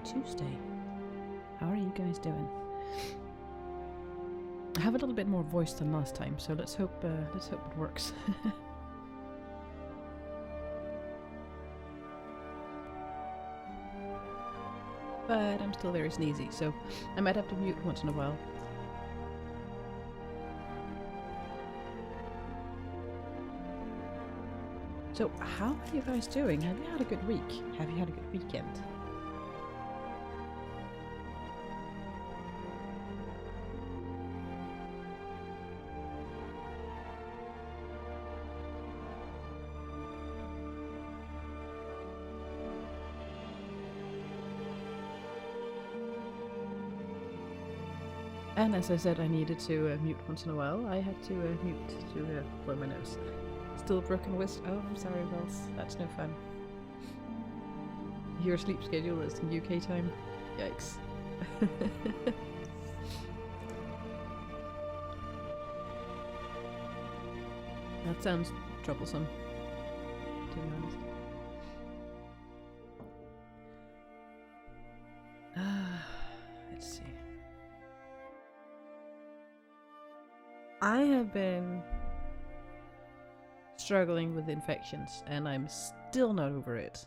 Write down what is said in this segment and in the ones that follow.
Tuesday. How are you guys doing? I have a little bit more voice than last time, so let's hope it works. But I'm still very sneezy, so I might have to mute once in a while. So, how are you guys doing? Have you had a good week? Have you had a good weekend? And as I said, I needed to mute once in a while. I had to mute to blow my nose. Still broken wrist. Oh, I'm sorry, Wells. That's no fun. Your sleep schedule is in UK time. Yikes. That sounds troublesome, to be honest. Let's see. I have been struggling with infections and I'm still not over it.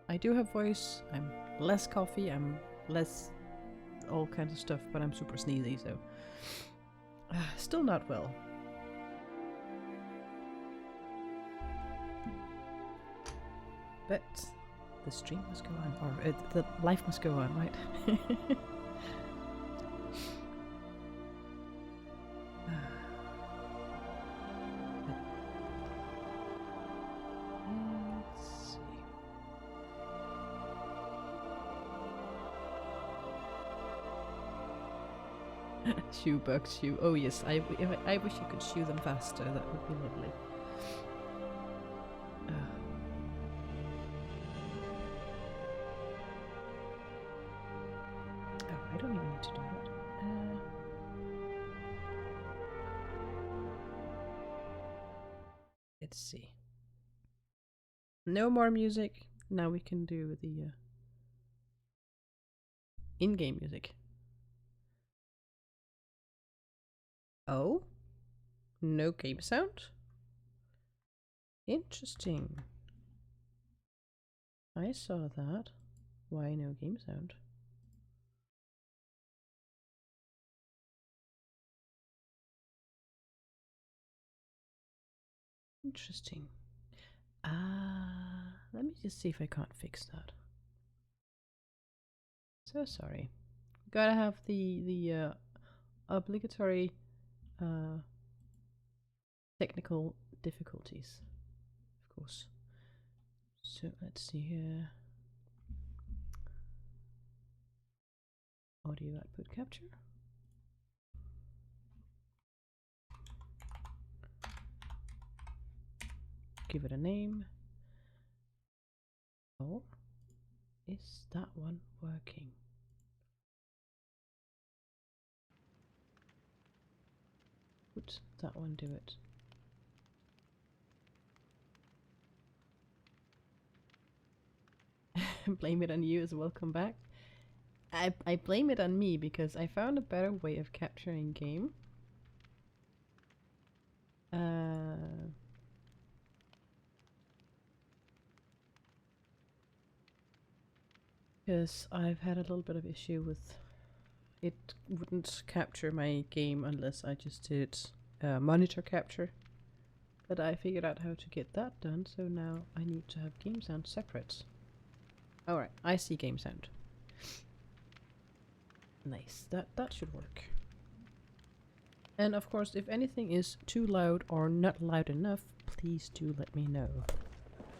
I do have voice, I'm less coffee, I'm less all kinds of stuff, but I'm super sneezy, so still not well. But the stream must go on, or the life must go on, right? Shoe bugs, shoe. Oh yes, I wish you could shoe them faster. That would be lovely. Oh, I don't even need to do that. Let's see. No more music. Now we can do the in-game music. Oh? No game sound? Interesting. I saw that. Why no game sound? Interesting. Let me just see if I can't fix that. So sorry. Gotta have the obligatory technical difficulties, of course. So let's see here. Audio output capture. Give it a name. Oh, is that one working? Would that one do it? Blame it on you as welcome back. I blame it on me because I found a better way of capturing game. Because I've had a little bit of issue with it wouldn't capture my game unless I just did monitor capture. But I figured out how to get that done, so now I need to have game sound separate. Alright, I see game sound. Nice, that should work. And of course, if anything is too loud or not loud enough, please do let me know.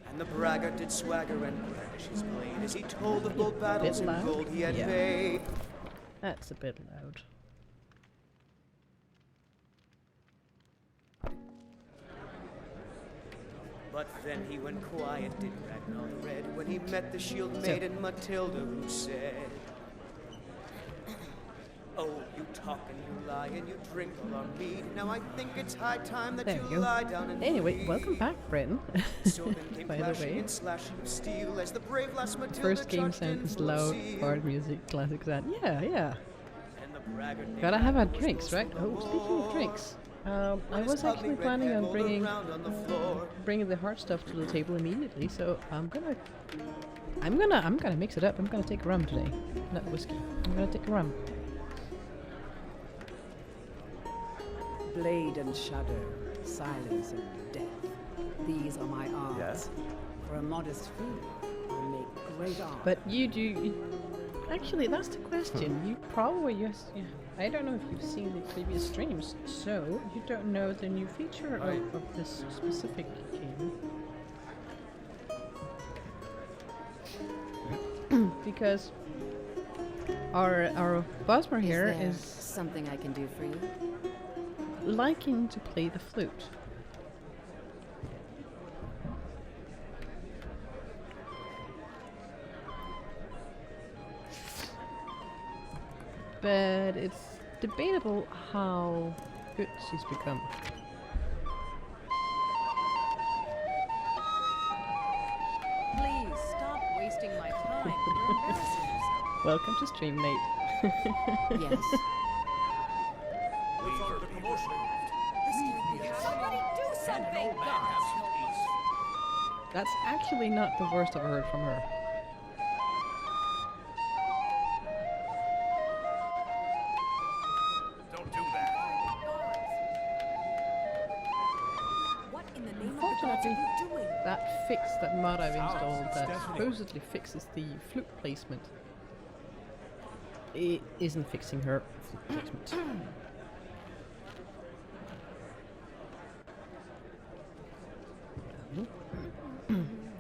And the braggart did swagger and brandish his blade as he told of bold battles and gold he had paid. That's a bit loud. But then he went quiet, did Ragnar the Red, when he met the shield maiden Matilda, who said, "Oh, you talk and you lie and you drink all our mead. Now I think it's high time that you lie down and anyway, bleed." welcome back, Brenton. So then came By the way, and slashing of steel as the brave lass Matilda first game charged sound in is full loud, zeal. hard music, classic sound. Yeah. And the braggart named Gotta have our Ragnar drinks, rose right? from the Oh, speaking of war. drinks, I On his was ugly actually red planning head on rolled bringing around on the floor. the hard stuff to the table immediately. So I'm gonna mix it up. I'm gonna take rum today, not whiskey. I'm gonna take rum. Blade and shadow, silence and death. These are my arts. For a modest fee, I make great art. But actually, that's the question. You probably I don't know if you've seen the previous streams, so you don't know the new feature of this specific game. Because our Bosmer here is something I can do for you. liking to play the flute. But it's debatable how good she's become. Please stop wasting my time. You're embarrassing yourself. Welcome to stream, Nate. Yes. What's on the promotion? Somebody do something! That's actually not the worst I've heard from her. Don't do that. What in the name of the gods are Unfortunately, you doing? that fix that mod I've installed that definitely- supposedly fixes the flute placement, it isn't fixing her flute placement.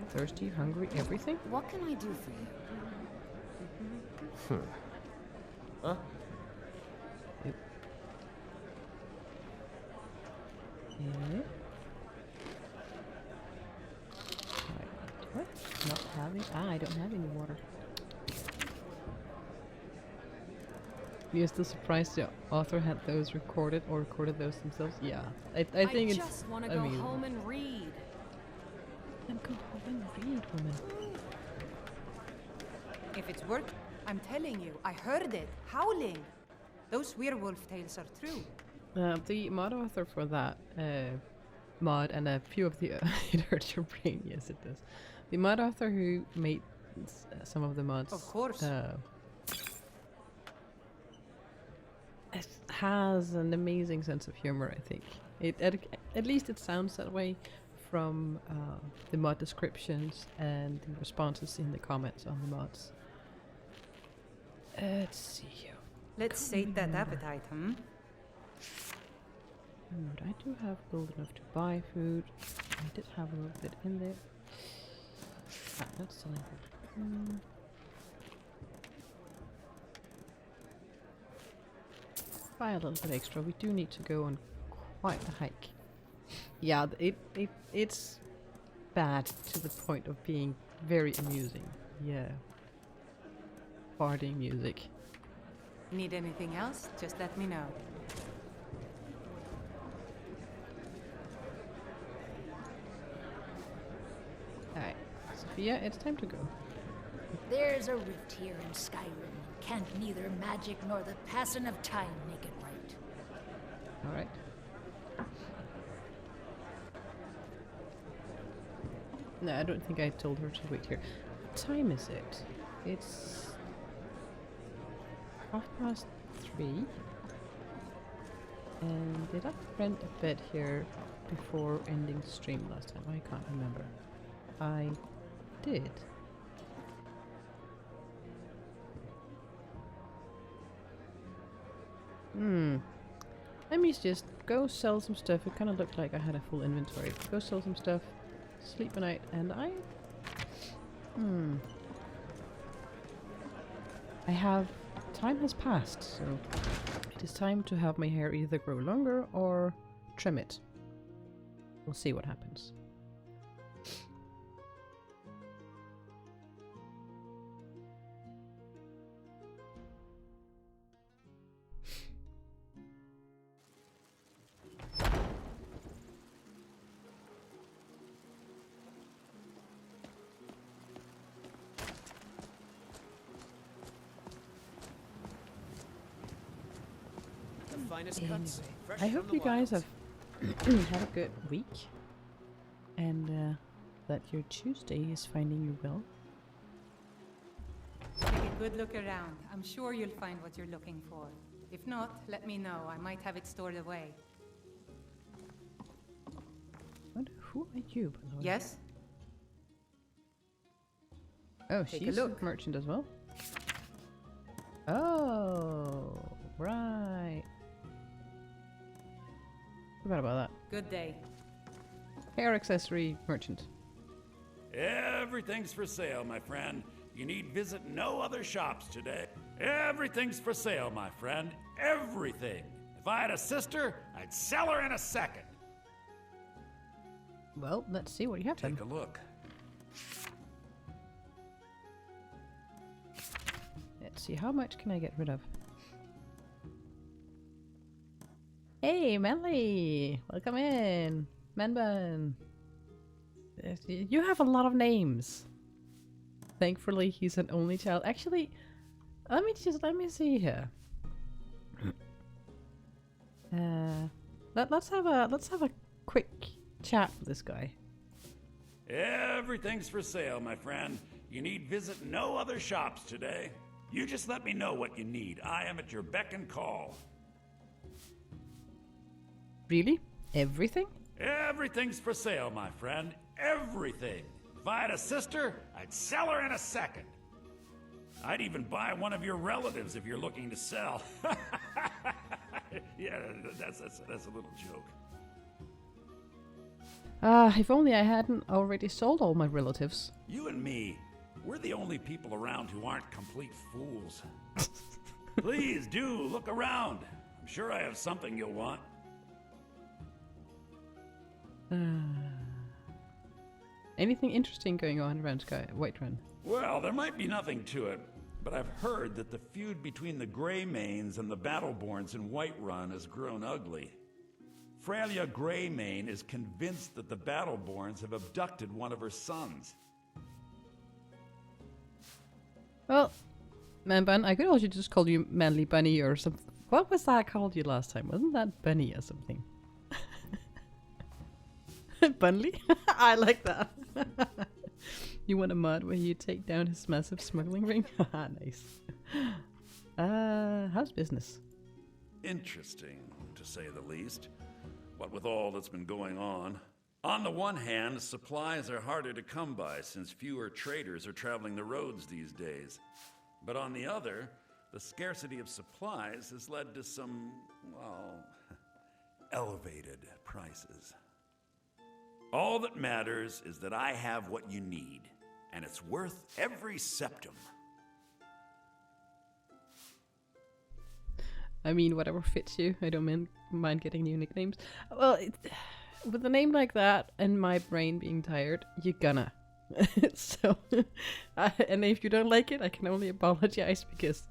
Thirsty, hungry, everything? What can I do for you? Huh? Yep. Yeah. What? Not having? I don't have any water. You're still surprised the author had those recorded or recorded those themselves? Yeah. I think it's just want to go amusing. home and read. Then go home and read, woman. If it's work, I'm telling you, I heard it, howling. Those werewolf tales are true. The mod author for that mod and a few of the it hurts your brain. Yes, it does. The mod author who made some of the mods, Of course. has an amazing sense of humor. I think at least it sounds that way from the mod descriptions and the responses in the comments on the mods. Let's see here. Let's sate that appetite, hmm? Food. I do have gold enough to buy food. I did have a little bit in there. Ah, that's still in good. Buy a little bit extra. We do need to go on quite a hike. Yeah, it's bad to the point of being very amusing. Yeah. Party music. Need anything else? Just let me know. Alright, Sophia, it's time to go. There's a rift here in Skyrim. Can't neither magic nor the passing of time make it right. Alright. No, I don't think I told her to wait here. What time is it? It's 3:30. And did I rent a bed here before ending stream last time? I can't remember. I did. Let me just go sell some stuff. It kind of looked like I had a full inventory. Go sell some stuff, sleep a night, and I have... Time has passed, so it is time to have my hair either grow longer or trim it. We'll see what happens. I hope you guys have had a good week and that your Tuesday is finding you well. Take a good look around. I'm sure you'll find what you're looking for. If not, let me know. I might have it stored away. Who are you, by the way? Yes? Oh, Take a she's look. a merchant as well? Oh, right. Forgot about that. Good day. Hair accessory merchant. Everything's for sale, my friend. You need visit no other shops today. Everything's for sale, my friend. Everything. If I had a sister, I'd sell her in a second. Well, let's see what you have Take then. a look. Let's see, how much can I get rid of? Hey, Manly! Welcome in! Manbun! You have a lot of names. Thankfully, he's an only child. Actually, let me see here. Let's have a quick chat with this guy. Everything's for sale, my friend. You need visit no other shops today. You just let me know what you need. I am at your beck and call. Really? Everything? Everything's for sale, my friend. Everything. If I had a sister, I'd sell her in a second. I'd even buy one of your relatives if you're looking to sell. Yeah, that's a little joke. If only I hadn't already sold all my relatives. You and me, we're the only people around who aren't complete fools. Please do look around. I'm sure I have something you'll want. Anything interesting going on around Whiterun? Well, there might be nothing to it, but I've heard that the feud between the Greymanes and the Battleborns in Whiterun has grown ugly. Freya Greymane is convinced that the Battleborns have abducted one of her sons. Well, Manbun, I could also just call you Manly Bunny or something. What was that I called you last time? Wasn't that Bunny or something? Bunley? I like that. You want a mod where you take down his massive smuggling ring? Haha, nice. How's business? Interesting, to say the least. What with all that's been going on. On the one hand, supplies are harder to come by since fewer traders are traveling the roads these days. But on the other, the scarcity of supplies has led to some, well, elevated prices. All that matters is that I have what you need, and it's worth every septum. I mean, whatever fits you. I don't mind getting new nicknames. Well, with a name like that and my brain being tired, you're gonna. So, and if you don't like it, I can only apologize because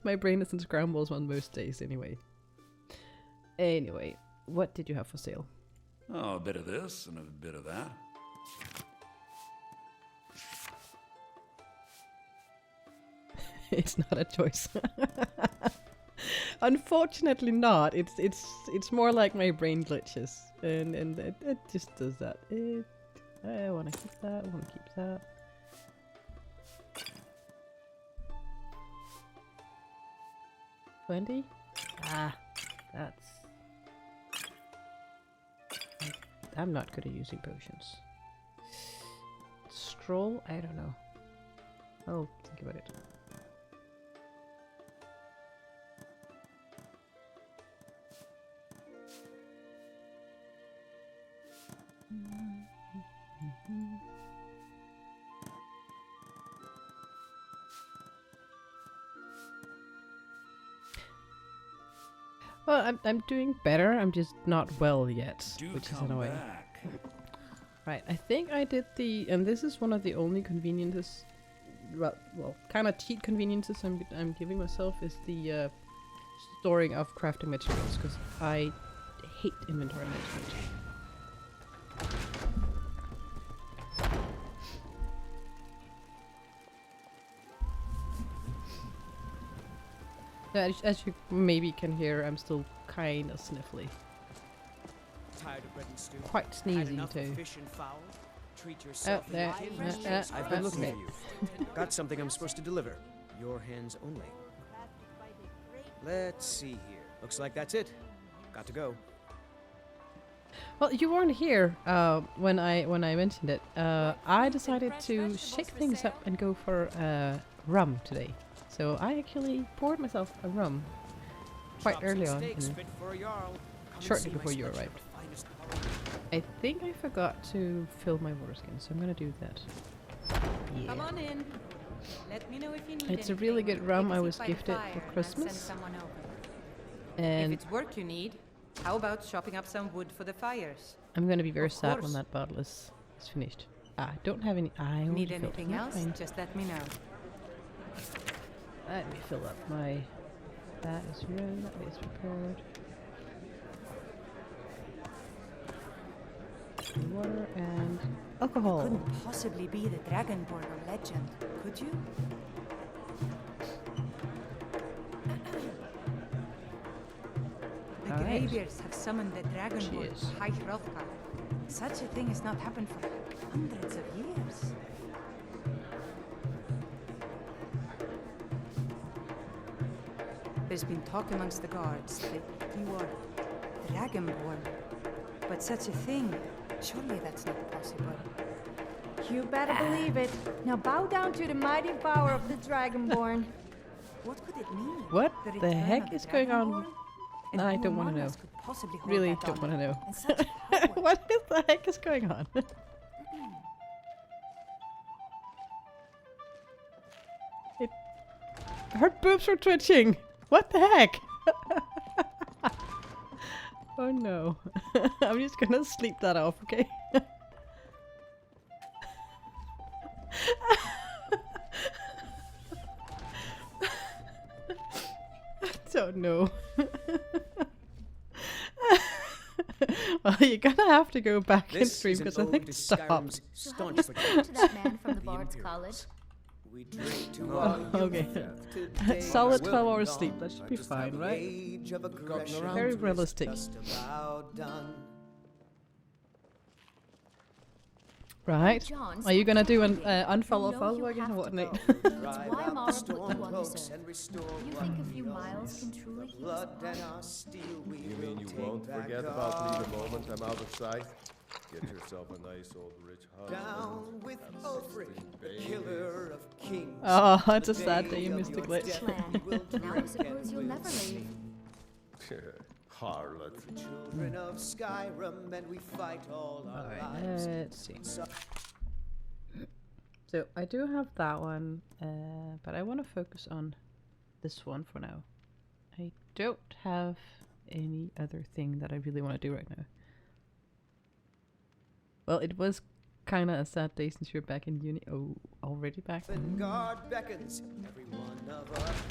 my brain is in scrambles on most days anyway. Anyway, what did you have for sale? Oh, a bit of this and a bit of that. It's not a choice. Unfortunately not. It's more like my brain glitches. And it just does that. I wanna keep that, I wanna keep that. $20? Ah, that's I'm not good at using potions. Stroll? I don't know. I'll think about it. Well, I'm doing better. I'm just not well yet, which is annoying. Right, I think I did and this is one of the only conveniences, well, kind of cheat conveniences I'm giving myself is the storing of crafting materials, because I hate inventory management. As you maybe can hear, I'm still kind of sniffly. Tired of bread and stew? Quite Had sneezy enough too. of fish and fowl? Treat yourself there. I've been looking at you. Got something I'm supposed to deliver. Your hands only. Let's see here. Looks like that's it. Got to go. Well, you weren't here when I mentioned it. I decided to shake things up and go for rum today. So I actually poured myself a rum quite early on, shortly before you arrived. I think I forgot to fill my water skin, so I'm gonna do that. Yeah. Come on in. Let me know if you need It's a really anything. good rum Take a I seat was by the gifted fire for and I'll Christmas. send someone over. And If it's work you need, how about chopping up some wood for the fires? I'm gonna be very Of sad when course. that bottle is finished. I don't have any. I only Need filled anything it. else? Fine. Just let me know. Let me fill up my. That is ready. That is prepared. Water and alcohol. Couldn't possibly be the Dragonborn or legend, could you? The Alright. Greybeards have summoned the Dragonborn Cheers. to High Hrothgar. Such a thing has not happened for hundreds of years. There's been talk amongst the guards that you are Dragonborn. But such a thing, surely that's not possible. You better believe it. Now bow down to the mighty power of the Dragonborn. What could it mean? What The the return heck of the is going on? Dragonborn? And I who don't want to among know. us could possibly hold Really that don't want to honor? know. And such power. What the heck is going on? Her boobs were twitching. What the heck? Oh no. I'm just gonna sleep that off, okay? I don't know. Well, you're gonna have to go back and This stream is an because I ode think to it stopped. Skyrim's So how staunch do you speak to that man from the The Bard's Imperials. College? We drink to Oh, our okay. today. Solid Will 12 hours gone. sleep, that should be fine, The right? age of aggression Very is realistic. just about done. Right. John, Are you gonna do an stop unfollow You know follow you again have or what, to Nate? go. Drive why out the Mara put storm you on cloaks this and restore You what think a we few miles own. can truly heal Blood us and our steel we You will mean you take won't back forget about me our the moment I'm out of sight? Get yourself a nice old rich husband. Down with have Ulfric, sisters, the babies. killer of kings. Oh, On it's the a sad day day you of missed the your glitch. death, Plan. we'll Now I drink suppose and you'll we'll never leave. Harlot. The children of Skyrim, and we fight all our Alright, lives. let's see. So- So I do have that one, but I want to focus on this one for now. I don't have any other thing that I really want to do right now. Well, it was kind of a sad day since you're back in uni. Oh, already back? And guard beckons every one of us.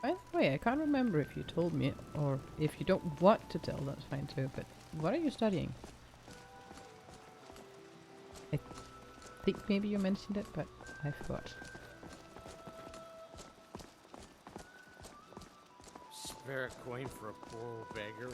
By the way, I can't remember if you told me, or if you don't want to tell, that's fine too, but what are you studying? I think maybe you mentioned it, but I forgot. Spare a coin for a poor old beggar.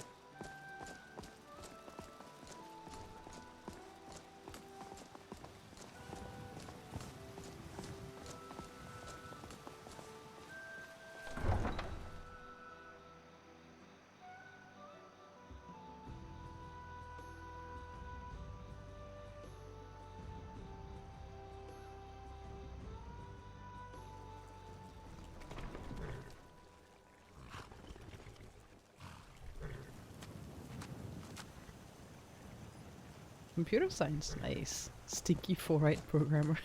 computer science. Nice. Stinky 4-eyed programmer.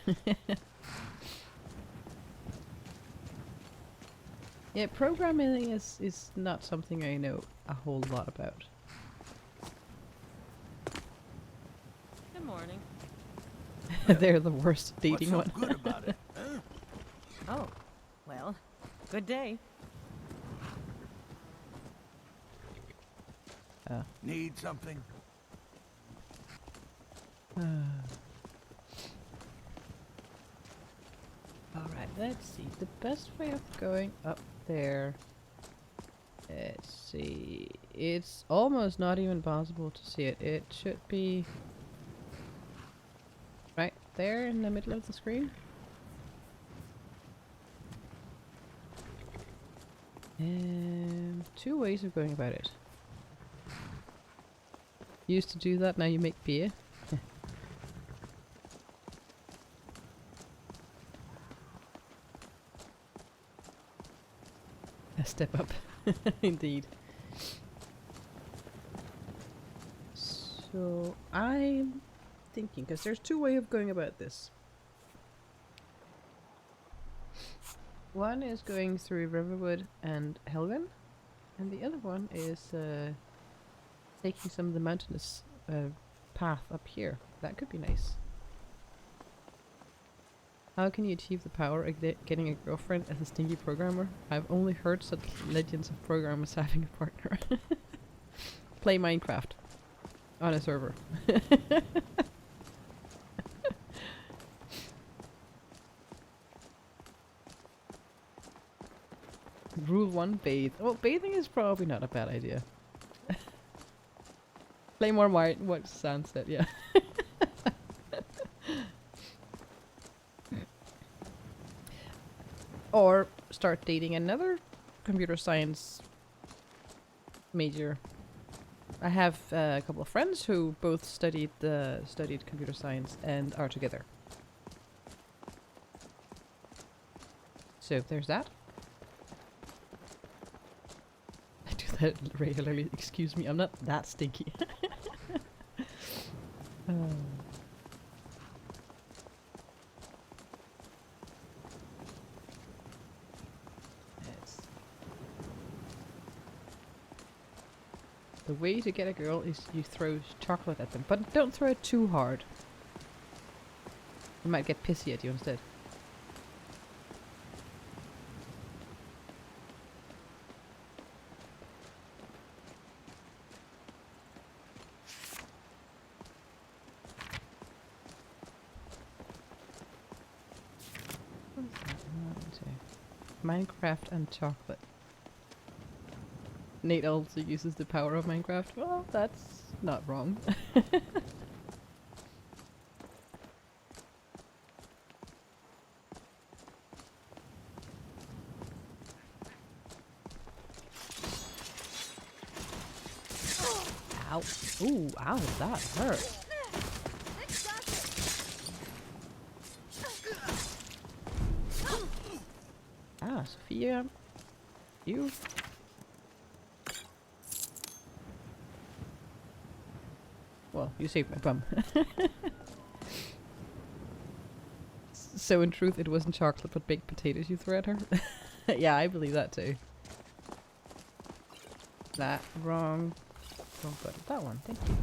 Yeah, programming is not something I know a whole lot about. Good morning. They're the worst dating What's one. so good about it? Huh? Oh, well, good day. Need something? Alright, let's see. The best way of going up there. Let's see. It's almost not even possible to see it. It should be right there in the middle of the screen. Two ways of going about it. Used to do that, now you make beer. A step up. Indeed. So I'm thinking, because there's two ways of going about this. One is going through Riverwood and Helgen, and the other one is taking some of the mountainous path up here. That could be nice. How can you achieve the power of getting a girlfriend as a stinky programmer? I've only heard such legends of programmers having a partner. Play Minecraft on a server. Rule 1, bathe. Well, bathing is probably not a bad idea. Play more watch sunset, yeah. Or start dating another computer science major. I have a couple of friends who both studied computer science and are together. So there's that. I do that regularly. Excuse me, I'm not that stinky. Yes. The way to get a girl is you throw chocolate at them, but don't throw it too hard. They might get pissy at you instead. Minecraft and chocolate. Nate also uses the power of Minecraft. Well, that's not wrong. Ow. Ooh, ow, that hurt. Ah, Sophia. You. Well, you saved my bum. So in truth, it wasn't chocolate but baked potatoes you threw at her? Yeah, I believe that too. That, wrong. Wrong button. That one, thank you.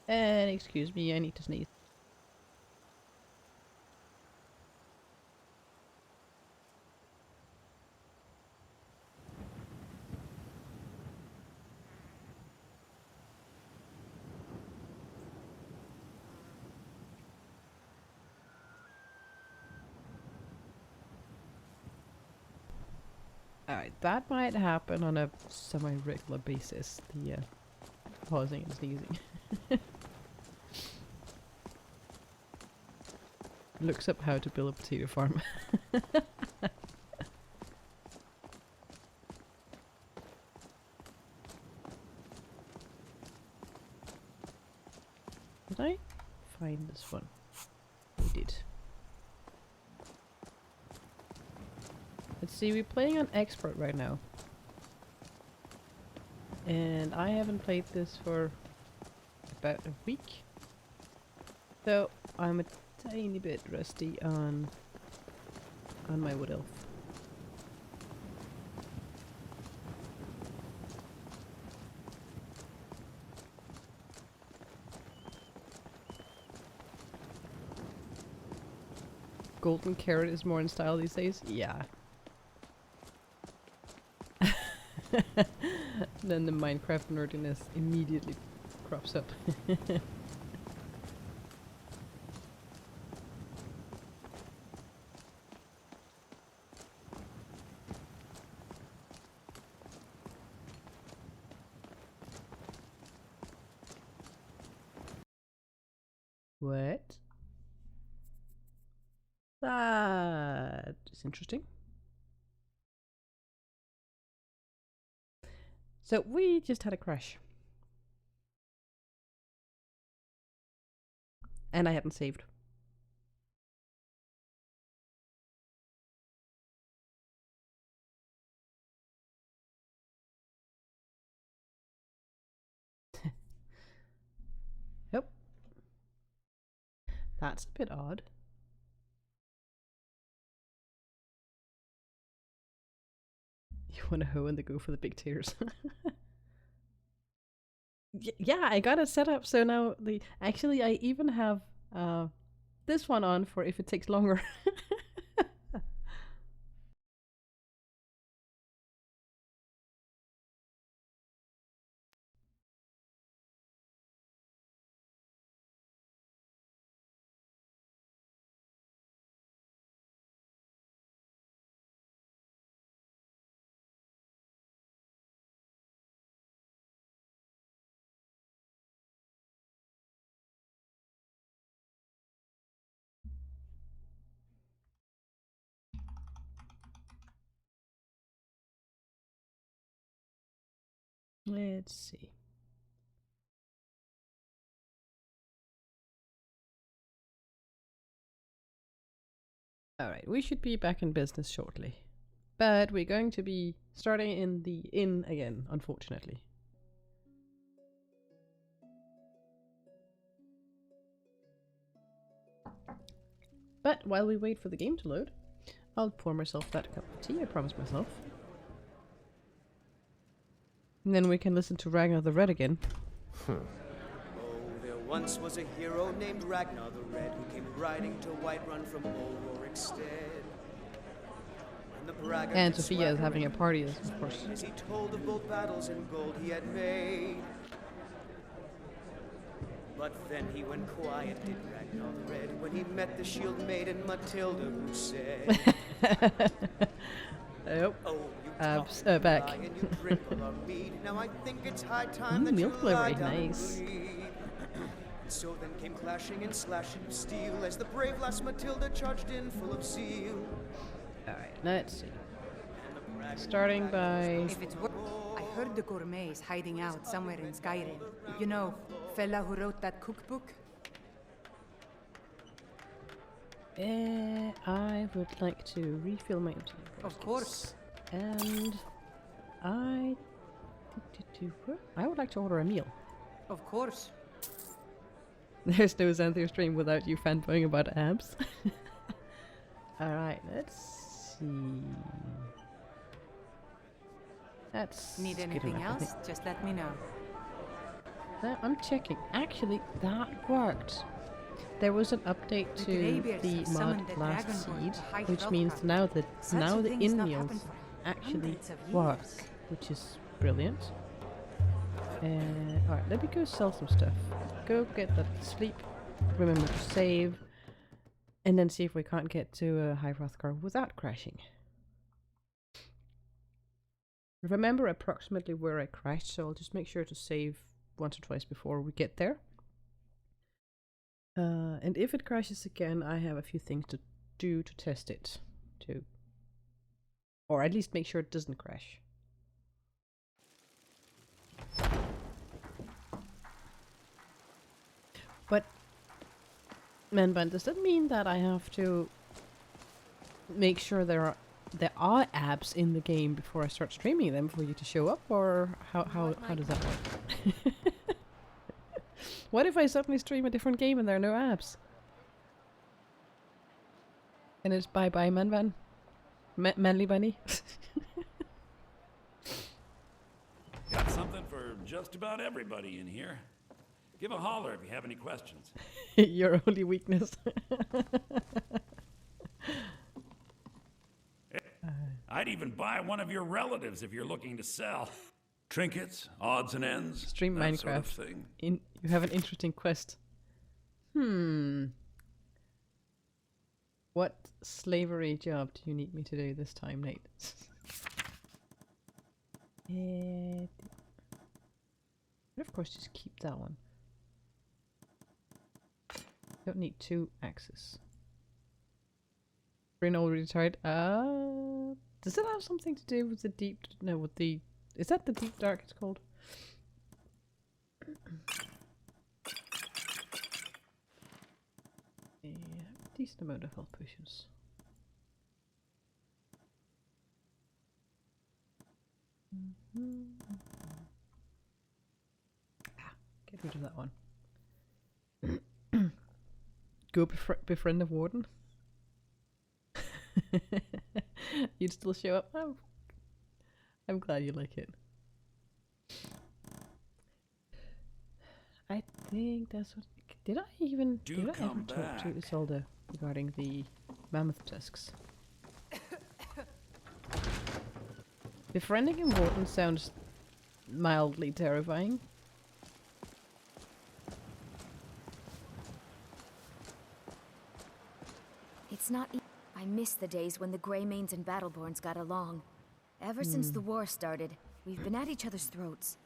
And excuse me, I need to sneeze. Alright, that might happen on a semi-regular basis, the pausing and sneezing. Looks up how to build a potato farm. Did I find this one? I did. Let's see, we're playing on expert right now. And I haven't played this for about a week. So I'm a tiny bit rusty on my wood elf. Golden carrot is more in style these days? Yeah. Then the Minecraft nerdiness immediately crops up. What? That is interesting. So we just had a crash. And I hadn't saved. Yep. That's a bit odd. You want a hoe and they go for the big tears. Yeah, I got it set up so now actually I even have this one on for if it takes longer. Let's see. Alright, we should be back in business shortly. But we're going to be starting in the inn again, unfortunately. But while we wait for the game to load, I'll pour myself that cup of tea, I promised myself. And then we can listen to Ragnar the Red again. Oh, there once was a hero named Ragnar the Red who came riding to Whiterun from old Rorikstead. And Sophia is having a party, of course. As he told of bold battles and gold he had made. But then he went quiet, did Ragnar the Red, when he met the shield maiden Matilda, who said, "Oh, abs back." And you drink all our mead. Now I think it's high time that milk you flavor, lie down nice. and bleed." And so then came clashing and slashing of steel as the brave lass Matilda charged in full of zeal. Alright, let's see. Starting by... If it's I heard the gourmet's hiding out somewhere in Skyrim. You know, fella who wrote that cookbook? I would like to refill my empty. Of course. And I would like to order a meal. Of course. There's no Xanthir stream without you fanboying about abs. Alright, let's see. That's Need anything else? Just let me know. I'm checking. Actually, that worked. There was an update to the mod Last Seed, which means now that the in meals actually work, which is brilliant. Alright, let me go sell some stuff. Go get that sleep. Remember to save. And then see if we can't get to a High Hrothgar without crashing. Remember approximately where I crashed, so I'll just make sure to save once or twice before we get there. And if it crashes again, I have a few things to do to test it. Or at least make sure it doesn't crash. But, Manband, does that mean that I have to make sure there are there are apps in the game before I start streaming them for you to show up, or how does that work? What if I suddenly stream a different game and there are no apps? And it's bye bye Manly Bunny. Got something for just about everybody in here. Give a holler if you have any questions. Your only weakness. I'd even buy one of your relatives if you're looking to sell. Trinkets, odds and ends, Stream that Minecraft. sort of thing. You have an interesting quest. What slavery job do you need me to do this time, Nate? But of course, just keep that one. Don't need 2 axes. Brain already tried. Does it have something to do with the deep? No, with the. Is that the deep dark? It's called. Decent amount of health potions. Get rid of that one. Go befriend the warden. You'd still show up. I'm glad you like it. I think that's what. Did I ever talk to Isolde regarding the mammoth tusks? Befriending a warden sounds mildly terrifying. It's not. I miss the days when the Greymanes and Battleborns got along. Ever since the war started, we've been at each other's throats.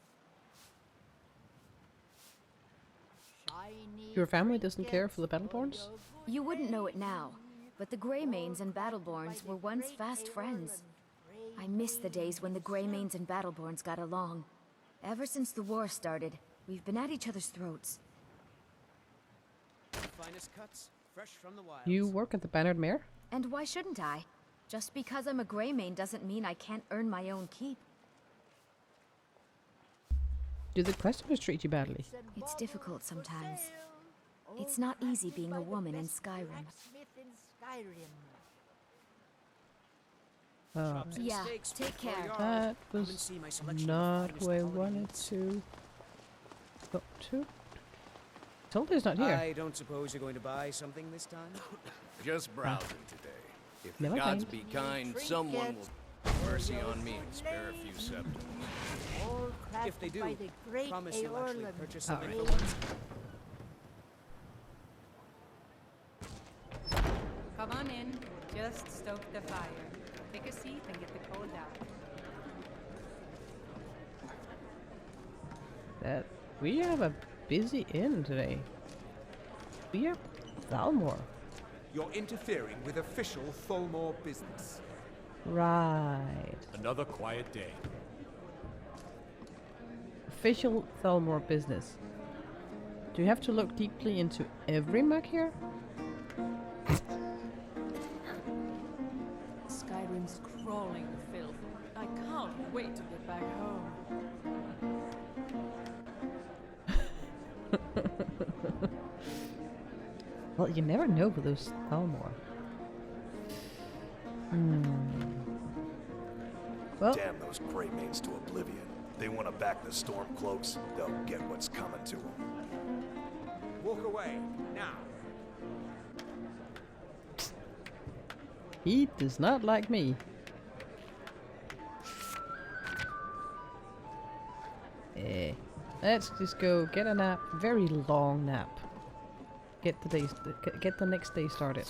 Your family doesn't care for the Battleborns? You wouldn't know it now, but the Greymanes and Battleborns were once fast friends. I miss the days when the Greymanes and Battleborns got along. Ever since the war started, we've been at each other's throats. Finest cuts, fresh from the wilds. You work at the Bannered Mare? And why shouldn't I? Just because I'm a Greymane doesn't mean I can't earn my own keep. Do the customers treat you badly? It's difficult sometimes. It's not easy being a woman in Skyrim. Yeah, take care. That was not who I wanted to go to. Isolde's not here. I don't suppose you're going to buy something this time? Just browsing today. If the Never gods mind. be kind, someone will have mercy on me and spare a few septims. If they do, promise you'll actually purchase something Alright. for once. Come on in. Just stoke the fire. Take a seat and get the cold out. That we have a busy inn today. We have Thalmor. You're interfering with official Thalmor business. Right. Another quiet day. Official Thalmor business. Do you have to look deeply into every mug here? Skyrim's crawling with filth. I can't wait to get back home. Well, you never know with those Thalmor. Well, damn those Greymanes to oblivion. They want to back the Stormcloaks, they'll get what's coming to them. Walk away, now. he does not like me. Let's just go get a nap. Very long nap. Get the next day started.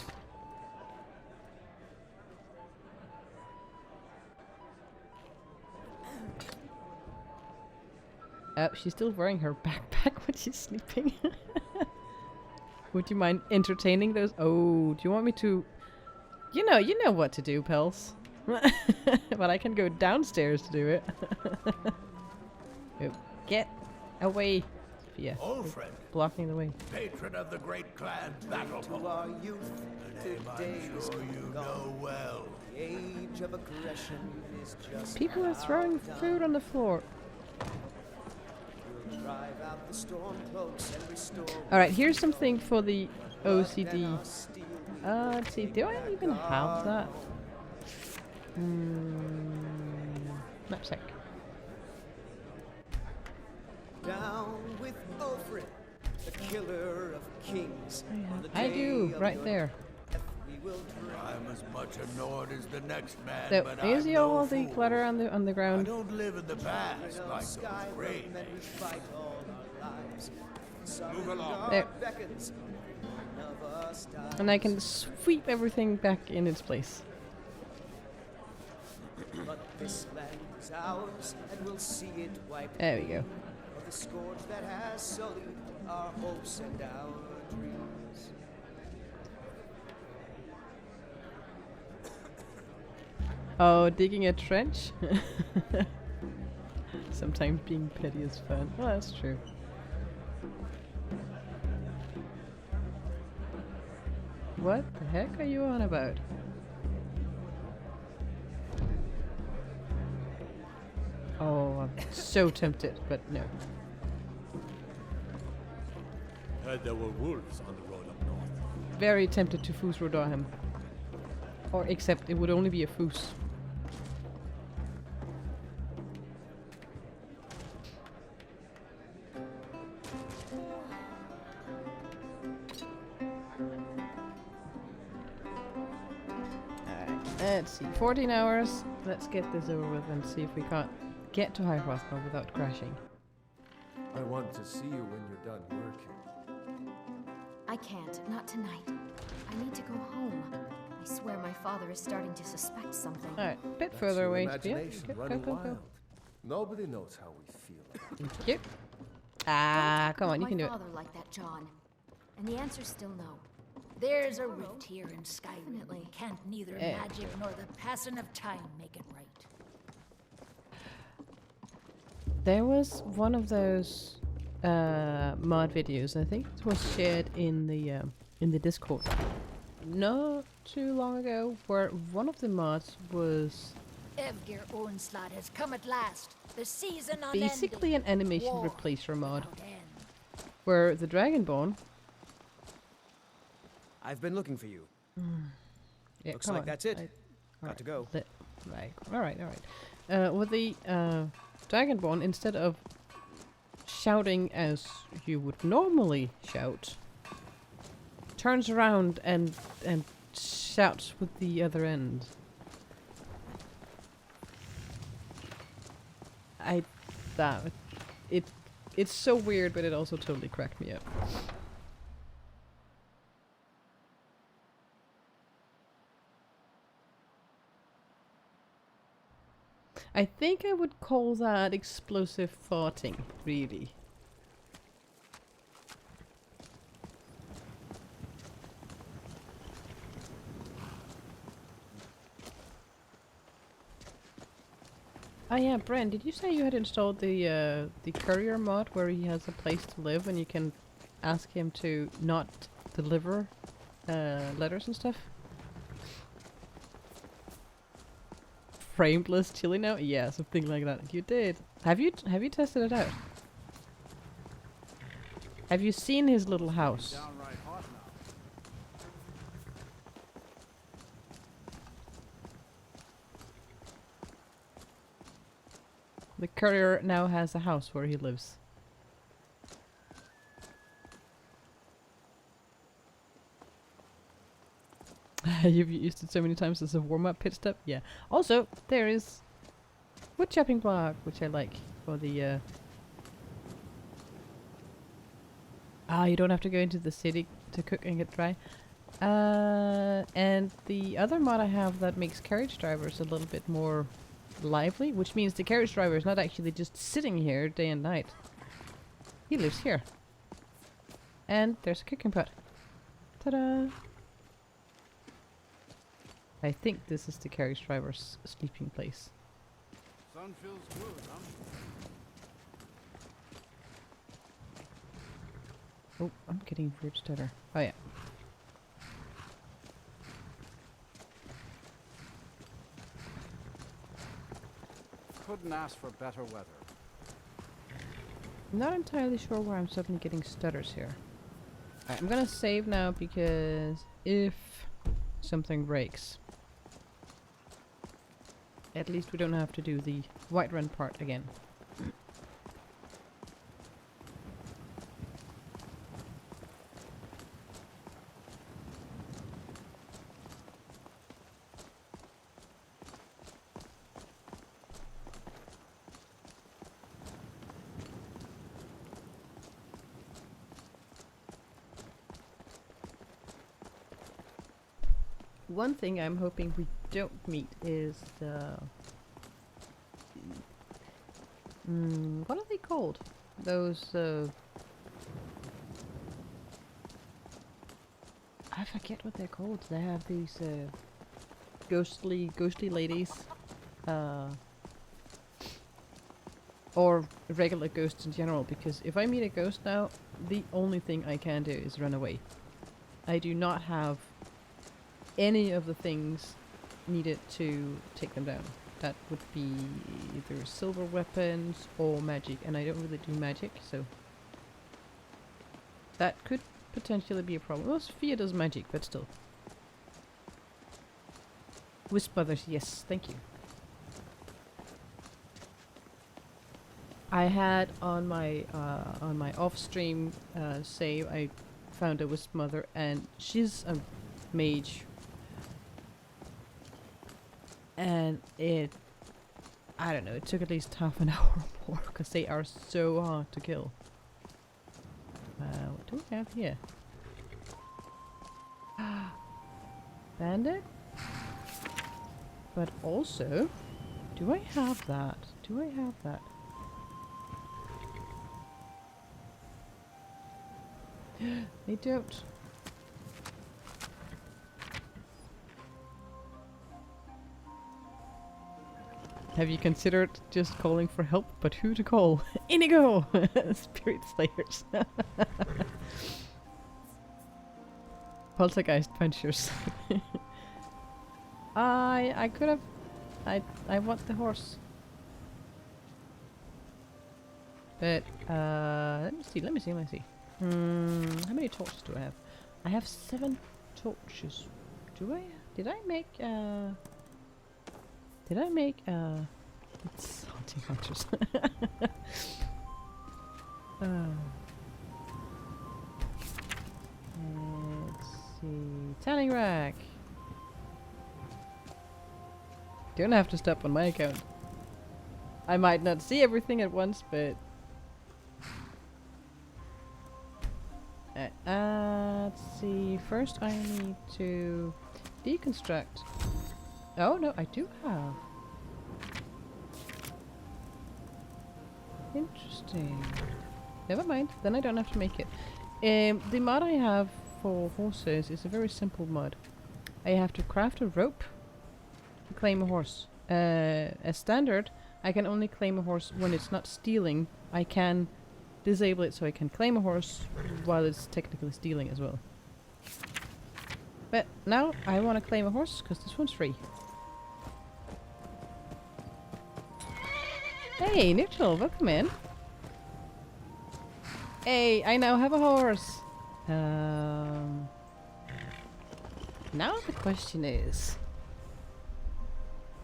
She's still wearing her backpack when she's sleeping. Would you mind entertaining those? Oh, do you want me to? You know what to do, Pels. But I can go downstairs to do it. Oh, get away, yeah. Old friend. Blocking the way. Patron of the great clan To Battleborn. our youth, A name today's I'm sure you know well. The age of aggression is just People are throwing food on the floor. We'll drive out the storm cloaks and restore. Alright, here's something for the OCD. Let's see, do I even have that? Knapsack. Down with Ulfred, the killer of kings. On the I day do, of right your there. death, we will drink. I'm as much annoyed as the next man, So, but you I'm see no all the fool. clutter on the I ground? don't live in the past like those Skyrim, great and we fight all our lives. Move along. There. Beckons, none of us dies. And I can sweep everything back in its place. But this land is ours, and we'll see it wiped There we go. of the scourge that has sullied our hopes and our dreams. Oh, digging a trench? Sometimes being petty is fun. Well, that's true. What the heck are you on about? Oh, I'm so tempted, but no. Heard there were wolves on the road up north. Very tempted to Fusrodar him. Or except it would only be a Fus. Let's see, 14 hours. Let's get this over with and see if we can't get to High Hrothgar without crashing. I want to see you when you're done working. I can't, not tonight. I need to go home. I swear my father is starting to suspect something. Alright, bit That's further your away. imagination Go, running go. wild. Nobody knows how we feel about it. Thank you. Ah, come on, you My can do it. father like that, John. And the answer's still no. There's a rift here in Skyrim. Definitely. Can't neither Eh. magic nor the passing of time make it right. There was one of those mod videos. I think it was shared in the Discord not too long ago, where one of the mods was Evgir Onslaught has come at last. The season unending. basically an animation War replacer mod, without end. where the Dragonborn. I've been looking for you. Yeah, Looks come like on, that's it. I- Got to go. Right. All right. With the Dragonborn, instead of shouting as you would normally shout, turns around and shouts with the other end. It's so weird, but it also totally cracked me up. I think I would call that explosive farting, really. Oh yeah, Bren, did you say you had installed the courier mod where he has a place to live and you can ask him to not deliver letters and stuff? Frameless chili now? Yeah, something like that. You did. Have you tested it out? Have you seen his little house? The courier now has a house where he lives. You've used it so many times as a warm-up pit stop? Yeah. Also, there is wood chopping block, which I like for the you don't have to go into the city to cook and get dry. And the other mod I have that makes carriage drivers a little bit more lively, which means the carriage driver is not actually just sitting here day and night. He lives here. And there's a cooking pot. Ta-da! I think this is the carriage driver's sleeping place. Sun feels good, huh? Oh, I'm getting weird stutter. Oh yeah. Couldn't ask for better weather. I'm not entirely sure why I'm suddenly getting stutters here. Alright, I'm gonna save now because if something breaks, at least we don't have to do the Whiterun part again. One thing I'm hoping we don't meet is the... what are they called? Those, I forget what they're called. They have these, ghostly ladies. Or regular ghosts in general, because if I meet a ghost now, the only thing I can do is run away. I do not have any of the things needed to take them down. That would be either silver weapons or magic, and I don't really do magic, so that could potentially be a problem. Well, Sophia does magic, but still. Wisp Mothers, yes, thank you. I had on my off-stream save, I found a Wisp Mother, and she's a mage. And I don't know, it took at least half an hour or more, because they are so hard to kill. What do we have here? Bandit? But also, do I have that? Do I have that? I don't. Have you considered just calling for help? But who to call? Inigo! Spirit Slayers. Poltergeist Punchers. I could have... I want the horse. But, let me see. How many torches do I have? I have 7 torches. Do I? Did I make, it's hunting hunters. Let's see. Tanning rack. Don't have to stop on my account. I might not see everything at once, but... let's see. First I need to deconstruct. Oh no, I do have. Interesting. Never mind, then I don't have to make it. The mod I have for horses is a very simple mod. I have to craft a rope to claim a horse. As standard, I can only claim a horse when it's not stealing. I can disable it so I can claim a horse while it's technically stealing as well. But now I want to claim a horse because this one's free. Hey, Neutral, welcome in. Hey, I now have a horse. Now the question is,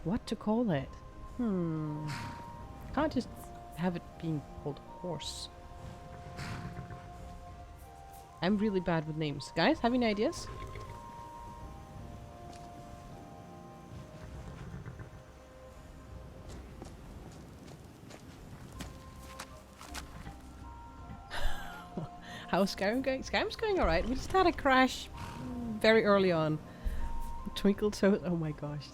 what to call it? Can't just have it being called horse. I'm really bad with names. Guys, have any ideas? How's Skyrim going? Skyrim's going alright. We just had a crash very early on. Twinkled so... Oh my gosh.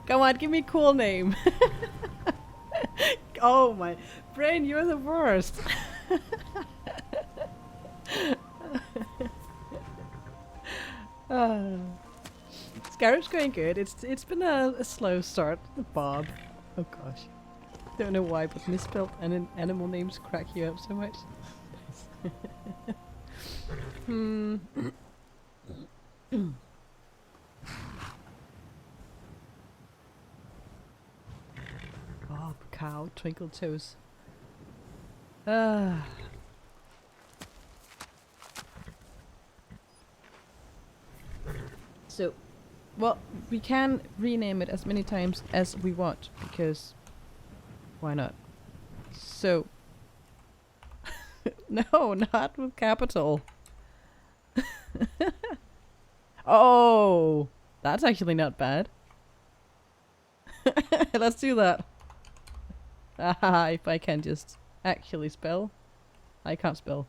Come on, give me a cool name. Oh my... Brain, you're the worst. Skyrim's going good. It's been a slow start. Bob. Oh gosh. Don't know why, but misspelled and animal names crack you up so much. Oh, cow, twinkle toes. So, well, we can rename it as many times as we want, because why not? So, no, not with capital. Oh, that's actually not bad. Let's do that. If I can just actually spell. I can't spell.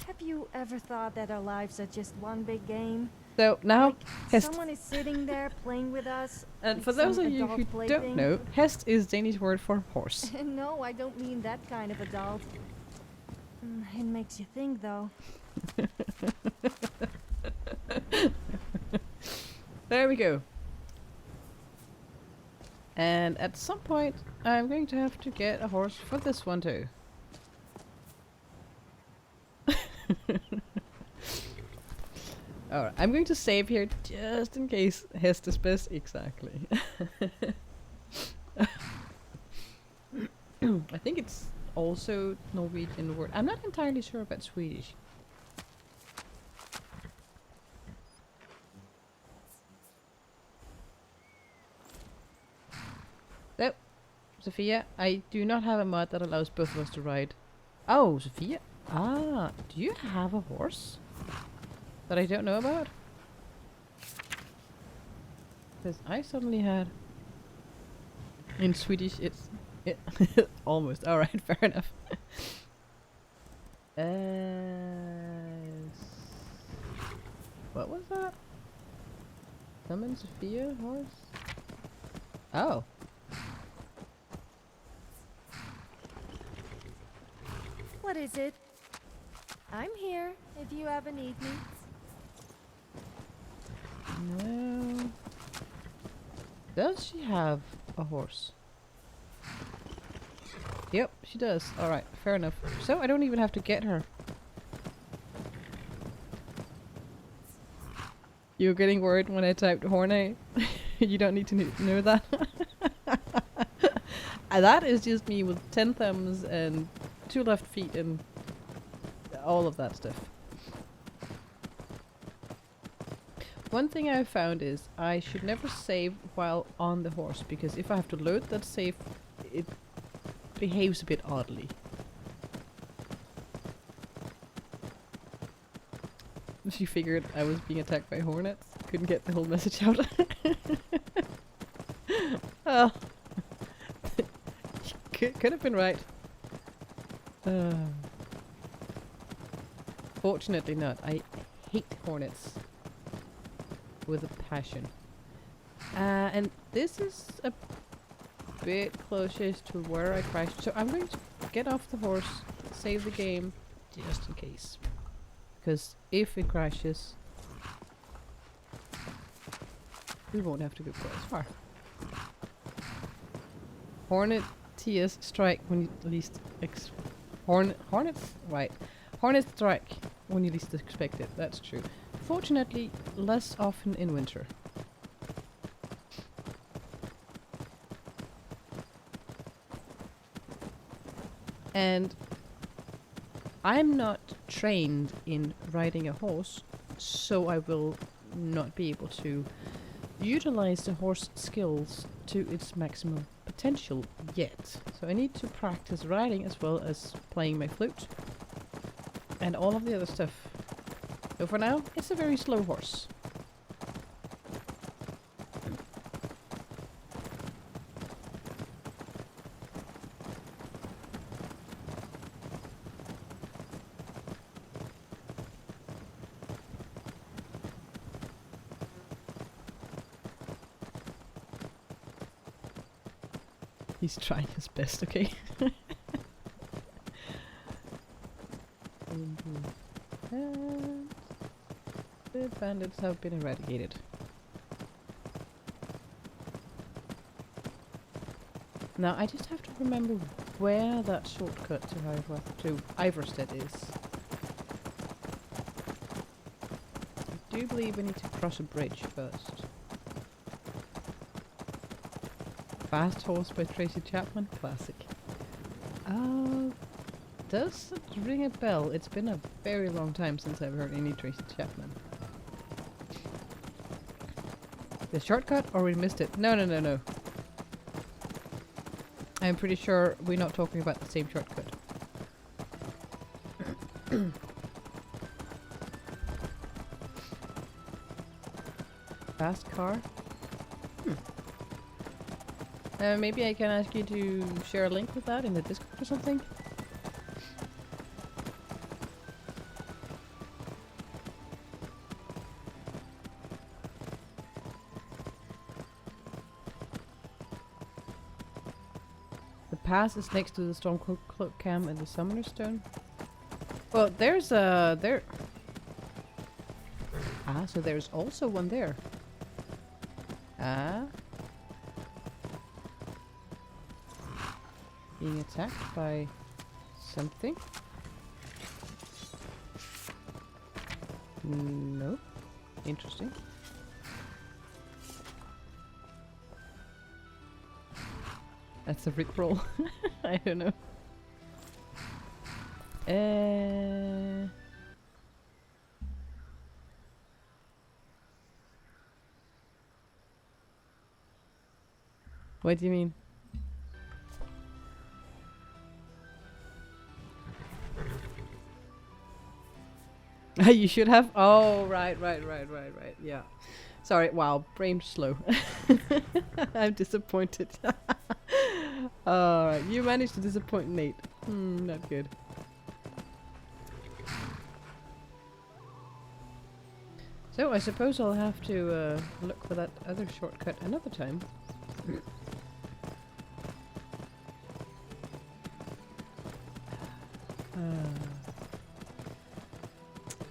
Have you ever thought that our lives are just one big game? So now, Hest. Someone is sitting there playing with us. And for with those some of you adult who plaything. don't know, Hest is Danish word for horse. No, I don't mean that kind of adult. It makes you think, though. There we go. And at some point, I'm going to have to get a horse for this one too. Alright, I'm going to save here just in case Hest is best. Exactly. I think it's also Norwegian word. I'm not entirely sure about Swedish. So, Sophia, I do not have a mod that allows both of us to ride. Oh, Sophia. Ah, do you have a horse that I don't know about? Because I suddenly had... In Swedish, it's... almost. Alright, fair enough. What was that? Summon Sophia horse? Oh. What is it? I'm here if you ever need me. No. Does she have a horse? Yep, she does. Alright, fair enough. So I don't even have to get her. You were getting worried when I typed Horne? You don't need to know that. That is just me with 10 thumbs and 2 left feet and all of that stuff. One thing I've found is I should never save while on the horse, because if I have to load that save, it behaves a bit oddly. She figured I was being attacked by hornets. Couldn't get the whole message out. Oh. Could have been right. Fortunately not. I hate hornets with a passion. And this is a bit closest to where I crashed. So I'm going to get off the horse, save the game, just in case. Because if it crashes, we won't have to go quite as far. Hornet TS strike when you least hornets? Right. Hornets strike when you least expect it, that's true. Fortunately, less often in winter. And I'm not trained in riding a horse, so I will not be able to utilize the horse skills to its maximum potential yet. So I need to practice riding as well as playing my flute and all of the other stuff. So for now, it's a very slow horse. He's trying his best, okay? And the bandits have been eradicated. Now I just have to remember where that shortcut to Iverstead is. I do believe we need to cross a bridge first. Fast Horse by Tracy Chapman, classic. Does it ring a bell? It's been a very long time since I've heard any Tracy Chapman. The shortcut, or we missed it? No, no, no, no. I'm pretty sure we're not talking about the same shortcut. Fast car? Maybe I can ask you to share a link with that in the Discord or something? The pass is next to the Stormcloak Camp and the Summoner's Stone. Well, there's a... there... Ah, so there's also one there. Ah. Being attacked by something? No. Interesting. That's a rickroll. I don't know. What do you mean? You should have. Oh, right. Yeah. Sorry. Wow, brain slow. I'm disappointed. Alright, you managed to disappoint Nate. Not good. So I suppose I'll have to look for that other shortcut another time.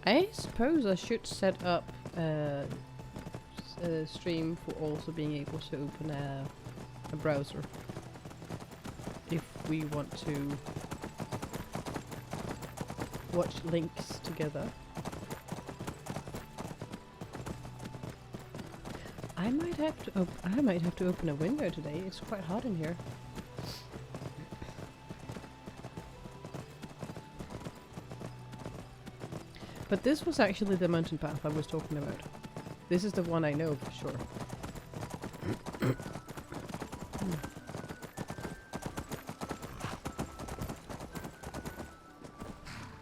I suppose I should set up a stream for also being able to open a browser if we want to watch links together. I might have to open a window today. It's quite hot in here. But this was actually the mountain path I was talking about. This is the one I know for sure.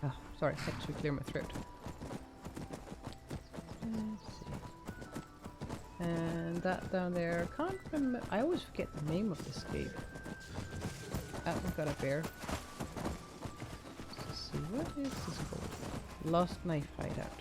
Oh, sorry, I had to clear my throat. Let's see. And that down there, can't remember. I always forget the name of this cave. Oh, we've got a bear. Let's see, what is this called? Lost Knife Hideout.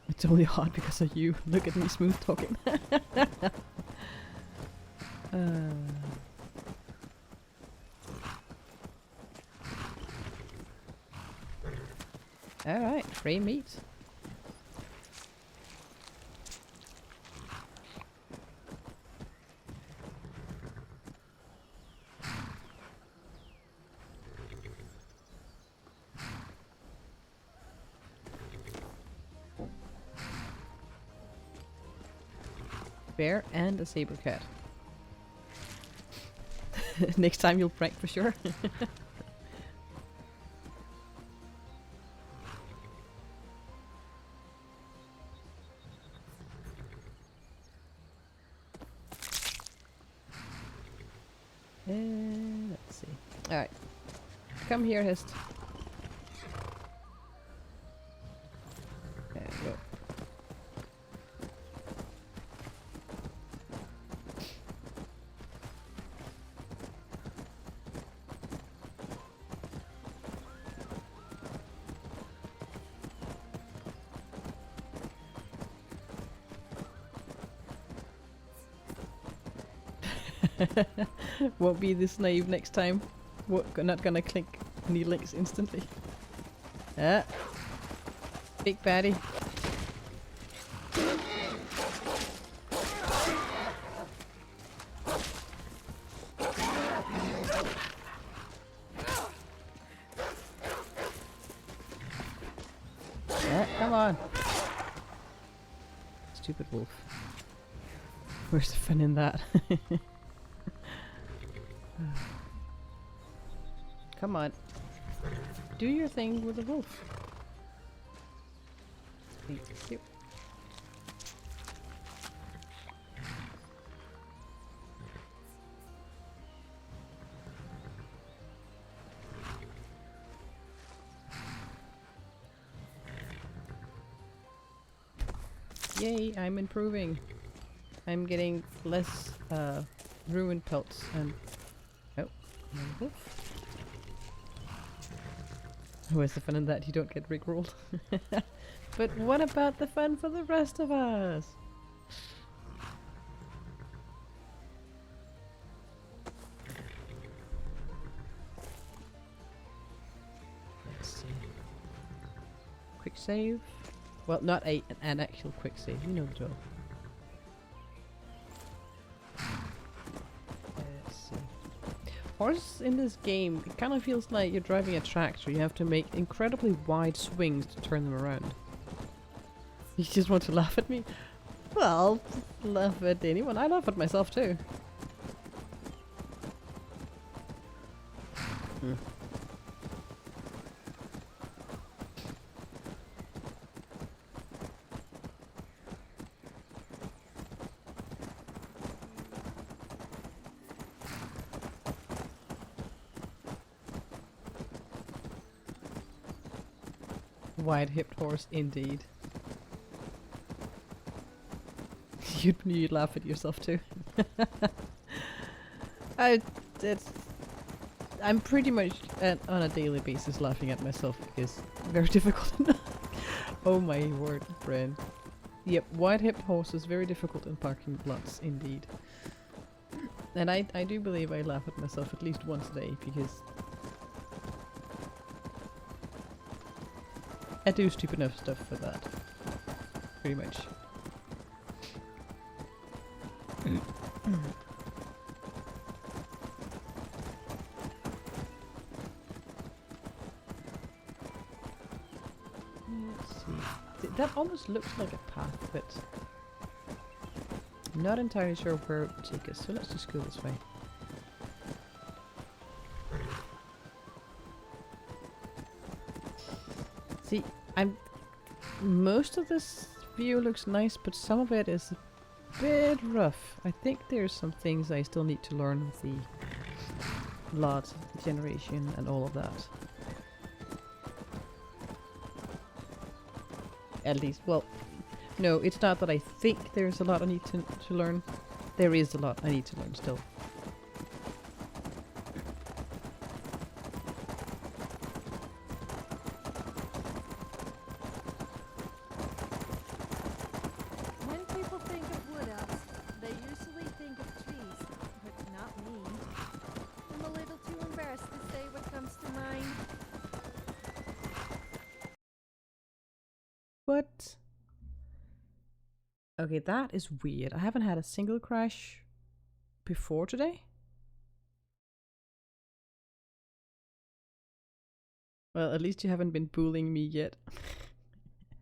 It's only hard because of you. Look at me smooth talking. Alright, free meat. Bear and a saber cat. Next time you'll prank for sure. Let's see. Alright. Come here, Hist. There we go. Won't be this naive next time. Not gonna click any links instantly. Ah. Big baddie. Ah, come on. Stupid wolf. Where's the fun in that? Come on. Do your thing with the wolf. Thank you. Yay, I'm improving. I'm getting less ruined pelts and oh, wolf. Where's the fun in that? You don't get rickrolled. But what about the fun for the rest of us? Let's see. Quick save. Well, not an actual quick save. You know the drill. Let's see. Horses in this game, it kind of feels like you're driving a tractor. You have to make incredibly wide swings to turn them around. You just want to laugh at me? Well, laugh at anyone. I laugh at myself too. Wide-hipped horse, indeed. You'd laugh at yourself too. I'm pretty much on a daily basis laughing at myself because it's very difficult. Oh my word, friend. Yep, wide-hipped horse is very difficult in parking lots, indeed. And I do believe I laugh at myself at least once a day because I do stupid enough stuff for that. Pretty much. Let's see. That almost looks like a path, but I'm not entirely sure where it would take us, so let's just go this way. See, most of this view looks nice, but some of it is a bit rough. I think there's some things I still need to learn with the lot generation and all of that. At least, well, no, it's not that I think there's a lot I need to learn. There is a lot I need to learn still. What? Okay, that is weird. I haven't had a single crash before today. Well, at least you haven't been bullying me yet.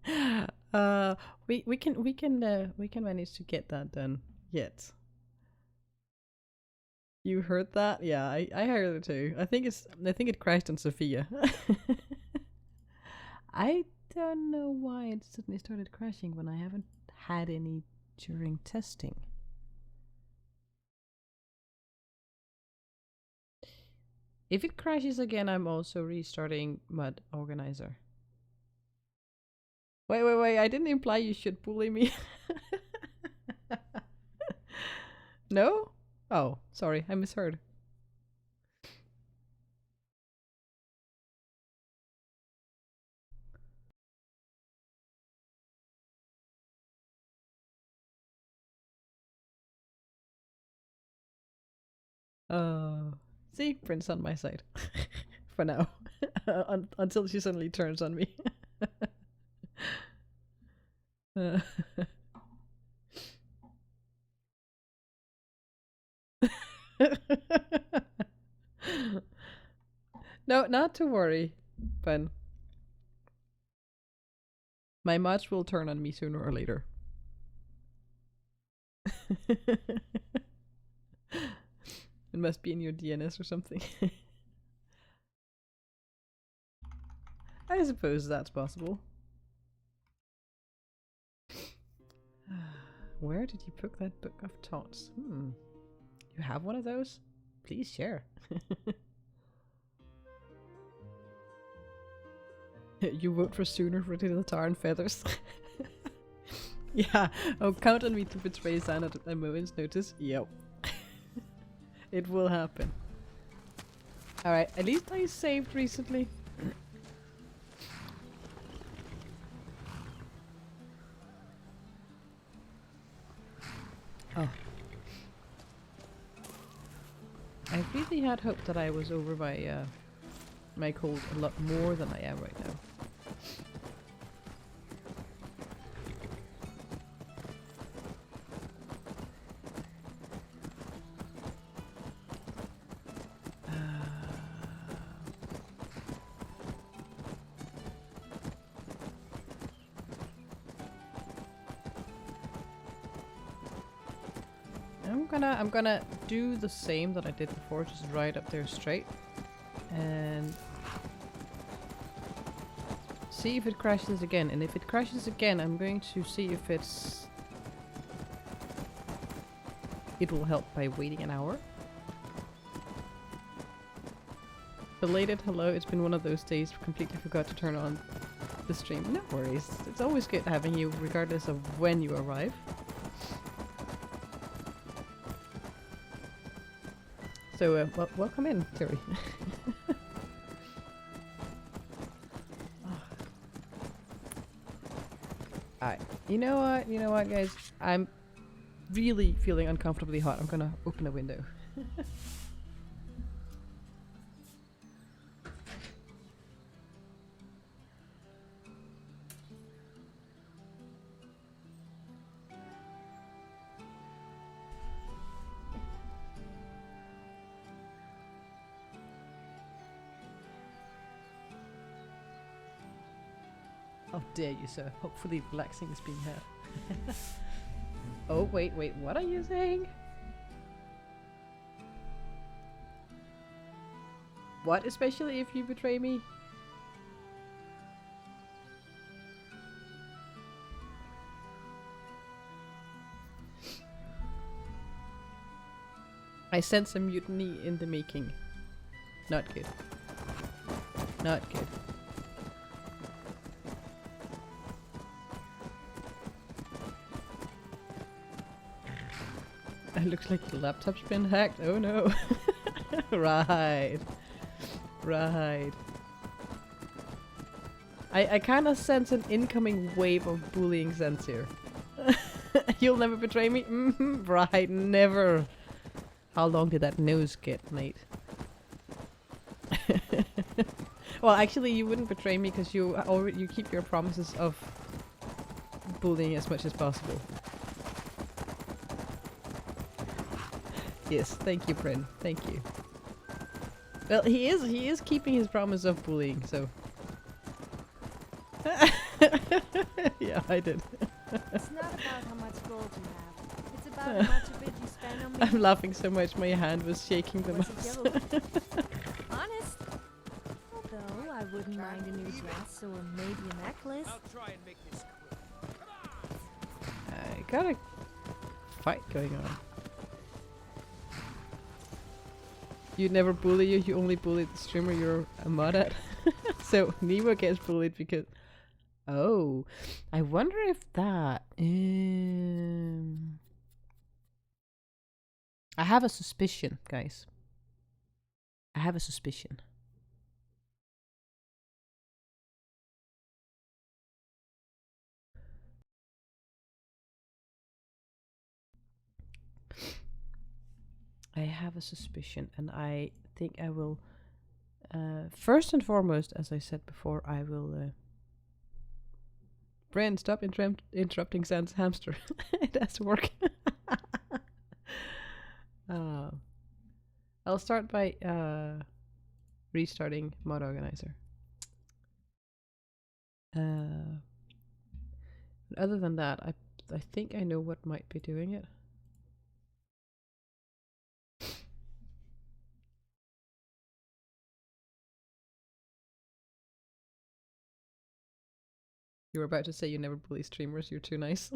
We can manage to get that done yet. You heard that? Yeah, I heard it too. I think it crashed on Sophia. I don't know why it suddenly started crashing when I haven't had any during testing. If it crashes again, I'm also restarting Mud Organizer. Wait, I didn't imply you should bully me. No? Oh, sorry, I misheard. See, Prince on my side. For now. Until she suddenly turns on me. No, not to worry, Ben. My mods will turn on me sooner or later. It must be in your DNS or something. I suppose that's possible. Where did you put that book of taunts? You have one of those? Please share. You vote for sooner for the tar and feathers. Yeah, oh, count on me to betray Zan at a moment's notice. Yep. It will happen. Alright, at least I saved recently. Oh. I really had hoped that I was over by my cold a lot more than I am right now. I'm gonna do the same that I did before, just right up there straight. And see if it crashes again. And if it crashes again, I'm going to see if it will help by waiting an hour. Belated hello, it's been one of those days, completely forgot to turn on the stream. No worries, it's always good having you regardless of when you arrive. So, welcome in, Terry. Alright, you know what guys, I'm really feeling uncomfortably hot. I'm gonna open a window. How dare you, sir? Hopefully relaxing is being had. Oh, wait, what are you saying? What, especially if you betray me? I sense a mutiny in the making. Not good. Not good. It looks like the laptop's been hacked. Oh no. Right. Right. I kind of sense an incoming wave of bullying sense here. You'll never betray me? Right, never. How long did that nose get, mate? Well, actually, you wouldn't betray me because you keep your promises of bullying as much as possible. Yes, thank you, Bryn. Thank you. Well, he is keeping his promise of bullying, so. Yeah, I did. It's not about how much gold you have. It's about how much of it you spend on me. I'm laughing so much my hand was shaking the most. Honest. Although I wouldn't mind a new dress or maybe a necklace. I'll try and make this quick. I got a fight going on. You'd never bully you only bully the streamer you're a mod at. So Nemo gets bullied because... Oh, I wonder if that... I have a suspicion, guys. I have a suspicion. I have a suspicion, and I think I will. First and foremost, as I said before, I will. Bren, stop interrupting Sans hamster. It has to work. I'll start by restarting mod organizer. Other than that, I think I know what might be doing it. You were about to say you never bully streamers, you're too nice.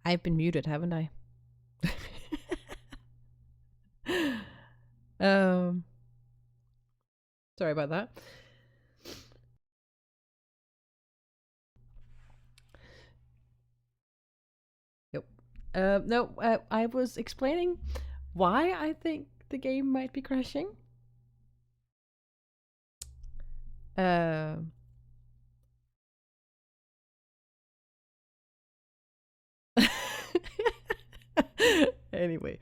I've been muted, haven't I? Sorry about that. Yep. No, I was explaining why I think the game might be crashing. Anyway,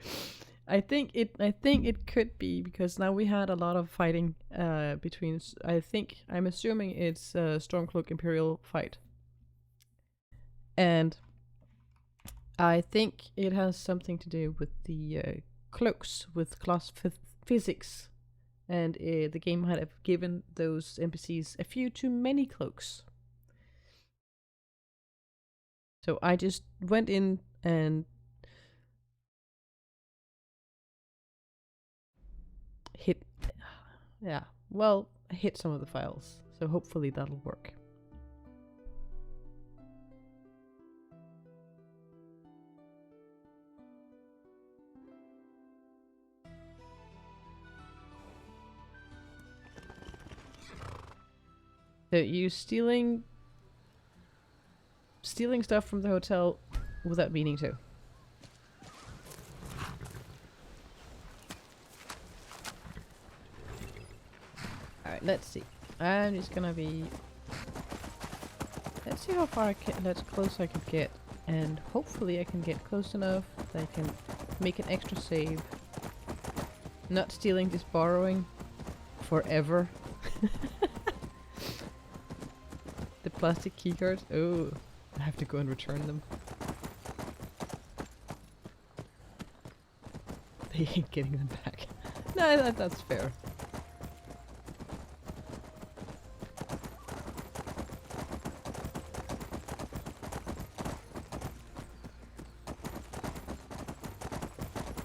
I think it could be because now we had a lot of fighting between. I'm assuming it's a Stormcloak Imperial fight, and I think it has something to do with the cloaks, with class physics, and the game might have given those NPCs a few too many cloaks. So I just went in and hit some of the files, so hopefully that'll work. So you stealing stuff from the hotel without meaning to. Alright, let's see. I'm just gonna be... Let's see how far close I can get and hopefully I can get close enough that I can make an extra save. Not stealing, just borrowing forever. The plastic keycards. Oh, I have to go and return them. They ain't getting them back. No, that's fair.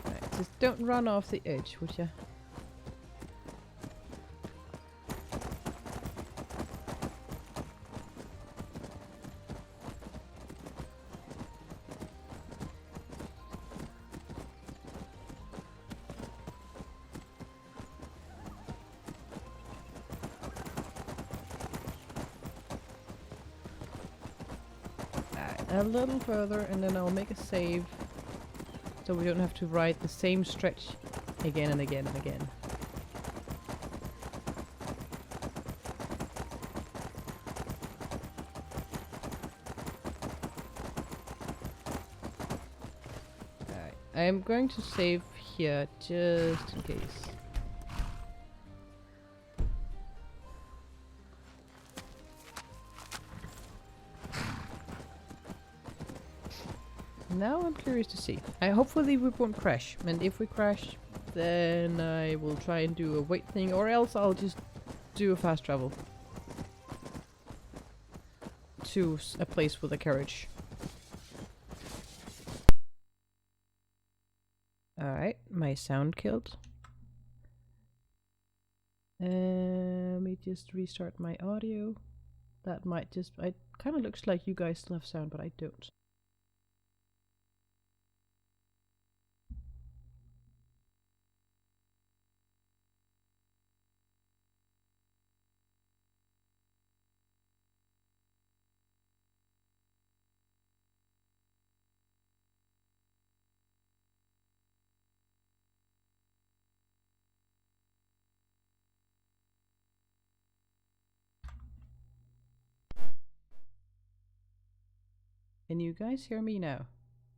Right, just don't run off the edge, would ya? A little further and then I'll make a save so we don't have to ride the same stretch again and again and again. Alright, I am going to save here just in case. Now I'm curious to see. Hopefully we won't crash, and if we crash, then I will try and do a wait thing, or else I'll just do a fast travel to a place with a carriage. Alright, my sound killed. Let me just restart my audio. That might just... It kind of looks like you guys still have sound, but I don't. Can you guys hear me now?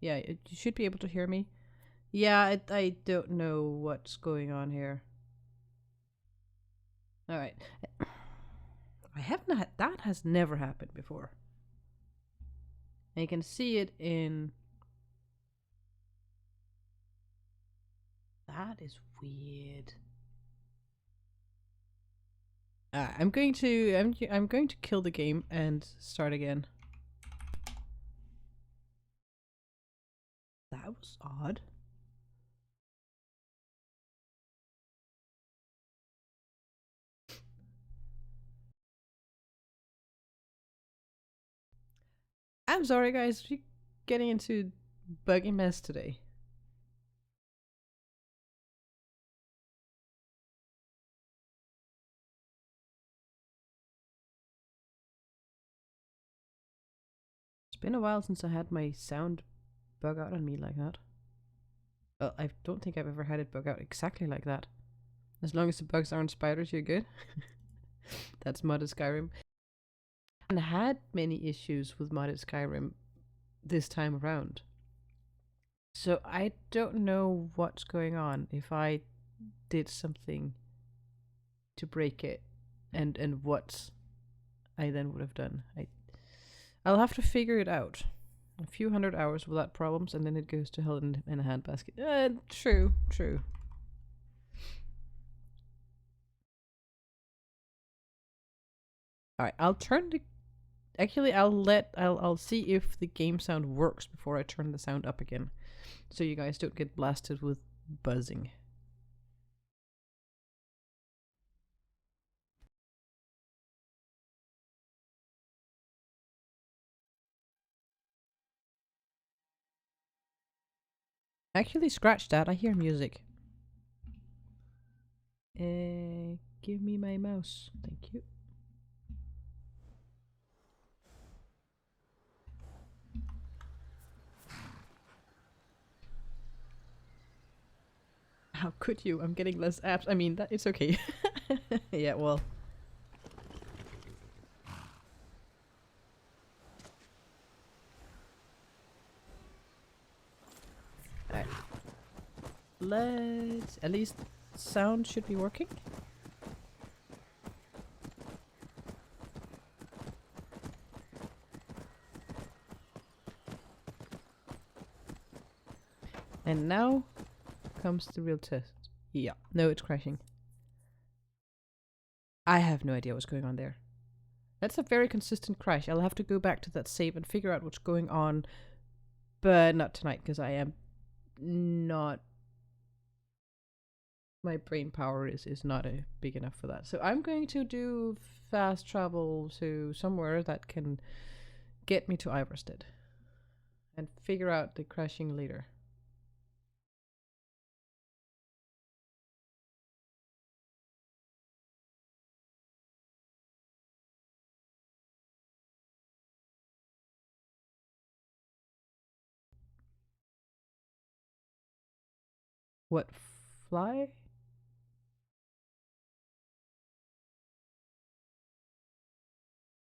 Yeah, you should be able to hear me. Yeah, I don't know what's going on here. Alright. I have not... That has never happened before. And you can see it in... That is weird. I'm going to kill the game and start again. That was odd. I'm sorry guys, we're getting into buggy mess today. It's been a while since I had my sound bug out on me like that. Well, I don't think I've ever had it bug out exactly like that. As long as the bugs aren't spiders, you're good. That's modded Skyrim. And had many issues with modded Skyrim this time around. So I don't know what's going on, if I did something to break it and what I then would have done. I'll have to figure it out. A few hundred hours without problems and then it goes to hell in a handbasket. True. Alright, I'll turn the... Actually, I'll see if the game sound works before I turn the sound up again. So you guys don't get blasted with buzzing. Actually, scratch that. I hear music. Give me my mouse. Thank you. How could you? I'm getting less apps. I mean, that it's okay. Yeah, well. let's... At least sound should be working. And now comes the real test. Yeah, no, it's crashing. I have no idea what's going on there. That's a very consistent crash. I'll have to go back to that save and figure out what's going on. But not tonight, because I am not... My brain power is not big enough for that. So I'm going to do fast travel to somewhere that can get me to Iverstead. And figure out the crashing later. What fly?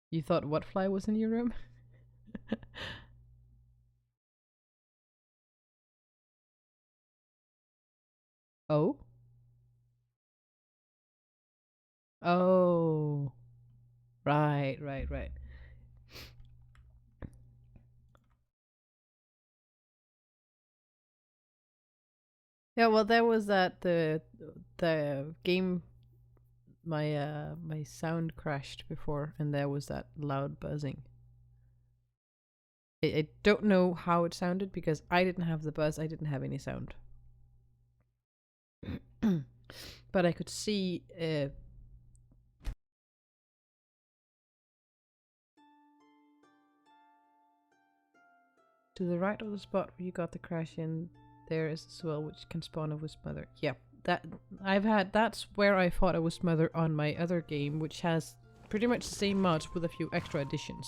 You thought what fly was in your room? Oh? Oh. Right. Yeah, well, there was that the game. My sound crashed before, and there was that loud buzzing. I don't know how it sounded because I didn't have the buzz. I didn't have any sound, but I could see. To the right of the spot where you got the crash in, there is a swell which can spawn a wisp mother. Yeah, that's where I fought a wisp mother on my other game, which has pretty much the same mods with a few extra additions.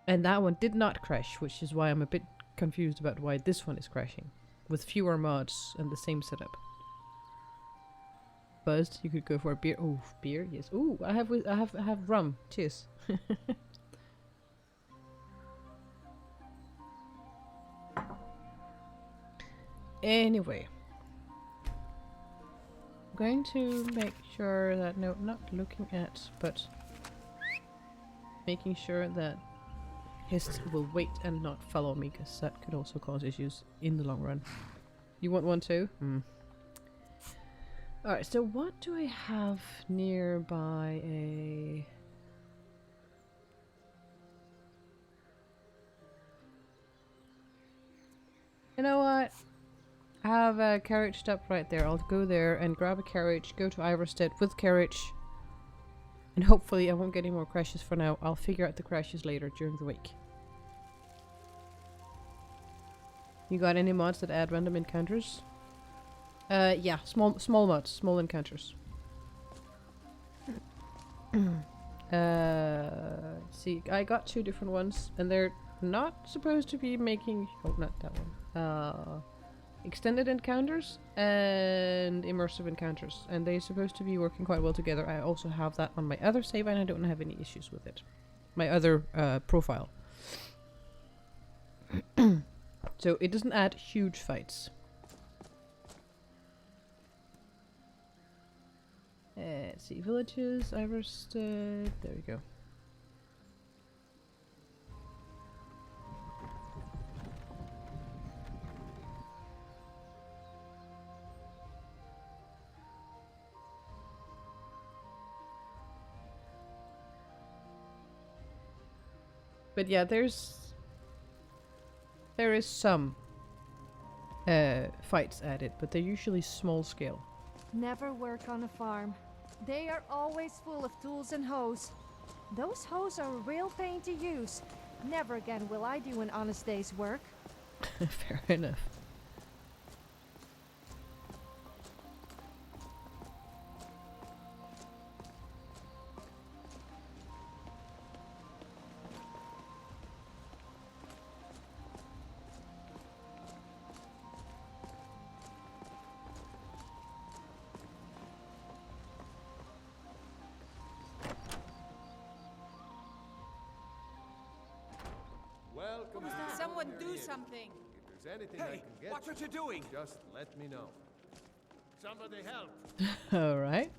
And that one did not crash, which is why I'm a bit confused about why this one is crashing. With fewer mods and the same setup. Buzzed, you could go for a beer. Oh, beer, yes. Ooh, I have rum. Cheers. Anyway, I'm going to make sure that, no, not looking at, but making sure that Hist will wait and not follow me, because that could also cause issues in the long run. You want one too? Alright, so what do I have nearby? You know what? I have a carriage stop right there. I'll go there and grab a carriage, go to Iverstead with carriage. And hopefully I won't get any more crashes for now. I'll figure out the crashes later during the week. You got any mods that add random encounters? Yeah, small mods, small encounters. See, I got 2 different ones, and they're not supposed to be making... Oh, not that one. Extended encounters and immersive encounters, and they're supposed to be working quite well together. I also have that on my other save, and I don't have any issues with it. My other profile. So it doesn't add huge fights. Let's see, villages, Iverstead, there we go. But yeah, there is some fights added, but they're usually small scale. Never work on a farm. They are always full of tools and hoes. Those hoes are a real pain to use. Never again will I do an honest day's work. Fair enough. Someone do something! there's anything I can get watch what you're doing! just let me know. Somebody help! Alright.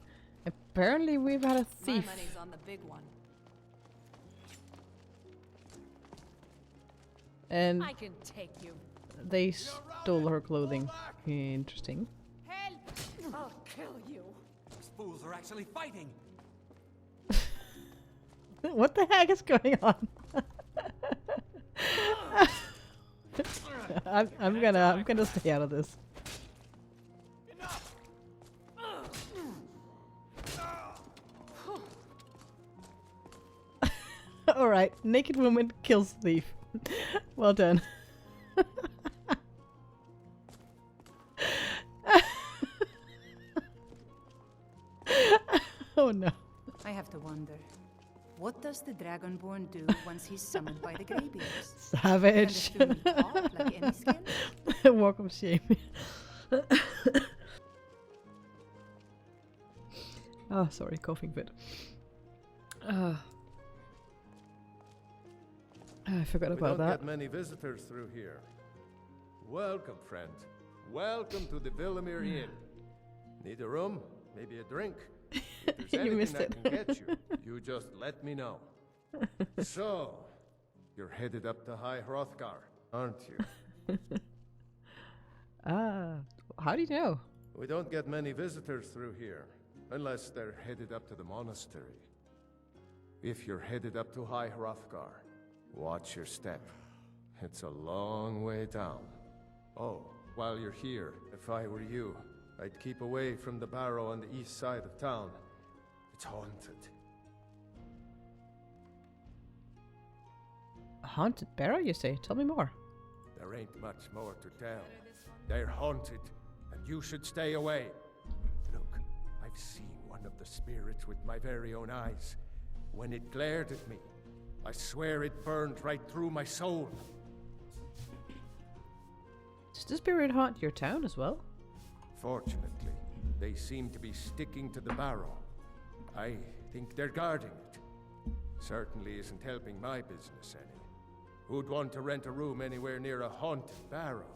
Apparently we've had a thief. My money's on the big one. And I can take you. they stole her clothing. Interesting. Help! I'll kill you. Those fools are actually fighting! What the heck is going on? I'm gonna stay out of this. Alright, naked woman kills thief. Well done. Oh no. I have to wonder, what does the Dragonborn do once he's summoned by the Greybeards? Savage. Can the food pop like any skin? Walk of shame. Oh, sorry, coughing fit. I forgot about We don't that. get many visitors through here. Welcome, friend. Welcome to the Villamere Inn. Need a room? Maybe a drink? If there's You missed anything it. I can get you, you just let me know. So, you're headed up to High Hrothgar, aren't you? How do you know? We don't get many visitors through here, unless they're headed up to the monastery. If you're headed up to High Hrothgar, watch your step. It's a long way down. Oh, while you're here, if I were you, I'd keep away from the barrow on the east side of town. It's haunted. A haunted barrow, you say? Tell me more. There ain't much more to tell. They're haunted, and you should stay away. Look, I've seen one of the spirits with my very own eyes. When it glared at me, I swear it burned right through my soul. Does the spirit haunt your town as well? Fortunately, they seem to be sticking to the barrow. I think they're guarding it. Certainly isn't helping my business any. Who'd want to rent a room anywhere near a haunted barrow?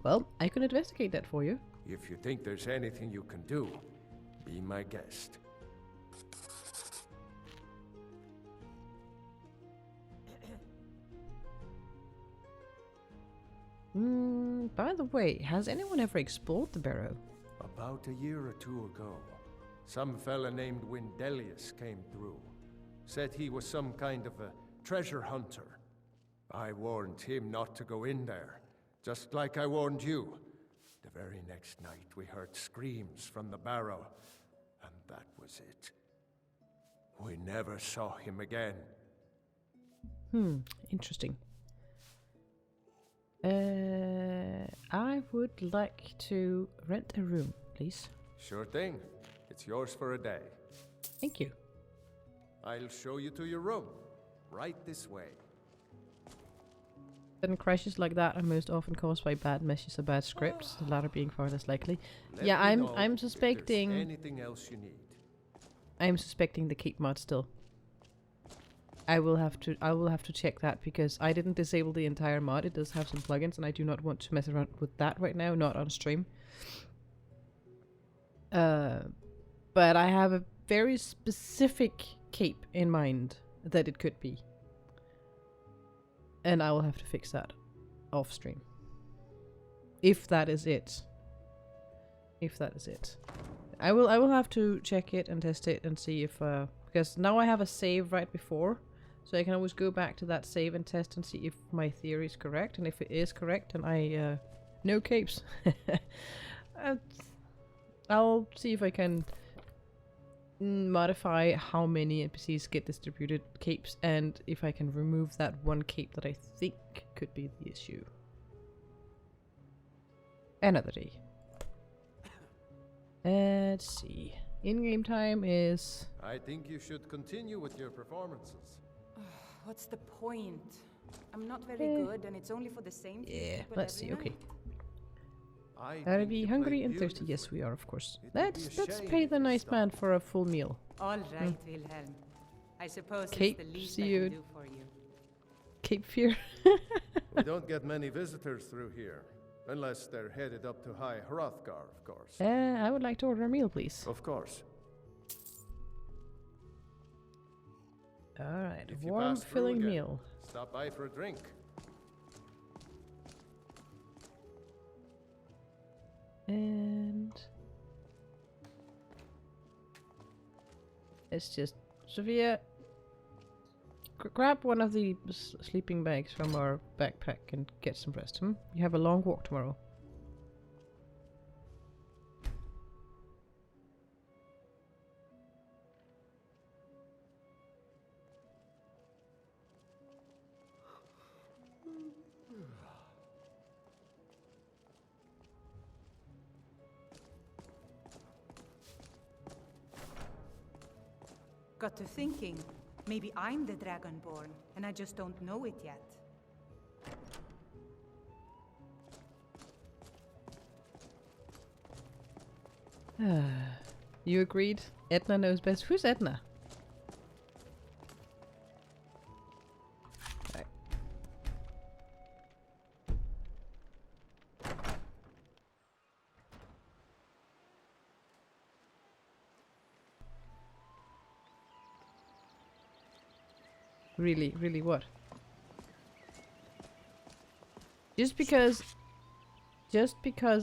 Well, I can investigate that for you. If you think there's anything you can do, be my guest. By the way, has anyone ever explored the barrow? About a year or two ago, some fella named Windelius came through. Said he was some kind of a treasure hunter. I warned him not to go in there, just like I warned you. The very next night we heard screams from the barrow, and that was it. We never saw him again. Interesting. I would like to rent a room, please. Sure thing. It's yours for a day. Thank you. I'll show you to your room. Right this way. Sudden crashes like that are most often caused by bad meshes or bad scripts, the latter being far less likely. Yeah, I'm suspecting. Anything else you need? I'm suspecting the keep mod still. I will have to check that because I didn't disable the entire mod. It does have some plugins and I do not want to mess around with that right now, not on stream. But I have a very specific cape in mind that it could be. And I will have to fix that off stream. If that is it. If that is it. I will have to check it and test it and see if because now I have a save right before. So I can always go back to that save and test and see if my theory is correct. And if it is correct, then I no capes. I'll see if I can modify how many NPCs get distributed capes and if I can remove that one cape that I think could be the issue. Another day. Let's see. In-game time is... I think you should continue with your performances. What's the point? I'm not very good, and it's only for the same few people let's see, every okay. night. Are we hungry and thirsty? Yes, we are, of course. Let's pay the nice man for a full meal. All right, Wilhelm. I suppose Cape it's the least I can do for you. Cape fear. We don't get many visitors through here, unless they're headed up to High Hrothgar, of course. I would like to order a meal, please. Of course. Alright, If you warm, pass through filling again, meal. stop by for a drink. And it's just Sophia. Grab one of the sleeping bags from our backpack and get some rest. You have a long walk tomorrow. Got to thinking, maybe I'm the Dragonborn, and I just don't know it yet. You agreed? Edna knows best. Who's Edna? Right. Really what? Just because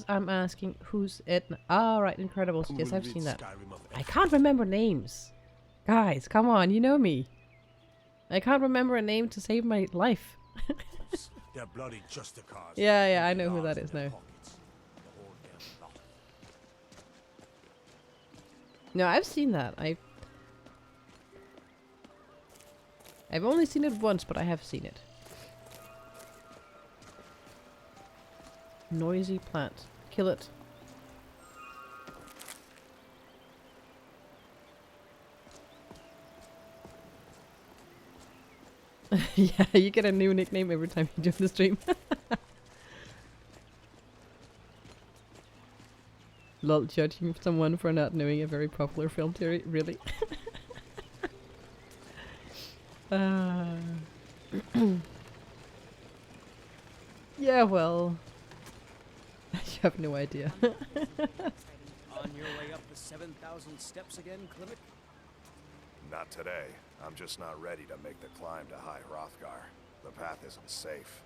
I'm asking who's Edna. Ah, right, Incredibles. Yes, I've seen that. I can't remember names. Guys, come on, you know me. I can't remember a name to save my life. They're bloody justicars. Yeah, I know who that is now. No, I've seen that. I've only seen it once, but I have seen it. Noisy plant. Kill it. Yeah, you get a new nickname every time you join the stream. Lol, judging someone for not knowing a very popular film theory. Really? Yeah, well, you have no idea. On your way up the 7,000 steps again, Clement? Not today. I'm just not ready to make the climb to High Hrothgar. The path isn't safe.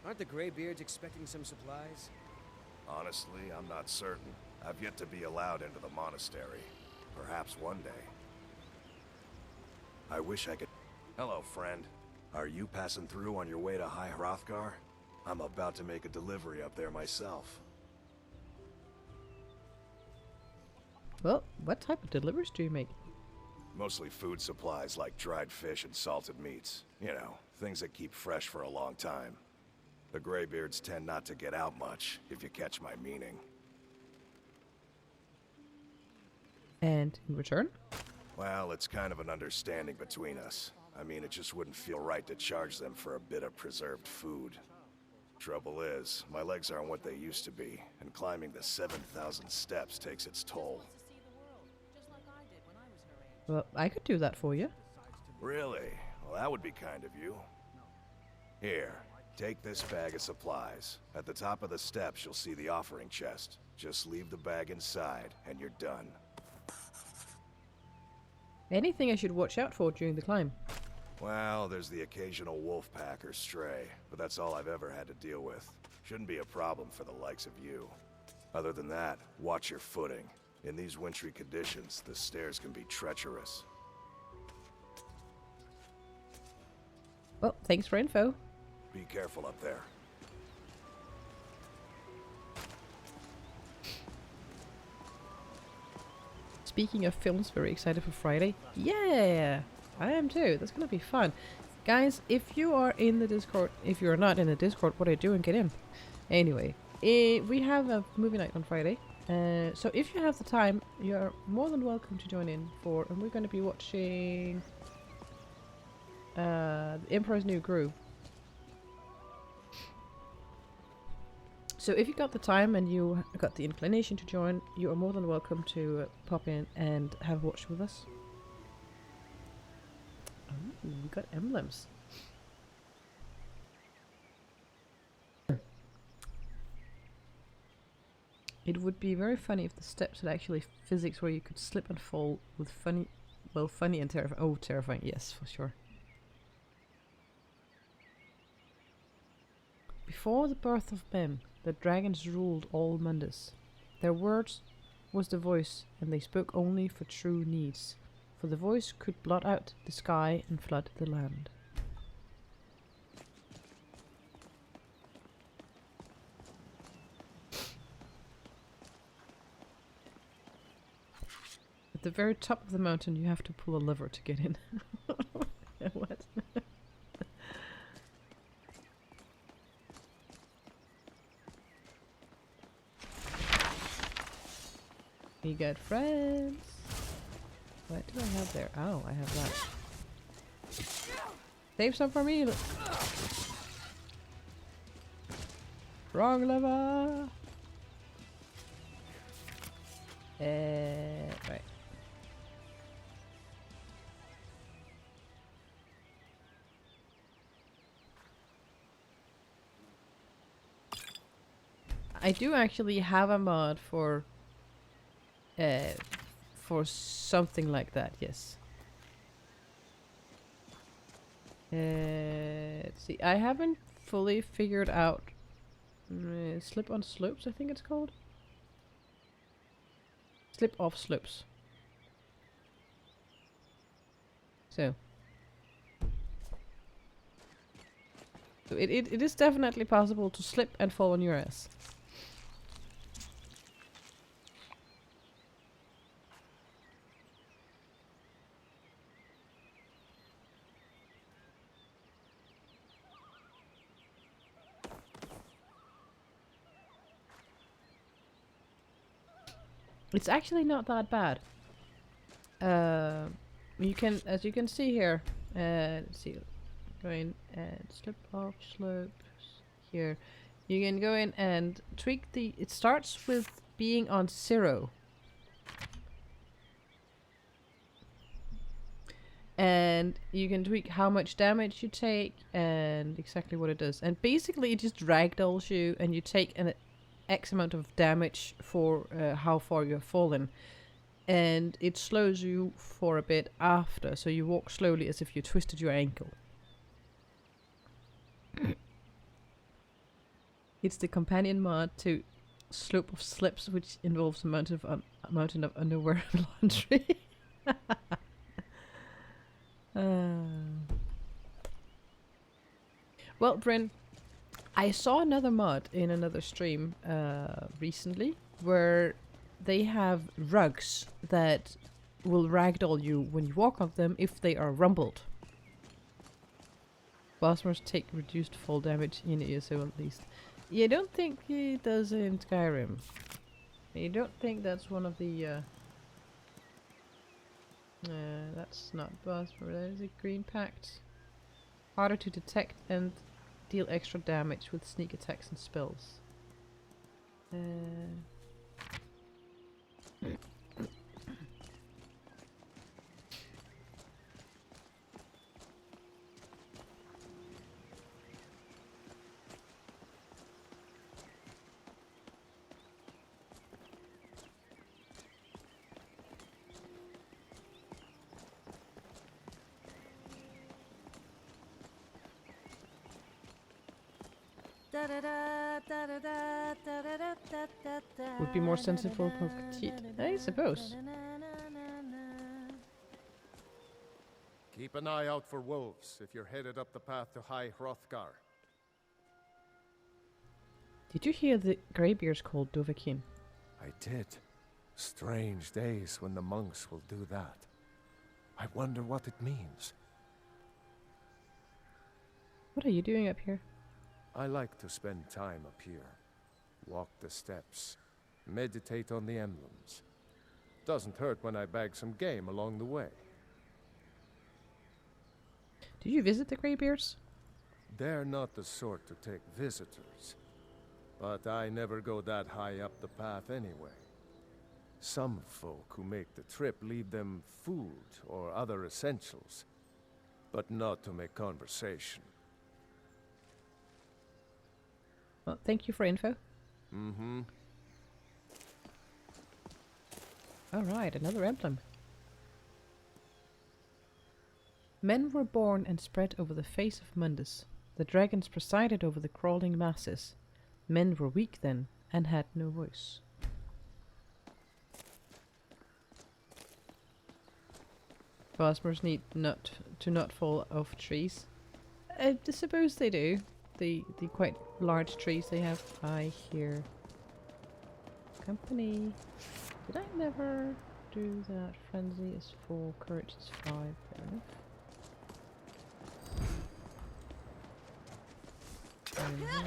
Aren't the Greybeards expecting some supplies? Honestly, I'm not certain. I've yet to be allowed into the monastery. Perhaps one day. I wish I could... Hello, friend. Are you passing through on your way to High Hrothgar? I'm about to make a delivery up there myself. Well, what type of deliveries do you make? Mostly food supplies like dried fish and salted meats. You know, things that keep fresh for a long time. The Greybeards tend not to get out much, if you catch my meaning. And in return? Well, it's kind of an understanding between us. I mean, it just wouldn't feel right to charge them for a bit of preserved food. Trouble is, my legs aren't what they used to be, and climbing the 7,000 steps takes its toll. Well, I could do that for you. Really? Well, that would be kind of you. Here, take this bag of supplies. At the top of the steps, you'll see the offering chest. Just leave the bag inside, and you're done. Anything I should watch out for during the climb? Well, there's the occasional wolf pack or stray, but that's all I've ever had to deal with. Shouldn't be a problem for the likes of you. Other than that, watch your footing. In these wintry conditions, the stairs can be treacherous. Well, thanks for info. Be careful up there. Speaking of films, very excited for Friday. Yeah, I am too. That's gonna be fun. Guys, if you are in the Discord, if you're not in the Discord, what are you doing? Get in. Anyway, we have a movie night on Friday. So if you have the time, you're more than welcome to join in for, and we're going to be watching The Emperor's New Groove. So if you got the time and you got the inclination to join, you are more than welcome to pop in and have a watch with us. Oh, we got emblems. It would be very funny if the steps had actually physics where you could slip and fall with funny, well, funny and terrifying. Oh, terrifying, yes, for sure. Before the birth of men, the dragons ruled all Mundus. Their words was the voice, and they spoke only for true needs, for the voice could blot out the sky and flood the land. At the very top of the mountain you have to pull a lever to get in. What? We got friends. What do I have there? Oh, I have that. Save some for me. Wrong lever. Right. I do actually have a mod for something like that, yes. Let's see, I haven't fully figured out slip on slopes, I think it's called. Slip off slopes. So it is definitely possible to slip and fall on your ass. It's actually not that bad. You can, as you can see here, let's see, go in and slip off slopes here. You can go in and tweak the. It starts with being on 0, and you can tweak how much damage you take and exactly what it does. And basically, it just ragdolls you, and you take an X amount of damage for how far you have fallen, and it slows you for a bit after, so you walk slowly as if you twisted your ankle. It's the companion mod to Slope of Slips, which involves a mountain of underwear and laundry. Well, Bryn, I saw another mod in another stream recently where they have rugs that will ragdoll you when you walk on them if they are rumbled. Bossmers take reduced fall damage in ESO at least. You don't think he does in Skyrim? You don't think that's one of the that's not Bossmer, that is a green pact. Harder to detect and deal extra damage with sneak attacks and spells. Would be more sensible for petite, I suppose. Keep an eye out for wolves if you're headed up the path to High Hrothgar. Did you hear the greybeards called Dovahkiin? I did. Strange days when the monks will do that. I wonder what it means. What are you doing up here? I like to spend time up here. Walk the steps. Meditate on the emblems. Doesn't hurt when I bag some game along the way. Did you visit the greybeards? They're not the sort to take visitors. But I never go that high up the path anyway. Some folk who make the trip leave them food or other essentials, but not to make conversation. Well, thank you for info. Mm-hmm. Alright, another emblem. Men were born and spread over the face of Mundus. The dragons presided over the crawling masses. Men were weak then, and had no voice. Bosmers need to not fall off trees. I suppose they do. The quite large trees they have. I hear company. Did I never do that? Frenzy is 4, courage is 5. Fair enough. Come on.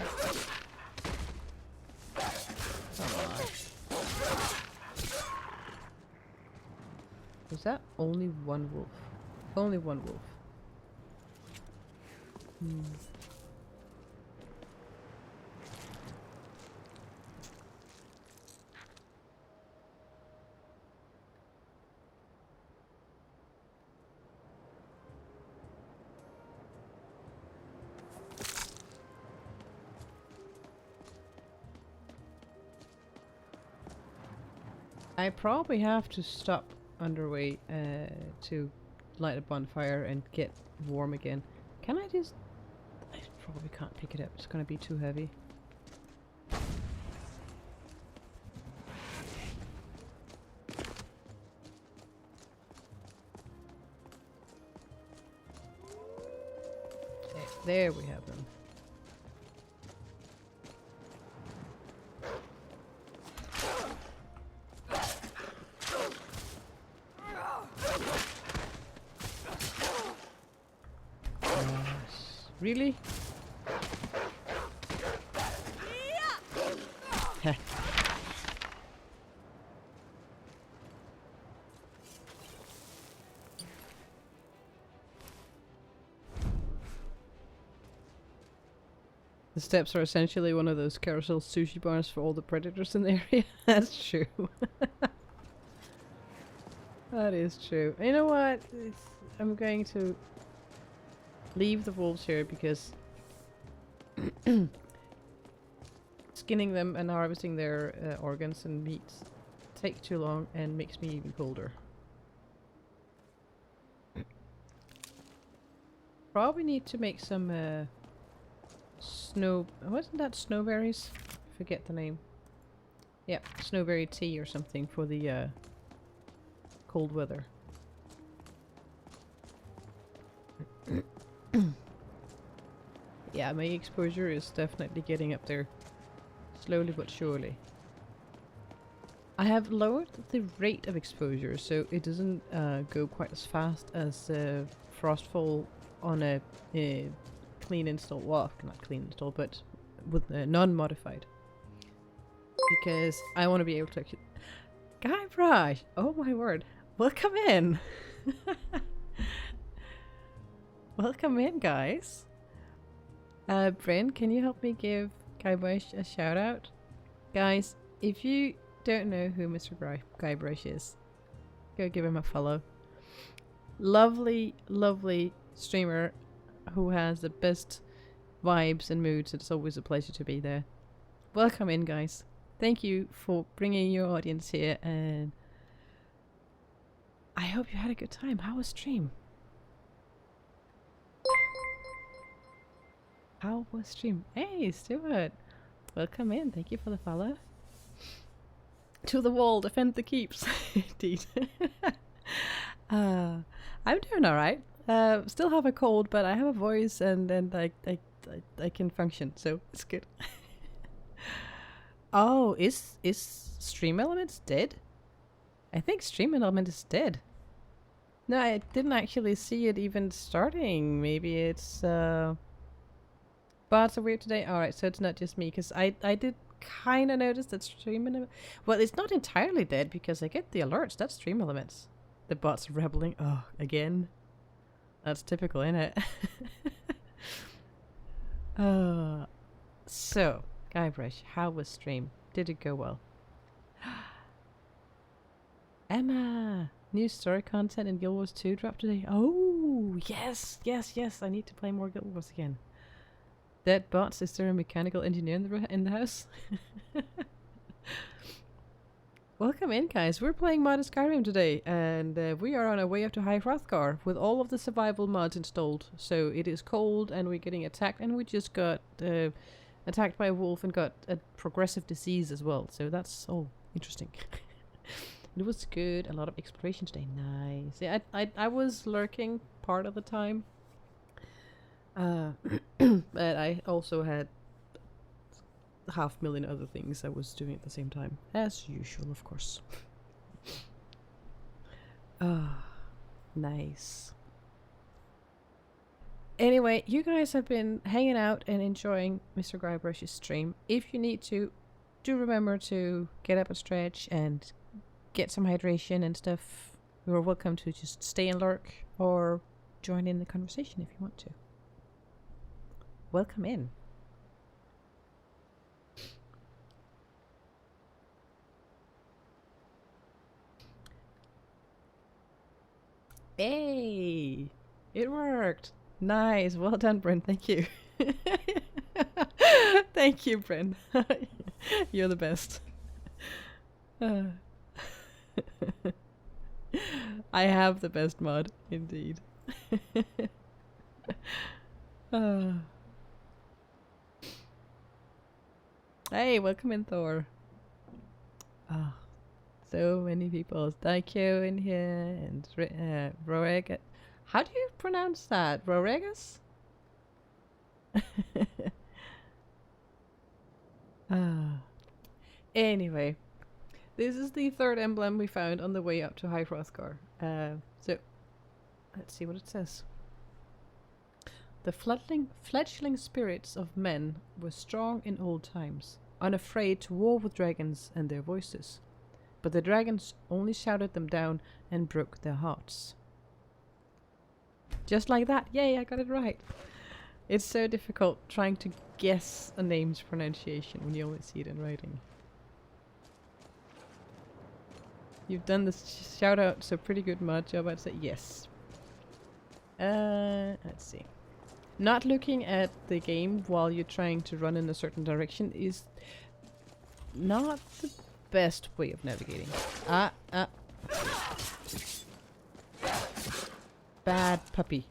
Was that only one wolf? Only one wolf. I probably have to stop underway to light a bonfire and get warm again. Can I just... I probably can't pick it up. It's gonna be too heavy. Okay, there we have them. Really? The steps are essentially one of those carousel sushi bars for all the predators in the area. That's true. That is true. You know what? I'm going to leave the wolves here because skinning them and harvesting their organs and meats take too long and makes me even colder. Probably need to make some wasn't that snowberries? Forget the name. Yeah, snowberry tea or something for the cold weather. Yeah, my exposure is definitely getting up there. Slowly but surely. I have lowered the rate of exposure so it doesn't go quite as fast as Frostfall on a clean install. Well, not clean install, but with non-modified. Because I want to be able to actually... Guybrush! Oh my word. Welcome in! Welcome in, guys. Bryn, can you help me give Guybrush a shout out? Guys, if you don't know who Mr. Guybrush is, go give him a follow. Lovely, lovely streamer who has the best vibes and moods. It's always a pleasure to be there. Welcome in, guys. Thank you for bringing your audience here, and I hope you had a good time. How was stream? How was stream? Hey, Stuart! Welcome in. Thank you for the follow. To the wall, defend the keeps. Indeed. I'm doing alright. Still have a cold, but I have a voice and I can function, so it's good. Oh, is Stream Elements dead? I think Stream Element is dead. No, I didn't actually see it even starting. Maybe it's bots are weird today. Alright, so it's not just me, because I did kind of notice that Stream Element... Well, it's not entirely dead, because I get the alerts. That's Stream Elements. The bots are rebelling. Oh, again. That's typical, isn't it? So, Guybrush, how was stream? Did it go well? Emma! New story content in Guild Wars 2 dropped today. Oh, yes, yes, yes. I need to play more Guild Wars again. Dead bots, is there a mechanical engineer in the house? Welcome in, guys. We're playing mod Skyrim today, and we are on our way up to High Hrothgar with all of the survival mods installed. So it is cold, and we're getting attacked, and we just got attacked by a wolf and got a progressive disease as well. So that's all interesting. It was good. A lot of exploration today. Nice. Yeah, I was lurking part of the time, but I also had 500,000 other things I was doing at the same time, as usual, of course. Nice. Anyway, you guys have been hanging out and enjoying Mr. Guybrush's stream. If you need to, do remember to get up and stretch and get some hydration and stuff. You're welcome to just stay and lurk or join in the conversation if you want to. Welcome in. Hey, it worked. Nice. Well done, Bryn. Thank you. Thank you, Bryn. You're the best. I have the best mod, indeed. Hey, welcome in, Thor. So many people. Thank you in here. And Roregas. How do you pronounce that? Roregas? Anyway, this is the third emblem we found on the way up to High Hrothgar. So, let's see what it says. The fledgling spirits of men were strong in old times, unafraid to war with dragons and their voices. But the dragons only shouted them down and broke their hearts. Just like that. Yay, I got it right. It's so difficult trying to guess a name's pronunciation when you only see it in writing. You've done this shout out, so pretty good mod job, I'd say. Yes. Let's see. Not looking at the game while you're trying to run in a certain direction is not the best way of navigating. Bad puppy.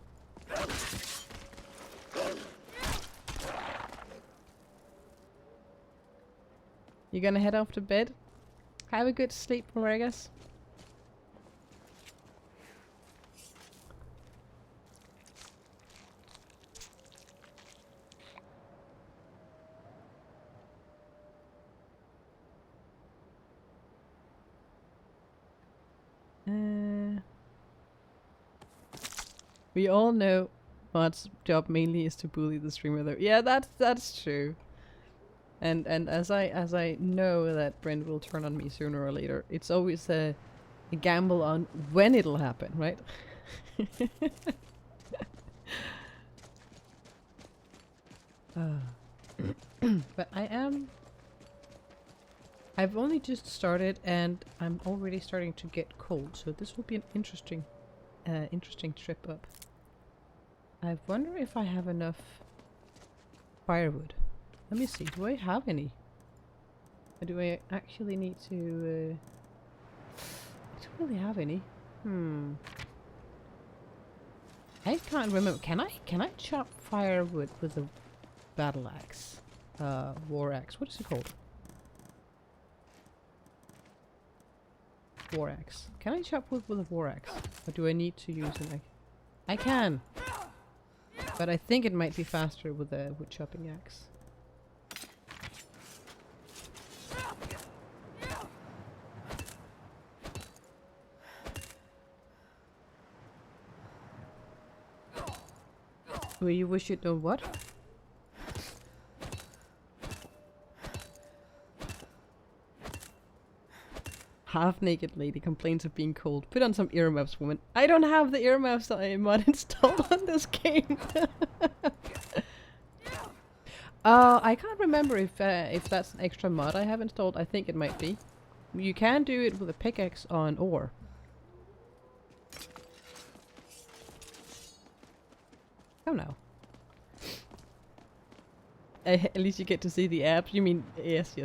You gonna head off to bed? Have a good sleep, Roregas. We all know Mod's job mainly is to bully the streamer though. Yeah, that's true. And as I know that Brent will turn on me sooner or later, it's always a gamble on when it'll happen, right? But I've only just started and I'm already starting to get cold, so this will be an interesting trip up. I wonder if I have enough firewood. Let me see, do I have any? Or do I actually need to... I don't really have any. I can't remember. Can I chop firewood with a battle axe? War axe. What is it called? War axe. Can I chop wood with a war axe? Or do I need to use an axe? I can! But I think it might be faster with a wood chopping axe. Well, you wish you'd know what? Half-naked lady complains of being cold. Put on some earmuffs, woman. I don't have the earmuffs mod installed on this game. I can't remember if that's an extra mod I have installed. I think it might be. You can do it with a pickaxe on ore. Oh no. At least you get to see the apps. You mean yes.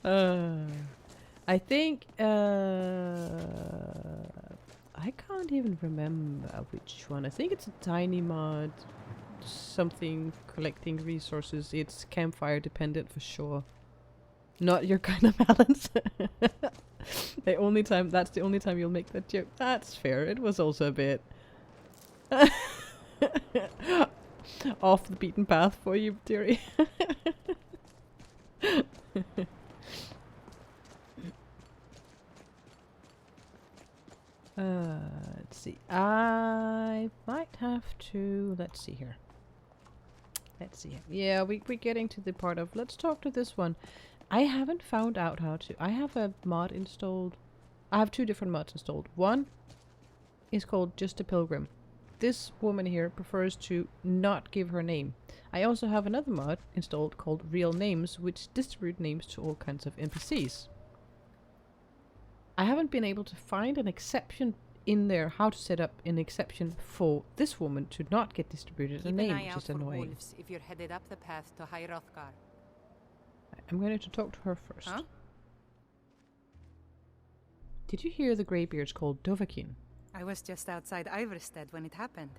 I think I can't even remember which one. I think it's a tiny mod, something collecting resources. It's campfire dependent for sure. Not your kind of balance. That's the only time you'll make that joke. That's fair. It was also a bit off the beaten path for you, dearie. Let's see. I might have to. Let's see here. Let's see. Yeah, we're getting to the part of. Let's talk to this one. I haven't found out how to. I have a mod installed. I have 2 different mods installed. One is called Just a Pilgrim. This woman here prefers to not give her name. I also have another mod installed called Real Names, which distribute names to all kinds of NPCs. I haven't been able to find an exception in there, how to set up an exception for this woman to not get distributed a name, which is annoying. Wolves if you're headed up the path to High Hrothgar. I'm going to talk to her first. Huh? Did you hear the Greybeards called Dovahkiin? I was just outside Iverstead when it happened.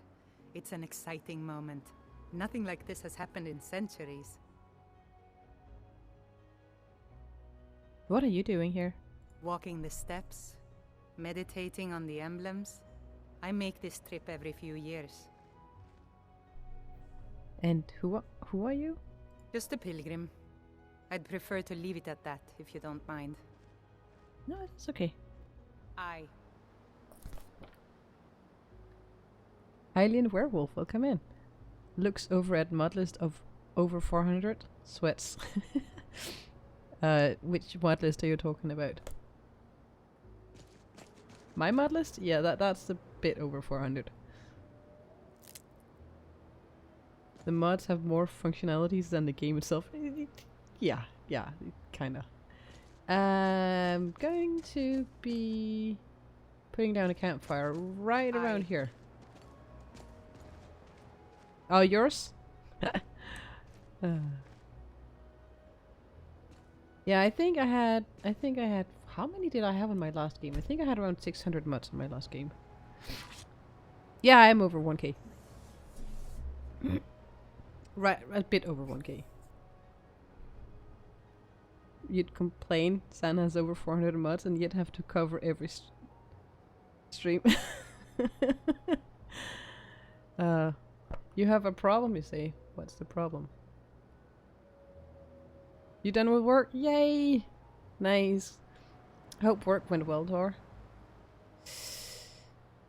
It's an exciting moment. Nothing like this has happened in centuries. What are you doing here? Walking the steps, meditating on the emblems. I make this trip every few years. And who are you? Just a pilgrim. I'd prefer to leave it at that, if you don't mind. No, it's okay. Hylian Werewolf, welcome in. Looks over at mod list of over 400. Sweats. Which mod list are you talking about? My mod list? Yeah, that's a bit over 400. The mods have more functionalities than the game itself. Yeah, kinda. I'm going to be putting down a campfire right around here. Oh, yours? Yeah, I think I had, how many did I have in my last game? I think I had around 600 mods in my last game. Yeah, I'm over 1k. Right, a bit over 1k. You'd complain San has over 400 mods and yet have to cover every stream. You have a problem, you say. What's the problem? You done with work? Yay! Nice. Hope work went well, Tor.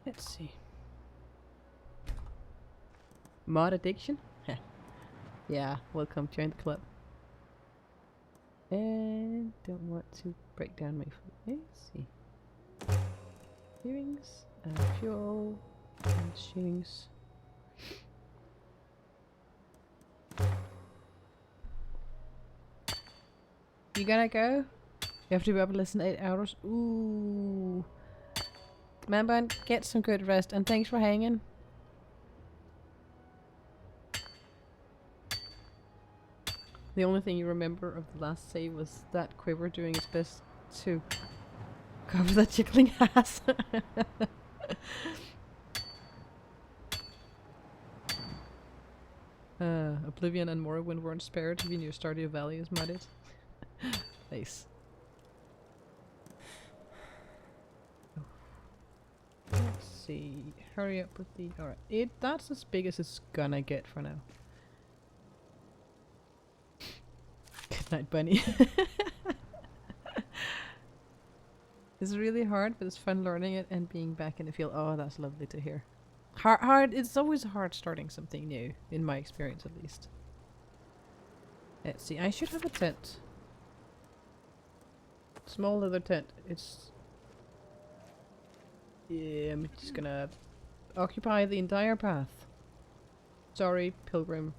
Let's see. Mod addiction? Yeah, welcome, join the club. And don't want to break down my food. Let's see. Shootings, fuel, and shootings. You gonna go? You have to be up and listen 8 hours. Ooh. Man, get some good rest, and thanks for hanging. The only thing you remember of the last save was that Quiver doing his best to cover that tickling ass. Oblivion and Morrowind weren't spared. Even your Stardew Valley is modded. Nice. Let's see. Hurry up with the. Alright. That's as big as it's gonna get for now. Good night, Bunny. It's really hard, but it's fun learning it and being back in the field. Oh, that's lovely to hear. Hard. It's always hard starting something new, in my experience at least. Let's see. I should have a tent. Small leather tent. It's. Yeah, I'm just gonna occupy the entire path. Sorry, pilgrim.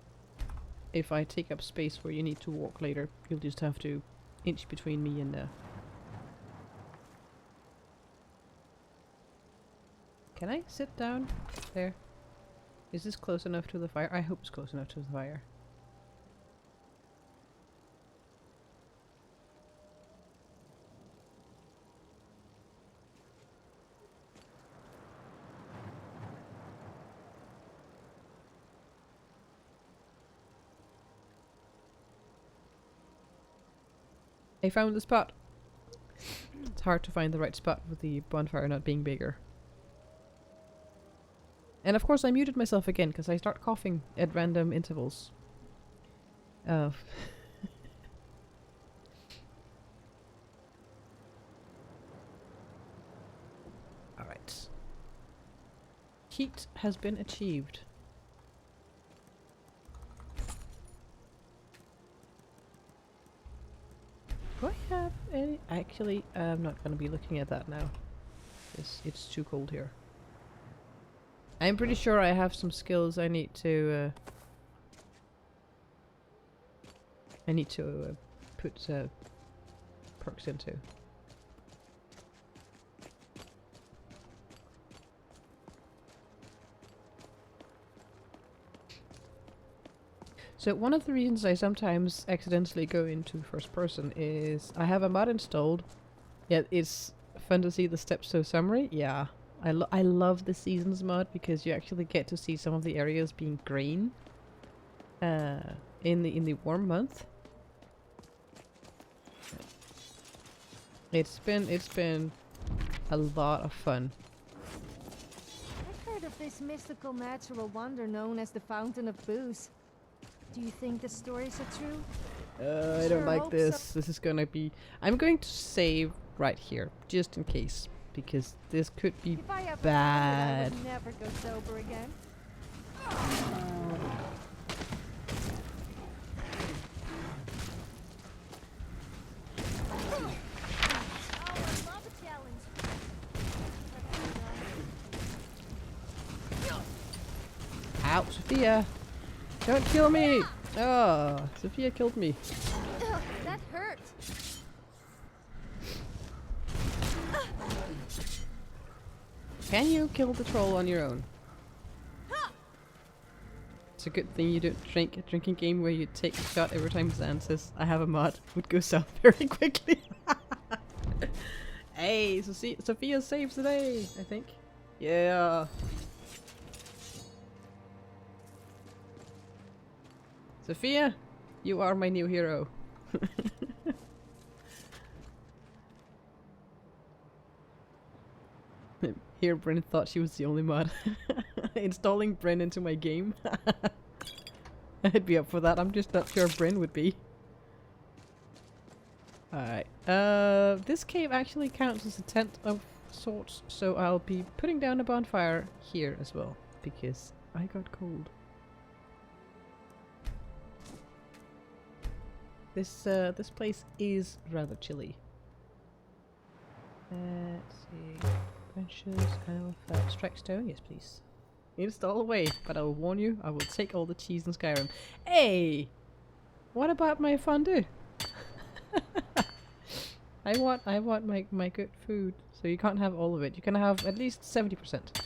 If I take up space where you need to walk later, you'll just have to inch between me and Can I sit down there? Is this close enough to the fire? I hope it's close enough to the fire. I found the spot. It's hard to find the right spot with the bonfire not being bigger. And of course I muted myself again because I start coughing at random intervals. Oh. Alright. Heat has been achieved. Do I have any? Actually, I'm not going to be looking at that now. It's too cold here. I'm pretty sure I have some skills I need to put perks into. So one of the reasons I sometimes accidentally go into first person is I have a mod installed. Yeah, it's fun to see the steps so summary. Yeah, I love the seasons mod because you actually get to see some of the areas being green in the warm month. It's been a lot of fun. I've heard of this mystical natural wonder known as the Fountain of Booze. Do you think the stories are true? I don't like this. So. This is gonna be... I'm going to save right here, just in case. Because this could be bad. I would never go sober again. Ouch, Sophia! Don't kill me! Oh, Sophia killed me. That hurt. Can you kill the troll on your own? It's a good thing you don't drink a drinking game where you take a shot every time Zan says, I have a mod. Would go south very quickly. Hey, Sophia saves the day, I think. Yeah. Sophia, you are my new hero. Here, Bryn thought she was the only mod. Installing Bryn into my game. I'd be up for that. I'm just not sure Bryn would be. Alright. This cave actually counts as a tent of sorts, so I'll be putting down a bonfire here as well, because I got cold. This place is rather chilly. Let's see. Benches, strike stone, yes please. Install away, but I will warn you, I will take all the cheese in Skyrim. Hey! What about my fondue? I want my good food, so you can't have all of it. You can have at least 70%.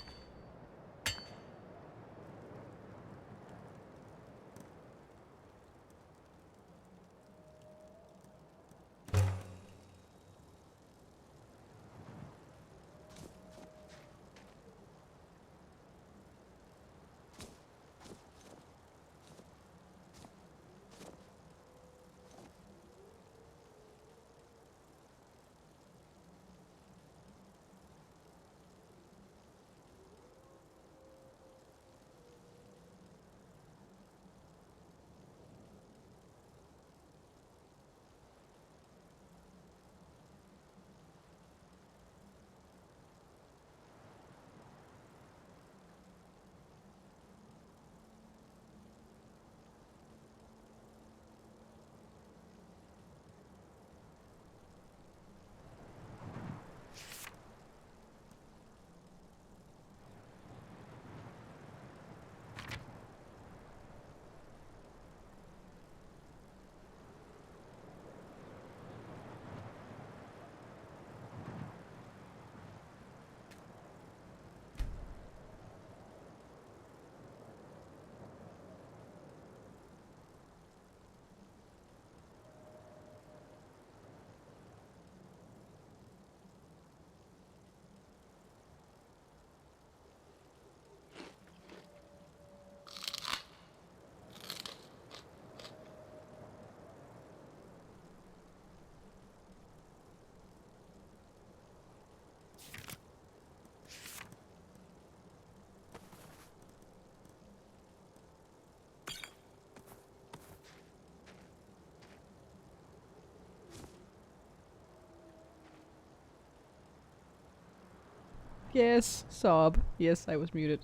Yes, sob. Yes, I was muted.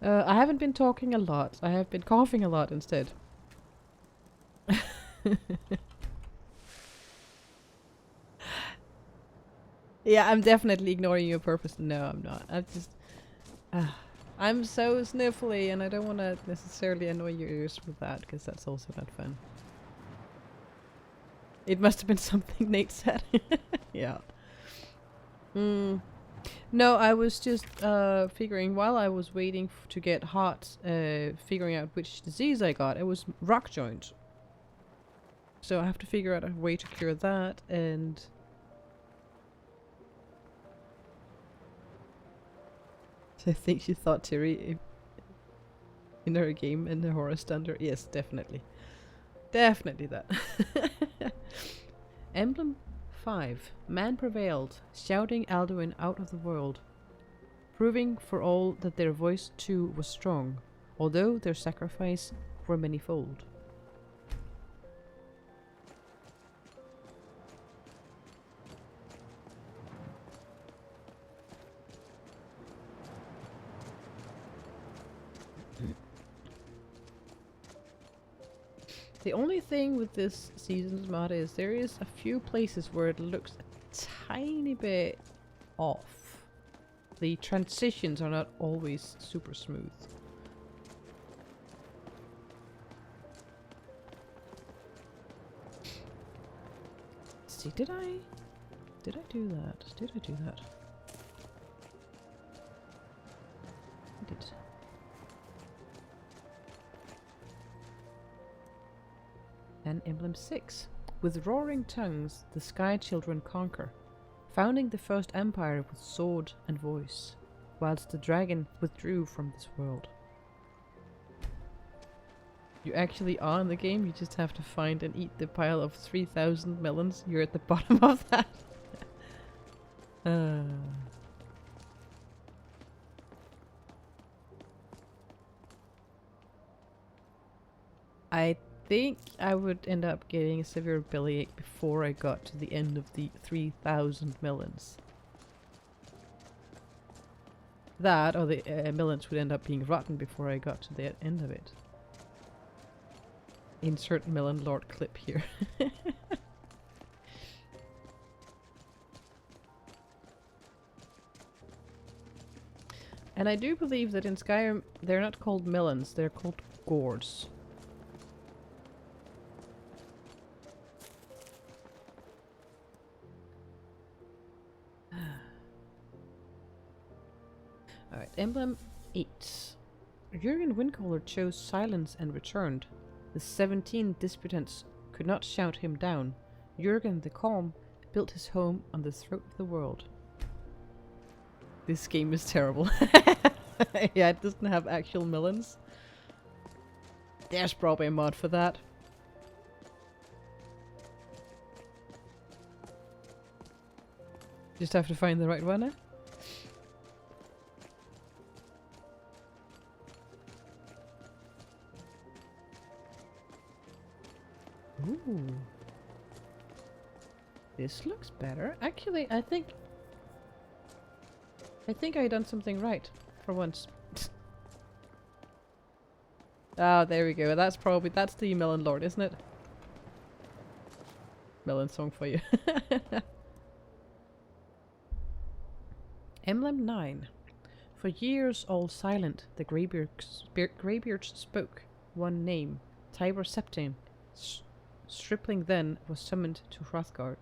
I haven't been talking a lot. I have been coughing a lot instead. Yeah, I'm definitely ignoring you on purpose. No, I'm not. I'm just... I'm so sniffly and I don't want to necessarily annoy your ears with that, because that's also not fun. It must have been something Nate said. Yeah. No, I was just figuring while I was waiting to get hot, figuring out which disease I got. It was rock joint. So I have to figure out a way to cure that, and I think she thought Terry in her game in the horror standard. Yes, definitely. Definitely that. Emblem 5. Man prevailed, shouting Alduin out of the world, proving for all that their voice too was strong, although their sacrifice were manyfold. The only thing with this season's mod is there is a few places where it looks a tiny bit off. The transitions are not always super smooth. Let's see, did I do that? Did I do that? I did. And Emblem 6. With roaring tongues, the Sky Children conquer, founding the first empire with sword and voice, whilst the dragon withdrew from this world. You actually are in the game, you just have to find and eat the pile of 3,000 melons. You're at the bottom of that. I think I would end up getting a severe bellyache before I got to the end of the 3,000 melons. That, or the melons would end up being rotten before I got to the end of it. Insert melon lord clip here. And I do believe that in Skyrim they're not called melons, they're called gourds. Alright, Emblem 8. Jurgen Windcaller chose silence and returned. The 17 disputants could not shout him down. Jurgen the Calm built his home on the throat of the world. This game is terrible. Yeah, it doesn't have actual melons. There's probably a mod for that. Just have to find the right one, eh? Ooh. This looks better. Actually, I think I done something right for once. Ah, there we go. That's the Melon Lord, isn't it? Melon song for you. Emblem 9. For years all silent, the Greybeards spoke one name, Tiber Septim. Stripling then was summoned to Hrothgar.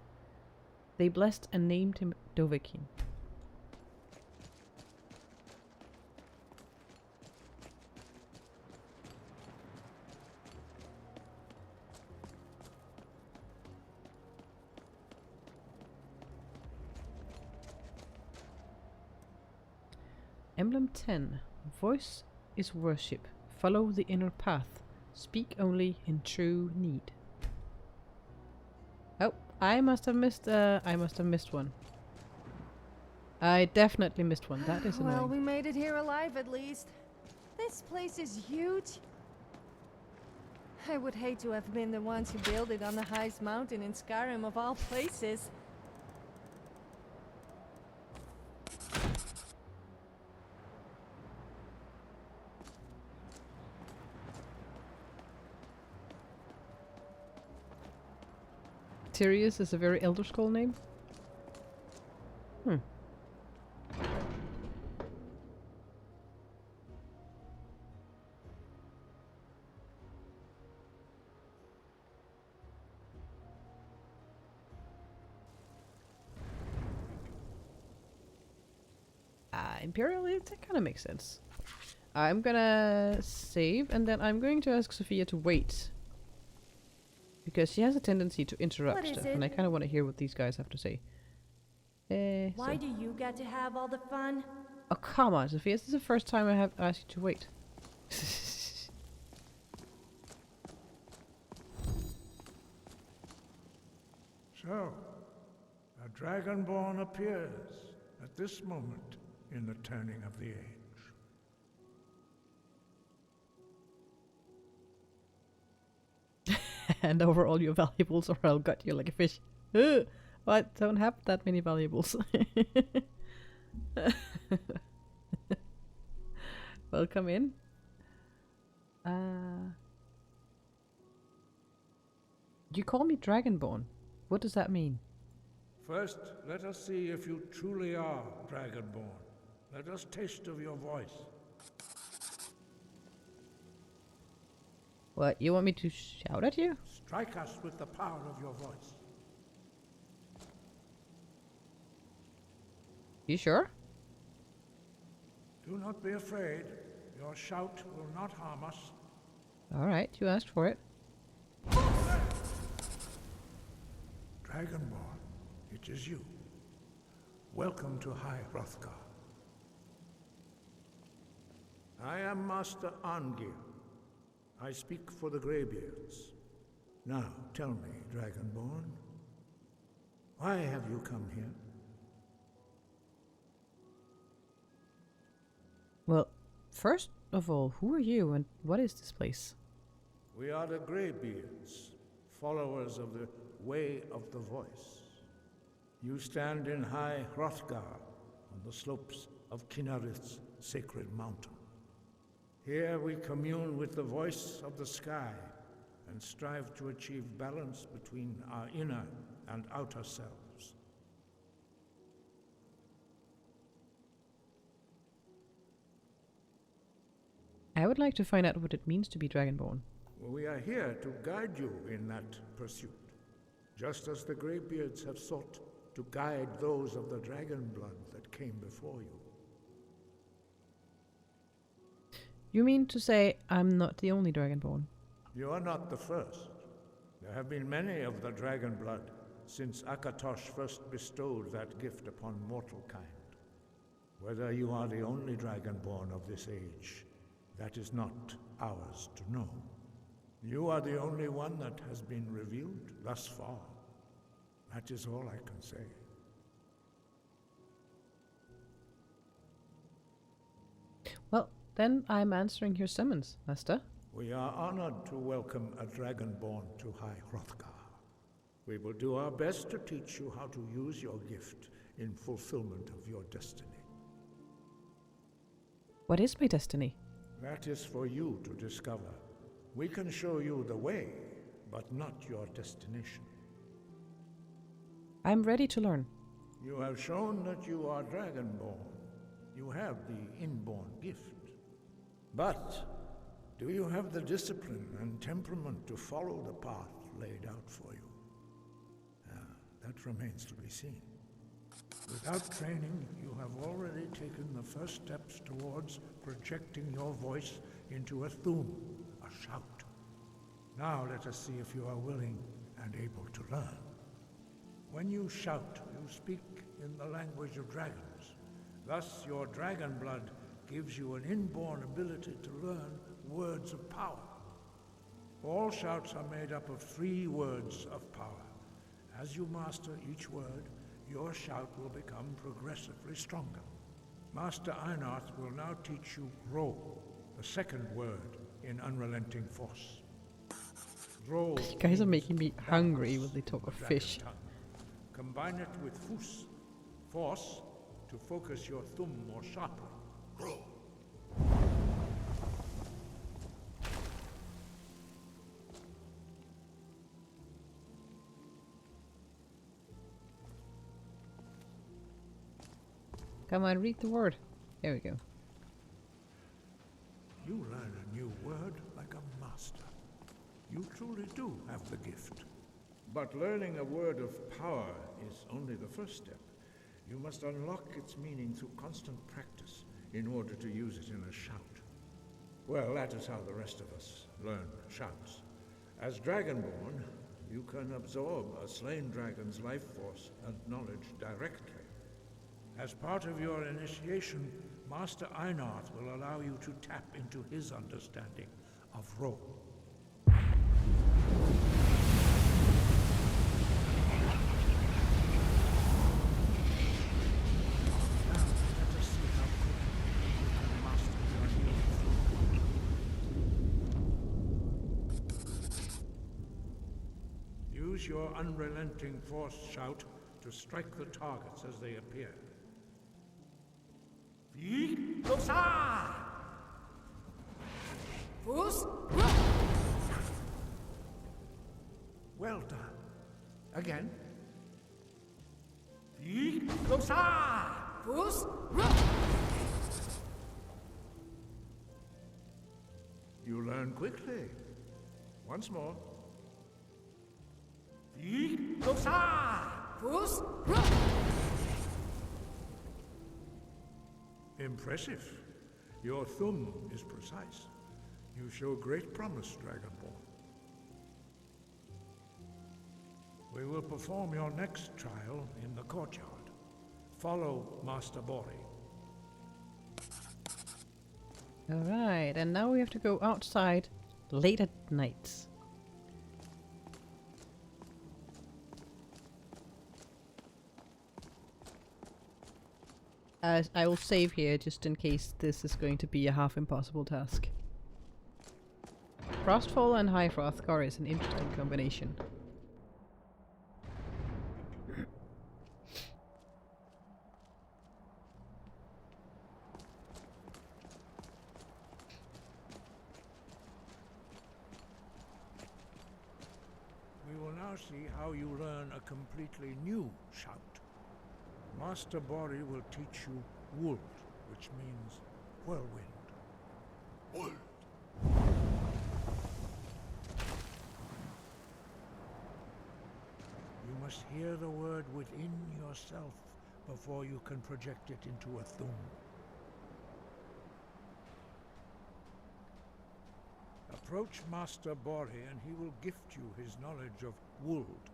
They blessed and named him Dovahkiin. Emblem 10. Voice is worship. Follow the inner path. Speak only in true need. Oh, I must have missed one. I definitely missed one. That is annoying. Well, we made it here alive at least. This place is huge. I would hate to have been the ones who built it on the highest mountain in Skyrim of all places. Tyrius is a very Elder Scroll name. Hmm. Imperial, that kind of makes sense. I'm gonna save, and then I'm going to ask Sophia to wait. Because she has a tendency to interrupt What is stuff, it? and I kind of want to hear what these guys have to say. Why do you get to have all the fun? Oh, come on, Sophia. This is the first time I have asked you to wait. So, a dragonborn appears at this moment in the turning of the age. Hand over all your valuables or I'll gut you like a fish. Ugh, I don't have that many valuables. Welcome in. You call me Dragonborn. What does that mean? First, let us see if you truly are dragonborn. Let us taste of your voice. What, you want me to shout at you? Strike us with the power of your voice. You sure? Do not be afraid. Your shout will not harm us. Alright, you asked for it. Dragonborn, it is you. Welcome to High Hrothgar. I am Master Arngir. I speak for the Greybeards. Now, tell me, Dragonborn, why have you come here? Well, first of all, who are you and what is this place? We are the Greybeards, followers of the Way of the Voice. You stand in High Hrothgar, on the slopes of Kinnarith's sacred mountain. Here we commune with the voice of the sky and strive to achieve balance between our inner and outer selves. I would like to find out what it means to be Dragonborn. We are here to guide you in that pursuit, just as the Greybeards have sought to guide those of the dragon blood that came before you. You mean to say I'm not the only Dragonborn? You are not the first. There have been many of the dragon blood since Akatosh first bestowed that gift upon mortal kind. Whether you are the only Dragonborn of this age, that is not ours to know. You are the only one that has been revealed thus far. That is all I can say. Well, then I'm answering your summons, Master. We are honored to welcome a Dragonborn to High Hrothgar. We will do our best to teach you how to use your gift in fulfillment of your destiny. What is my destiny? That is for you to discover. We can show you the way, but not your destination. I'm ready to learn. You have shown that you are Dragonborn. You have the inborn gift. But do you have the discipline and temperament to follow the path laid out for you? That remains to be seen. Without training, you have already taken the first steps towards projecting your voice into a thum, a shout. Now let us see if you are willing and able to learn. When you shout, you speak in the language of dragons. Thus, your dragon blood gives you an inborn ability to learn words of power. All shouts are made up of 3 words of power. As you master each word, your shout will become progressively stronger. Master Einarth will now teach you Roll, the second word in Unrelenting Force. Roll. You guys are making me hungry when they talk of fish. Tongue. Combine it with Fus, Force, to focus your thumb more sharply. Roll. Come on, read the word. There we go. You learn a new word like a master. You truly do have the gift. But learning a word of power is only the first step. You must unlock its meaning through constant practice in order to use it in a shout. Well, that is how the rest of us learn shouts. As Dragonborn, you can absorb a slain dragon's life force and knowledge directly. As part of your initiation, Master Einarth will allow you to tap into his understanding of role. Use your unrelenting force shout to strike the targets as they appear. Well done. Again. You learn quickly. Once more. Impressive. Your thumb is precise. You show great promise, Dragonborn. We will perform your next trial in the courtyard. Follow Master Bori. Alright, and now we have to go outside late at night. I will save here just in case this is going to be a half impossible task. Frostfall and High Frothgar is an interesting combination. We will now see how you learn a completely new shout. Master Bori will teach you Wold, which means whirlwind. Wold. You must hear the word within yourself before you can project it into a thum. Approach Master Bori and he will gift you his knowledge of Wold.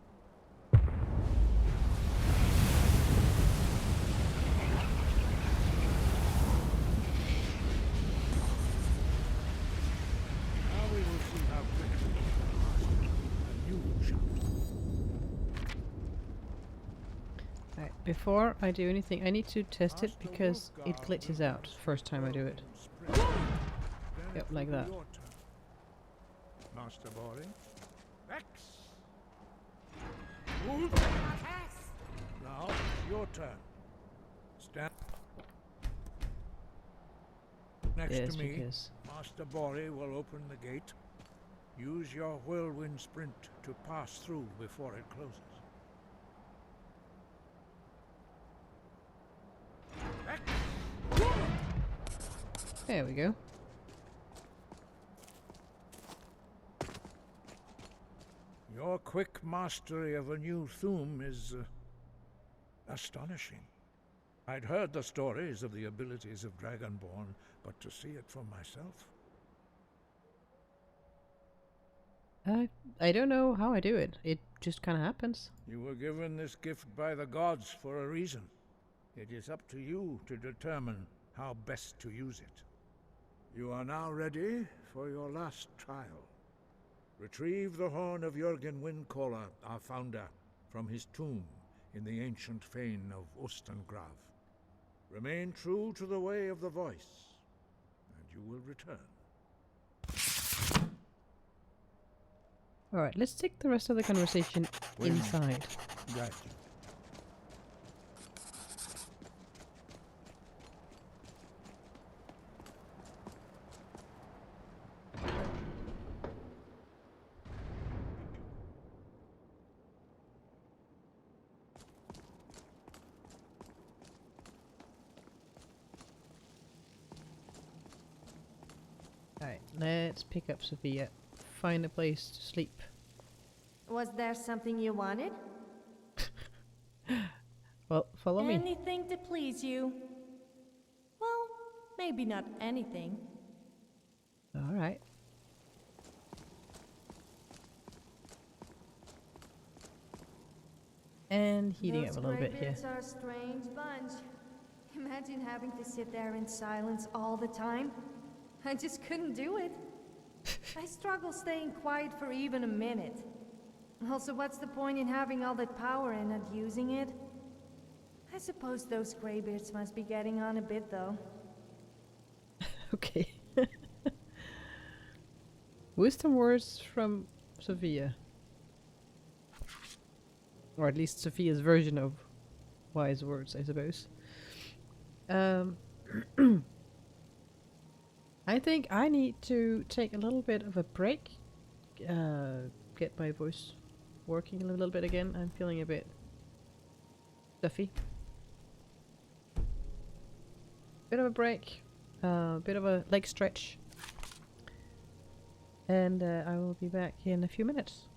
Before I do anything, I need to test it because it glitches out first time I do it. Yep, like that. Master Bori. Rex! Now, your turn. Stand next to me. Because Master Bori will open the gate. Use your whirlwind sprint to pass through before it closes. there we go. Your quick mastery of a new thum is astonishing. I'd heard the stories of the abilities of Dragonborn, but to see it for myself... I don't know how I do it. It just kind of happens. You were given this gift by the gods for a reason. It is up to you to determine how best to use it. You are now ready for your last trial. Retrieve the horn of Jürgen Windcaller, our founder, from his tomb in the ancient fane of Ostengrav. Remain true to the way of the voice, and you will return. Alright, let's take the rest of the conversation inside. Right. Alright, let's pick up Sophia. Find a place to sleep. Was there something you wanted? Well, follow me. Anything to please you. Well, maybe not anything. Alright. And heating up a little bit here. Those greybeards are a strange bunch. Imagine having to sit there in silence all the time. I just couldn't do it. I struggle staying quiet for even a minute. Also, what's the point in having all that power and not using it? I suppose those greybeards must be getting on a bit, though. Okay. Wisdom words from Sophia. Or at least Sophia's version of wise words, I suppose. I think I need to take a little bit of a break. Get my voice working a little bit again. I'm feeling a bit stuffy. Bit of a break. Bit of a leg stretch. And I will be back in a few minutes.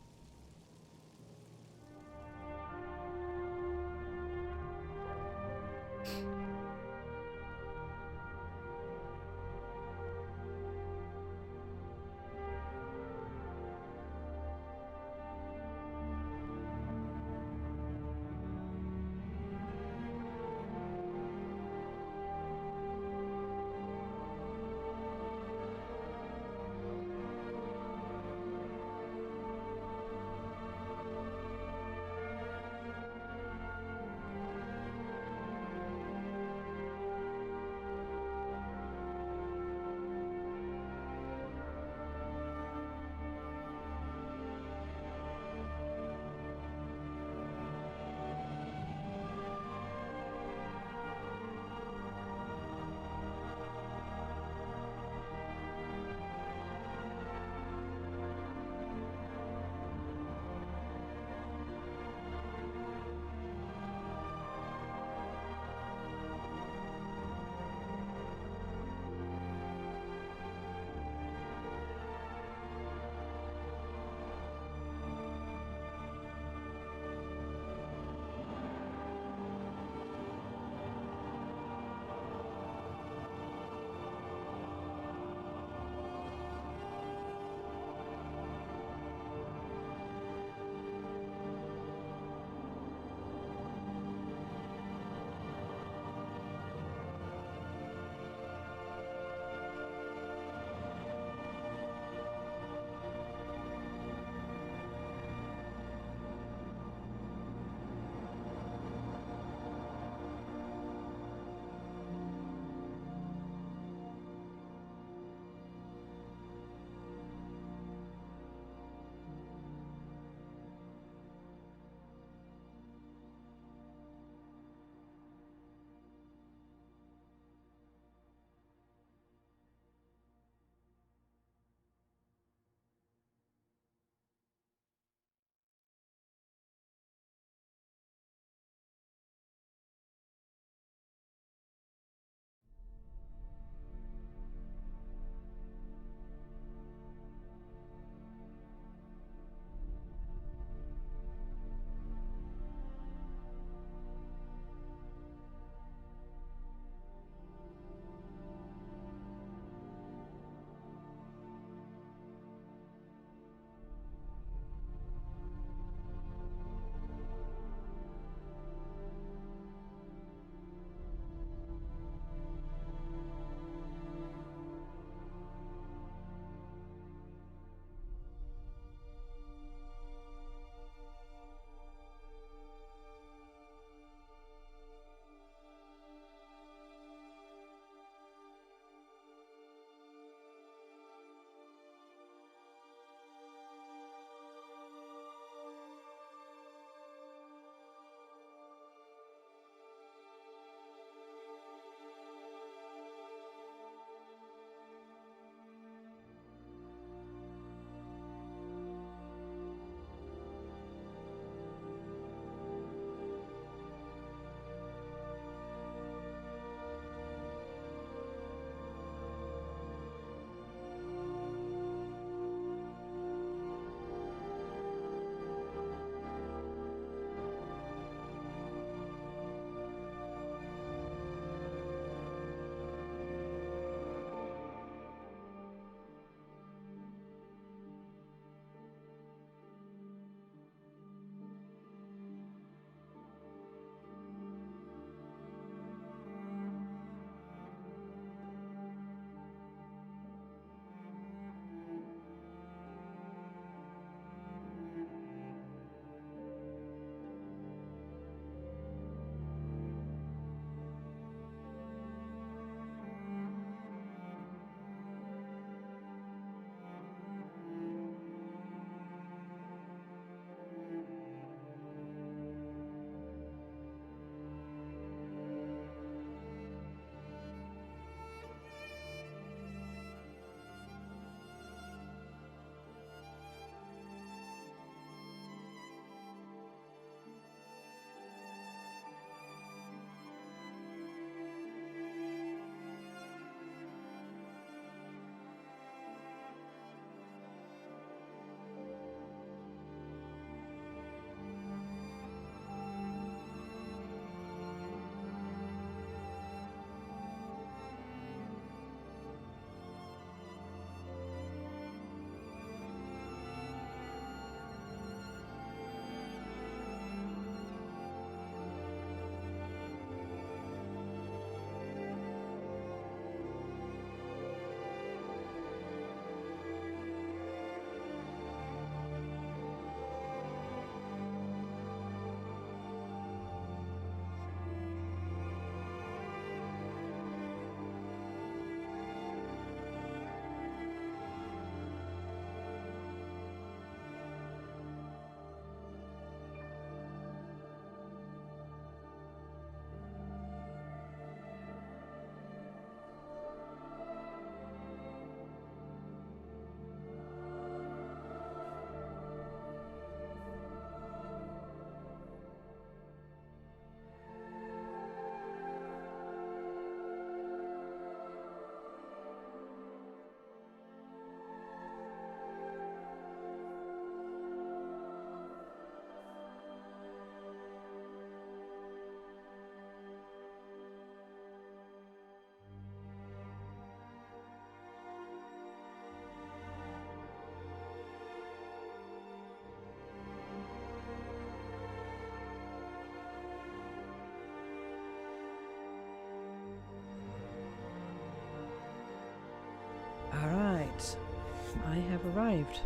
I have arrived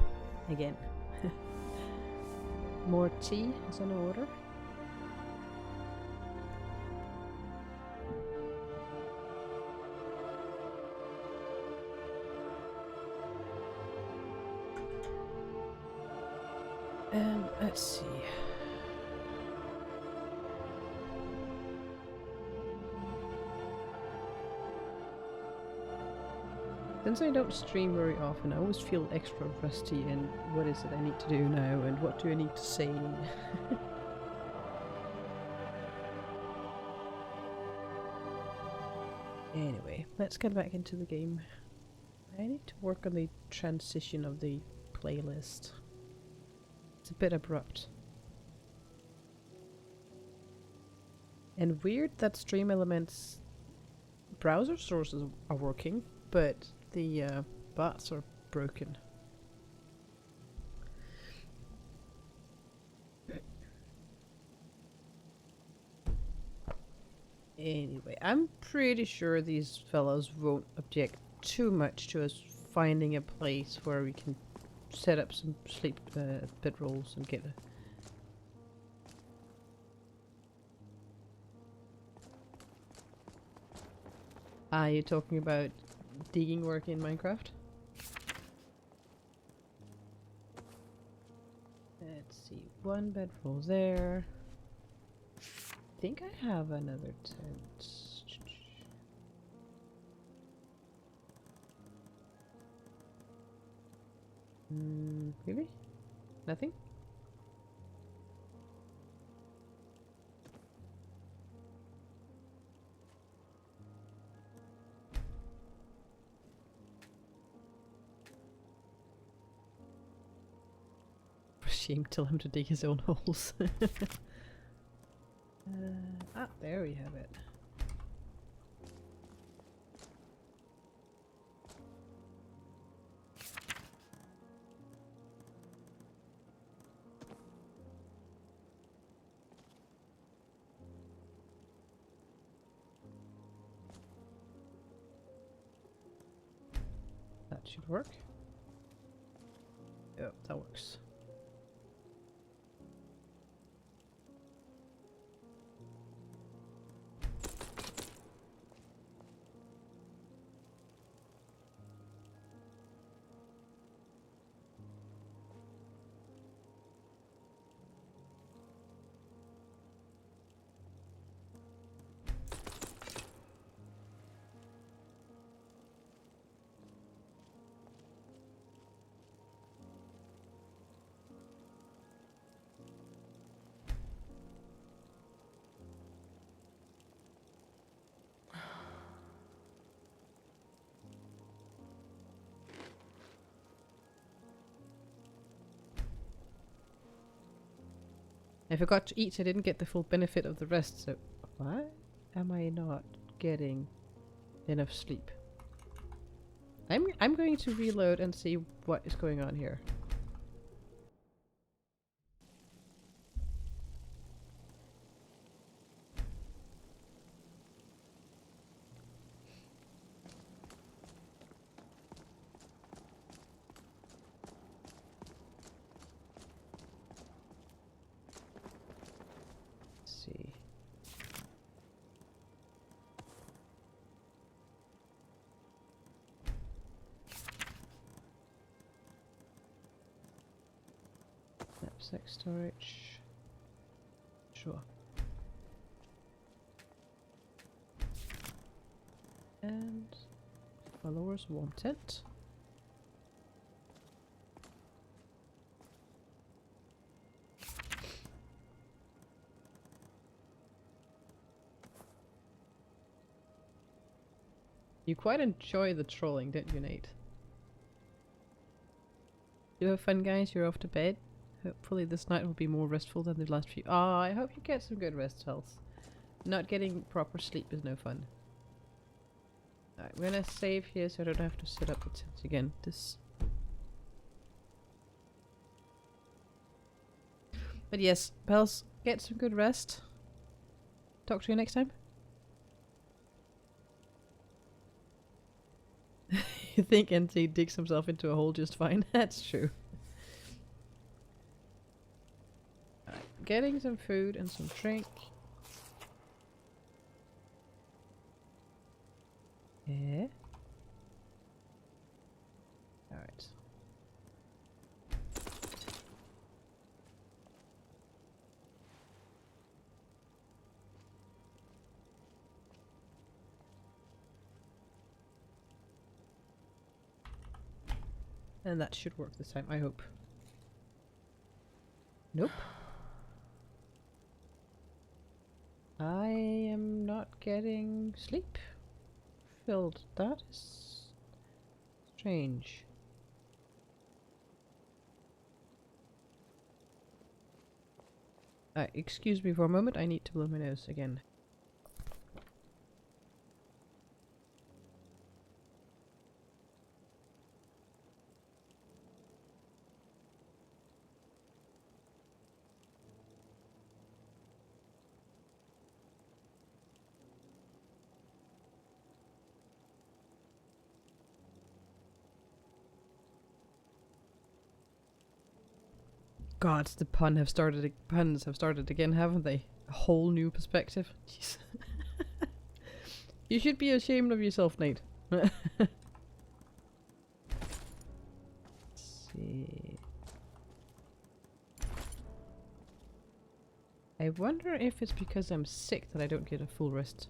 again. More tea is on order. Let's see. Since I don't stream very often, I always feel extra rusty in what is it I need to do now and what do I need to say. Anyway, let's get back into the game. I need to work on the transition of the playlist. It's a bit abrupt. And weird that Stream Elements browser sources are working, but the bots are broken. Anyway, I'm pretty sure these fellows won't object too much to us finding a place where we can set up some sleep bedrolls and get a... Are you talking about digging work in Minecraft? Let's see, one bedroll there. I think I have another tent. Really? Nothing? Shame, tell him to dig his own holes. There we have it. That should work. Yep, that works. I forgot to eat, so I didn't get the full benefit of the rest, so why am I not getting enough sleep? I'm going to reload and see what is going on here. Knapsack storage. Sure. And followers wanted. You quite enjoy the trolling, don't you, Nate? You have fun, guys? You're off to bed? Hopefully this night will be more restful than the last few. Ah, I hope you get some good rest, health. Not getting proper sleep is no fun. Alright, I'm gonna save here so I don't have to set up the tent again. But yes, pals, get some good rest. Talk to you next time. You think NT digs himself into a hole just fine? That's true. Alright, getting some food and some drink. Yeah. Alright. And that should work this time, I hope. Nope. I am not getting sleep filled. That is strange. Excuse me for a moment, I need to blow my nose again. God, the puns have started again, haven't they? A whole new perspective. Jeez. You should be ashamed of yourself, Nate. Let's see. I wonder if it's because I'm sick that I don't get a full rest.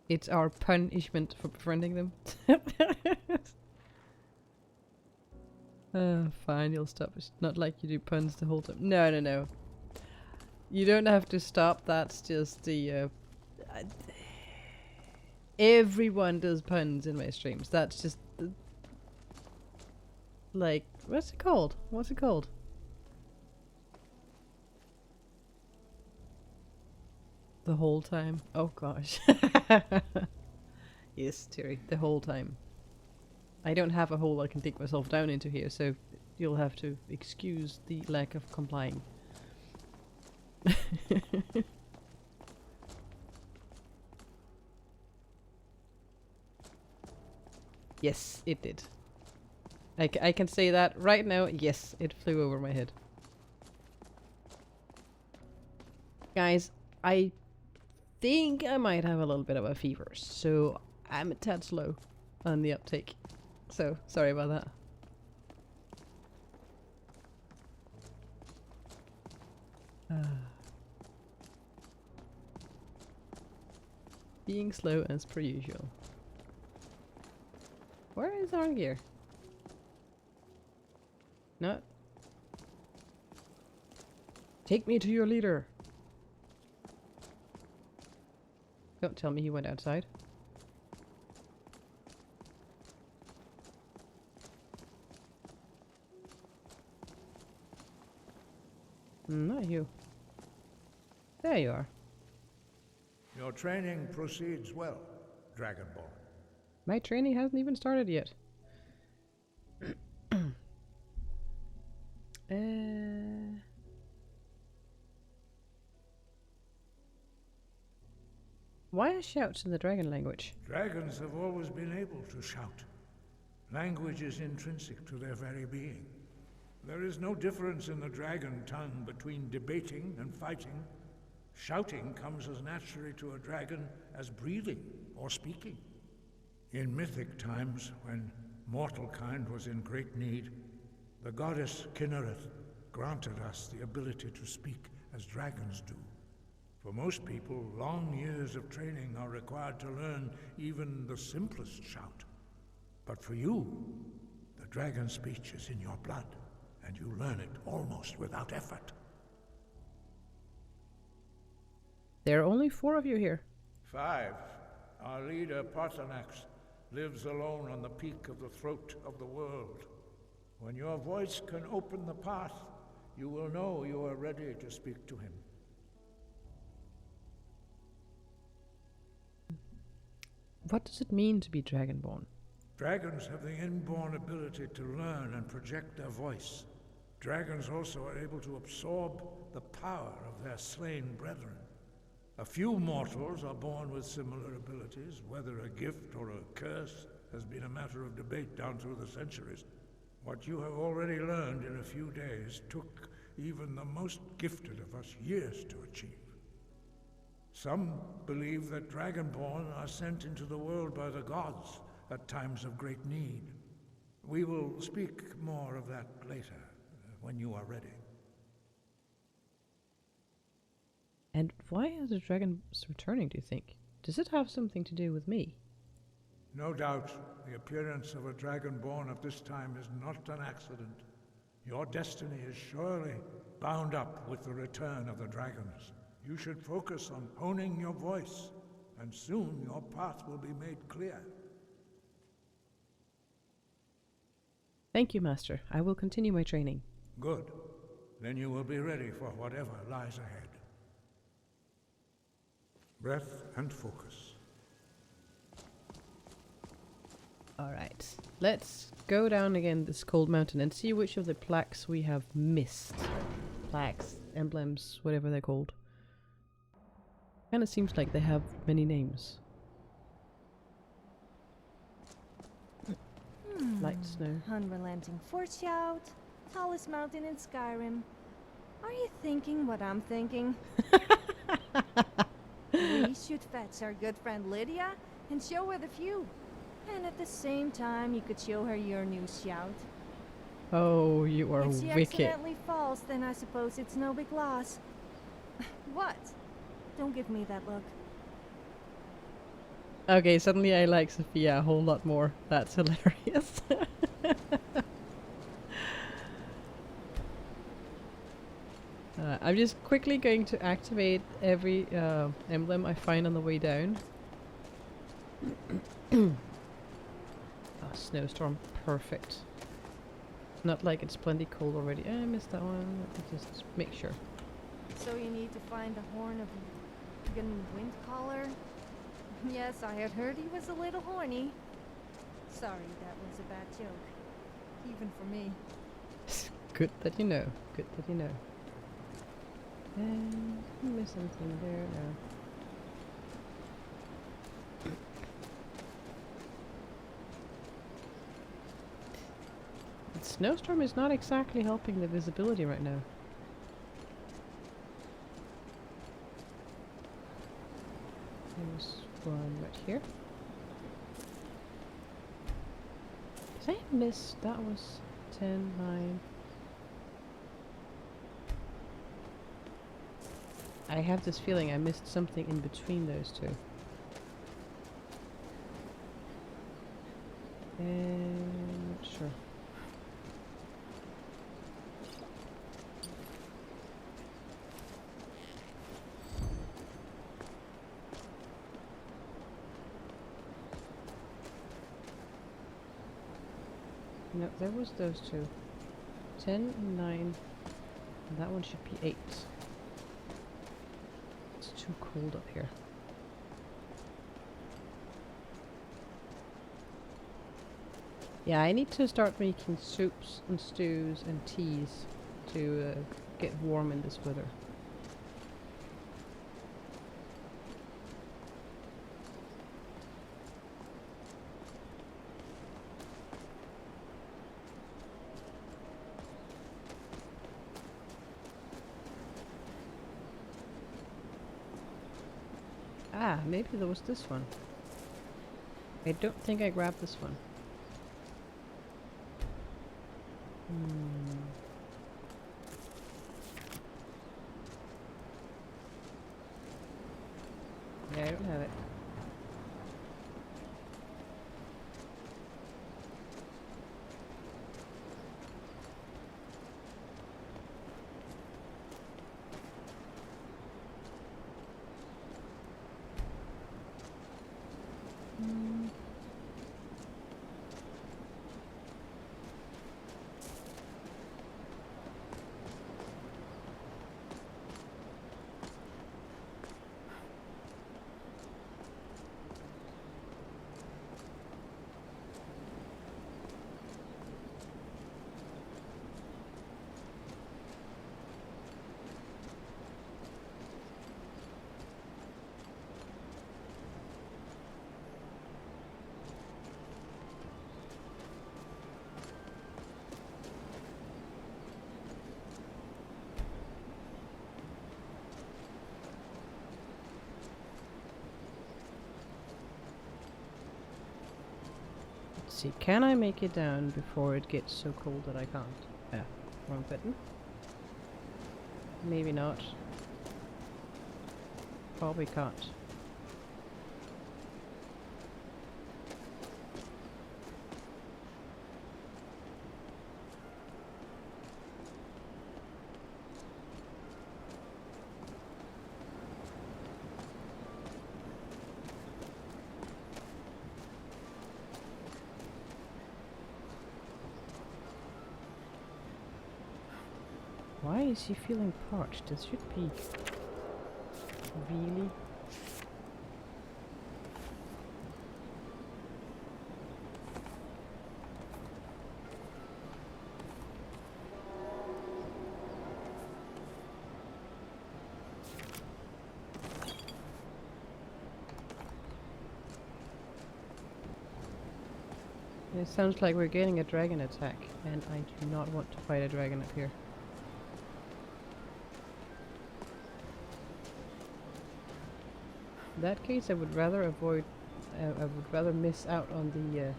It's our punishment for befriending them. Fine, you'll stop. It's not like you do puns the whole time. No, no, no. You don't have to stop. That's just the... everyone does puns in my streams. That's just... like, what's it called? What's it called? The whole time. Oh gosh. Yes, Terry, the whole time. I don't have a hole I can dig myself down into here, so you'll have to excuse the lack of complying. Yes, it did. I can say that right now. Yes, it flew over my head. Guys, I think I might have a little bit of a fever, so I'm a tad slow on the uptake. So, sorry about that. Being slow as per usual. Where is our gear? No. Take me to your leader. Don't tell me he went outside. Not you. There you are. Your training proceeds well, Dragonborn. My training hasn't even started yet. Why are shouts in the dragon language? Dragons have always been able to shout. Language is intrinsic to their very being. There is no difference in the dragon tongue between debating and fighting. Shouting comes as naturally to a dragon as breathing or speaking. In mythic times, when mortal kind was in great need, the goddess Kinnereth granted us the ability to speak as dragons do. For most people, long years of training are required to learn even the simplest shout. But for you, the dragon speech is in your blood, and you learn it almost without effort. There are only 4 of you here. 5. Our leader, Parthenax, lives alone on the peak of the throat of the world. When your voice can open the path, you will know you are ready to speak to him. What does it mean to be Dragonborn? Dragons have the inborn ability to learn and project their voice. Dragons also are able to absorb the power of their slain brethren. A few mortals are born with similar abilities. Whether a gift or a curse has been a matter of debate down through the centuries. What you have already learned in a few days took even the most gifted of us years to achieve. Some believe that Dragonborn are sent into the world by the gods at times of great need. We will speak more of that later, when you are ready. And why are the dragons returning, do you think? Does it have something to do with me? No doubt, the appearance of a Dragonborn at this time is not an accident. Your destiny is surely bound up with the return of the dragons. You should focus on honing your voice, and soon your path will be made clear. Thank you, Master. I will continue my training. Good. Then you will be ready for whatever lies ahead. Breath and focus. Alright, let's go down again this cold mountain and see which of the plaques we have missed. Plaques, emblems, whatever they're called. Kinda seems like they have many names. Light snow. Unrelenting force shout. Tallest mountain in Skyrim. Are you thinking what I'm thinking? We should fetch our good friend Lydia and show her the view. And at the same time, you could show her your new shout. Oh, you are If she wicked. accidentally falls, then I suppose it's no big loss. What? Don't give me that look. Okay, suddenly I like Sophia a whole lot more. That's hilarious. I'm just quickly going to activate every emblem I find on the way down. Snowstorm, perfect. Not like it's plenty cold already. I missed that one. Let me just make sure. So you need to find the horn of wind caller? Yes, I had heard he was a little horny. Sorry, that was a bad joke. Even for me. Good that you know. Good that you know. And did I miss anything there? No. The snowstorm is not exactly helping the visibility right now. There's one right here. Did I miss? That was 10, 9. I have this feeling I missed something in between those two. And not sure. No, there was those two. 10 and 9. And that one should be 8. It's too cold up here. Yeah, I need to start making soups and stews and teas to get warm in this weather. Ah, maybe there was this one. I don't think I grabbed this one. Yeah, I don't have it. see. Can I make it down before it gets so cold that I can't? Yeah, wrong button. Maybe not. Probably can't. Why is he feeling parched? This should be... Really? It sounds like we're getting a dragon attack, and I do not want to fight a dragon up here. In that case, I would rather avoid. I would rather miss out on the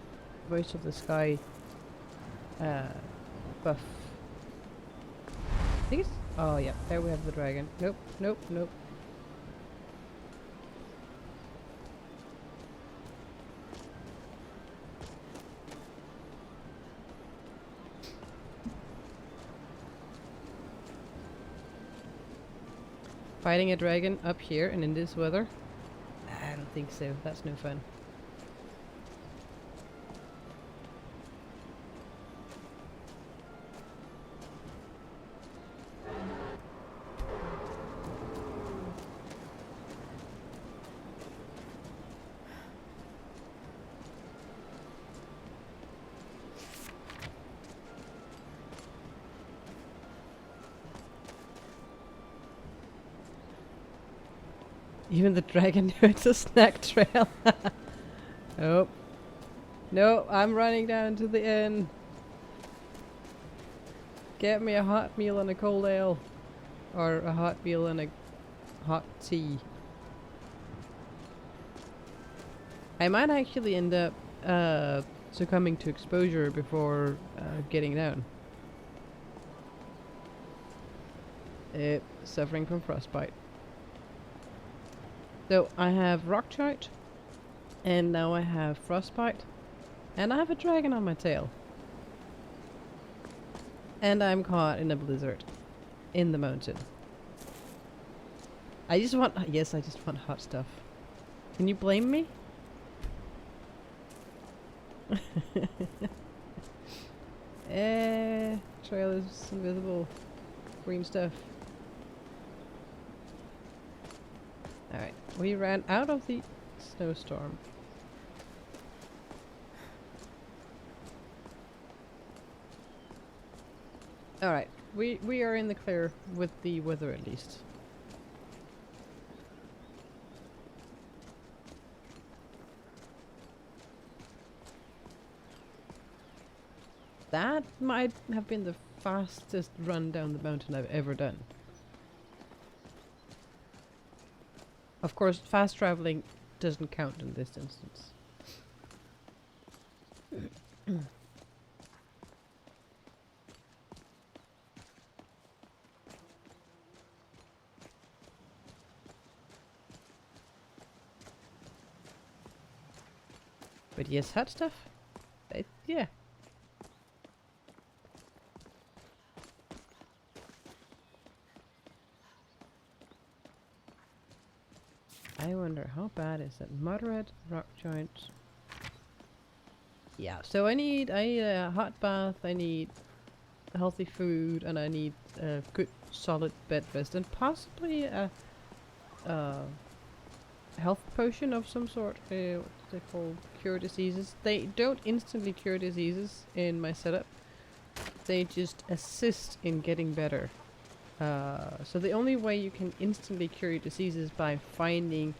Voice of the Sky buff. I think it's. Oh yeah, there we have the dragon. Nope, nope, nope. Fighting a dragon up here and in this weather? I don't think so. That's no fun. Even the dragon knew it's a snack trail. Oh. No, I'm running down to the inn. Get me a hot meal and a cold ale. Or a hot meal and a hot tea. I might actually end up succumbing to exposure before getting down. Suffering from frostbite. So I have rock chart, and now I have frostbite, and I have a dragon on my tail. And I'm caught in a blizzard in the mountain. I just want, yes, I just want hot stuff. Can you blame me? Trail is invisible. Green stuff. Alright, we ran out of the snowstorm. Alright, we are in the clear with the weather at least. That might have been the fastest run down the mountain I've ever done. Of course, fast traveling doesn't count in this instance. But yes, hot stuff. Yeah. I wonder how bad is that? Moderate rock joint. Yeah, so I need a hot bath, I need healthy food, and I need a good solid bed rest, and possibly a health potion of some sort. What's they called? Cure diseases. They don't instantly cure diseases in my setup. They just assist in getting better. So the only way you can instantly cure your disease is by finding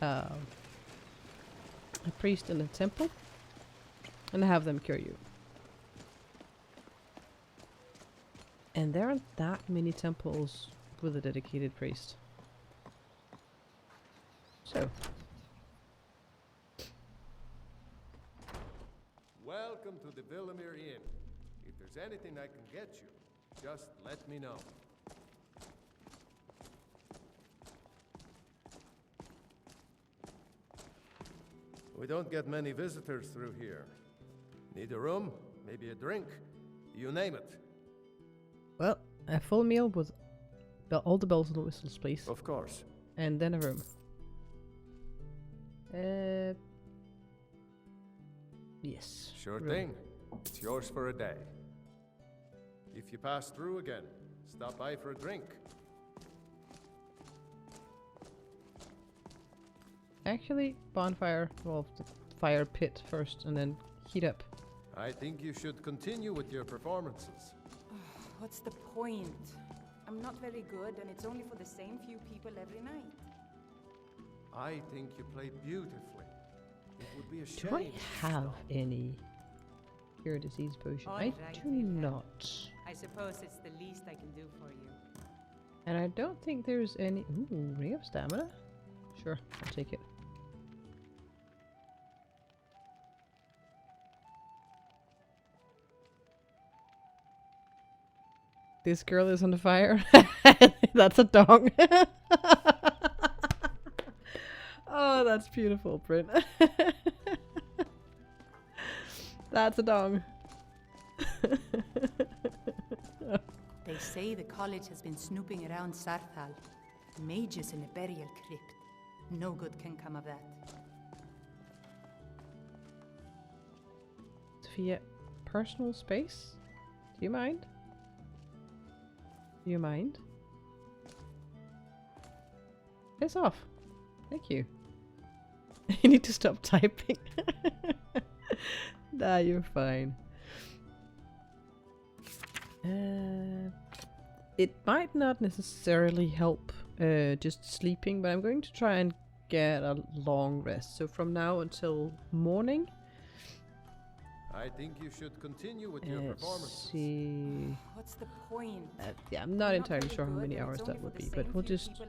a priest in a temple and have them cure you. And there aren't that many temples with a dedicated priest. So. welcome to the Villamere Inn. If there's anything I can get you, just let me know. We don't get many visitors through here. Need a room? Maybe a drink? You name it. Well, a full meal with all the bells and whistles, please. Of course. And then a room. Yes. Sure room. thing. It's yours for a day. If you pass through again, stop by for a drink. Actually, bonfire, well, the fire pit first and then heat up. I think you should continue with your performances. What's the point? I'm not very good, and it's only for the same few people every night. I think you played beautifully. It would be a shame. Do I have any cure disease potion? I do not. I suppose it's the least I can do for you. And I don't think there's any... Ooh, ring of stamina? Sure, I'll take it. This girl is on the fire. That's a dong. Oh, that's beautiful, Bryn. That's a dong. They say the college has been snooping around Sarthal. Mages in a burial crypt. No good can come of that. Sophia, personal space? Do you mind? Do you mind? Piss off. Thank you. You need to stop typing. Nah, you're fine. It might not necessarily help just sleeping, but I'm going to try and get a long rest. So from now until morning. I think you should continue with your performances. See. What's the point? Yeah, I'm not entirely sure how many hours that would be, but we'll just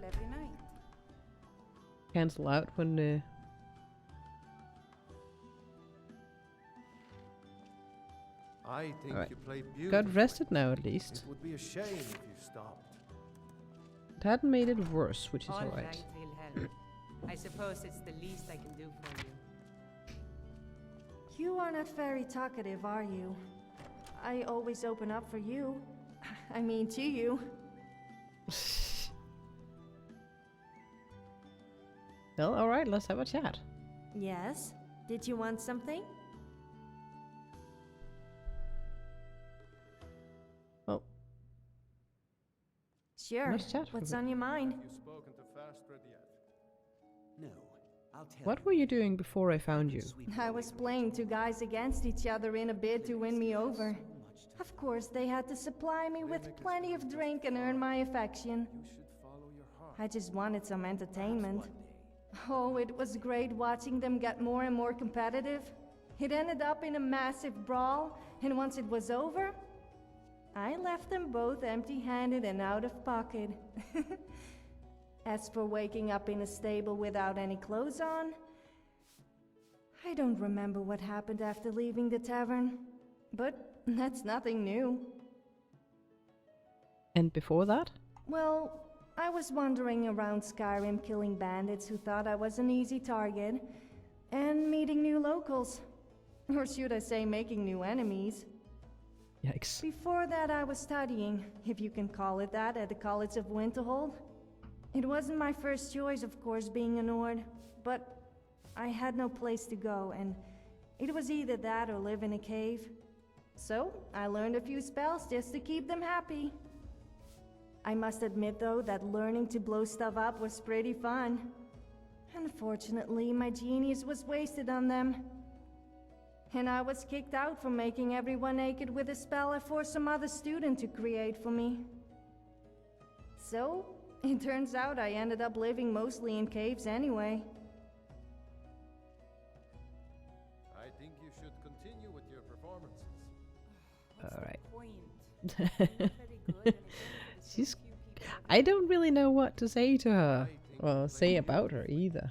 cancel out when I think Alright. you played beautifully. got rested now at least. It would be a shame if you stopped. It hadn't made it worse, which is All alright. right, Wilhelm. I suppose it's the least I can do for you. You are not very talkative, are you? I always open up for you. I mean, to you. Well, alright, let's have a chat. Yes? Did you want something? Well. Sure. Let's chat for a What's bit. on your mind? You spoken to Fastred yet? No, I'll tell What you. were you doing before I found you? I was playing two guys against each other in a bid to win me over. Of course, they had to supply me with plenty of drink and earn my affection. You should follow your heart. I just wanted some entertainment. Oh, it was great watching them get more and more competitive. It ended up in a massive brawl, and once it was over, I left them both empty-handed and out of pocket. As for waking up in a stable without any clothes on, I don't remember what happened after leaving the tavern, but that's nothing new. And before that? Well, I was wandering around Skyrim killing bandits who thought I was an easy target, and meeting new locals. Or should I say making new enemies. Yikes. Before that I was studying, if you can call it that, at the College of Winterhold. It wasn't my first choice, of course, being a Nord, but I had no place to go, and it was either that or live in a cave. So, I learned a few spells just to keep them happy. I must admit, though, that learning to blow stuff up was pretty fun. Unfortunately, my genius was wasted on them. And I was kicked out for making everyone naked with a spell I forced some other student to create for me. So, it turns out I ended up living mostly in caves anyway. I think you should continue with your performances. Alright. She's... I don't really know what to say to her. Well, say about her either.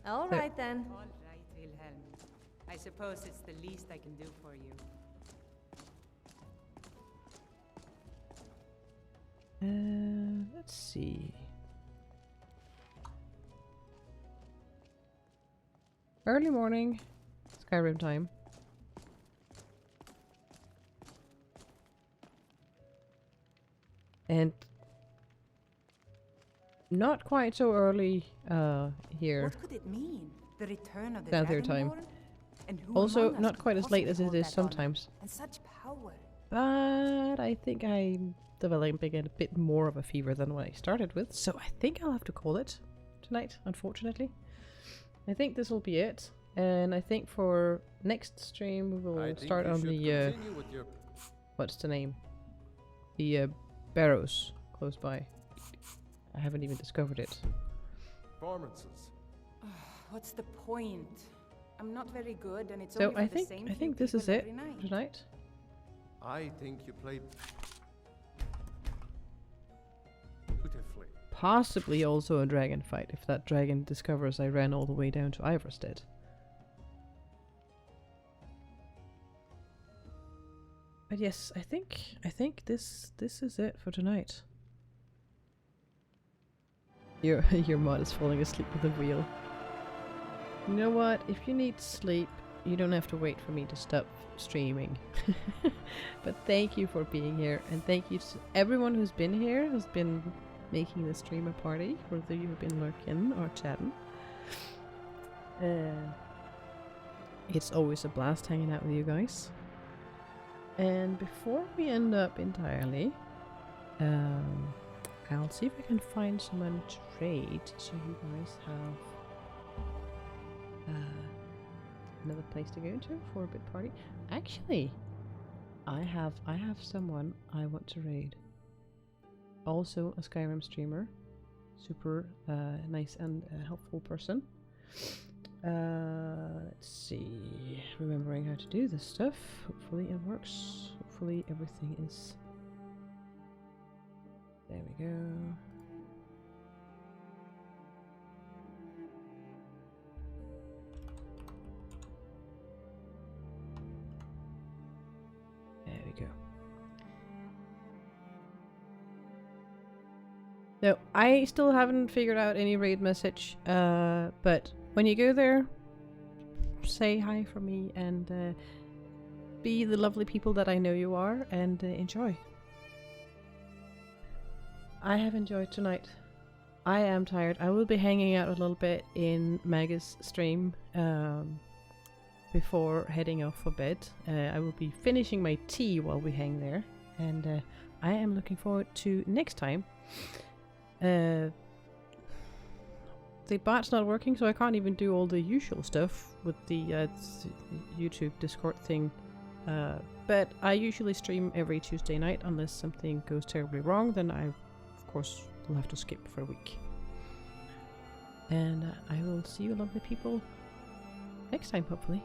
All right then. All right, Wilhelm. I suppose it's the least I can do for you. Let's see. Early morning, Skyrim time. And not quite so early here. What could it mean? The return of the Down their time. Dragonborn? And who Also, among us not could quite as late as possibly it hold is that honor? sometimes. And such power. But I think I'm developing a bit more of a fever than what I started with, so I think I'll have to call it tonight, unfortunately. I think this will be it, and I think for next stream we will start on the what's the name? The barrows close by. I haven't even discovered it. Performances. What's the point? I'm not very good, and it's So only for the same I few think this is people it every night. tonight. I think you played beautifully. Possibly also a dragon fight if that dragon discovers I ran all the way down to Iverstead. But yes, I think this is it for tonight. Your mod is falling asleep with the wheel. You know what? If you need sleep, you don't have to wait for me to stop streaming. But thank you for being here, and thank you to everyone who's been here, who's been making the stream a party, whether you've been lurking or chatting. It's always a blast hanging out with you guys. And before we end up entirely, I'll see if I can find someone to trade so you guys have another place to go to for a bit party. Actually, I have someone I want to raid. Also a Skyrim streamer, super nice and helpful person. Let's see, remembering how to do this stuff. Hopefully it works. Hopefully everything is. There we go. There we go. No, I still haven't figured out any raid message, but when you go there, say hi from me and be the lovely people that I know you are, and enjoy. I have enjoyed tonight. I am tired. I will be hanging out a little bit in Maga's stream before heading off for bed. I will be finishing my tea while we hang there, and I am looking forward to next time. The bot's not working, so I can't even do all the usual stuff with the YouTube Discord thing. But I usually stream every Tuesday night, unless something goes terribly wrong, then I, of course, will have to skip for a week. And I will see you lovely people next time, hopefully.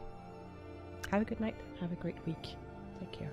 Have a good night, have a great week. Take care.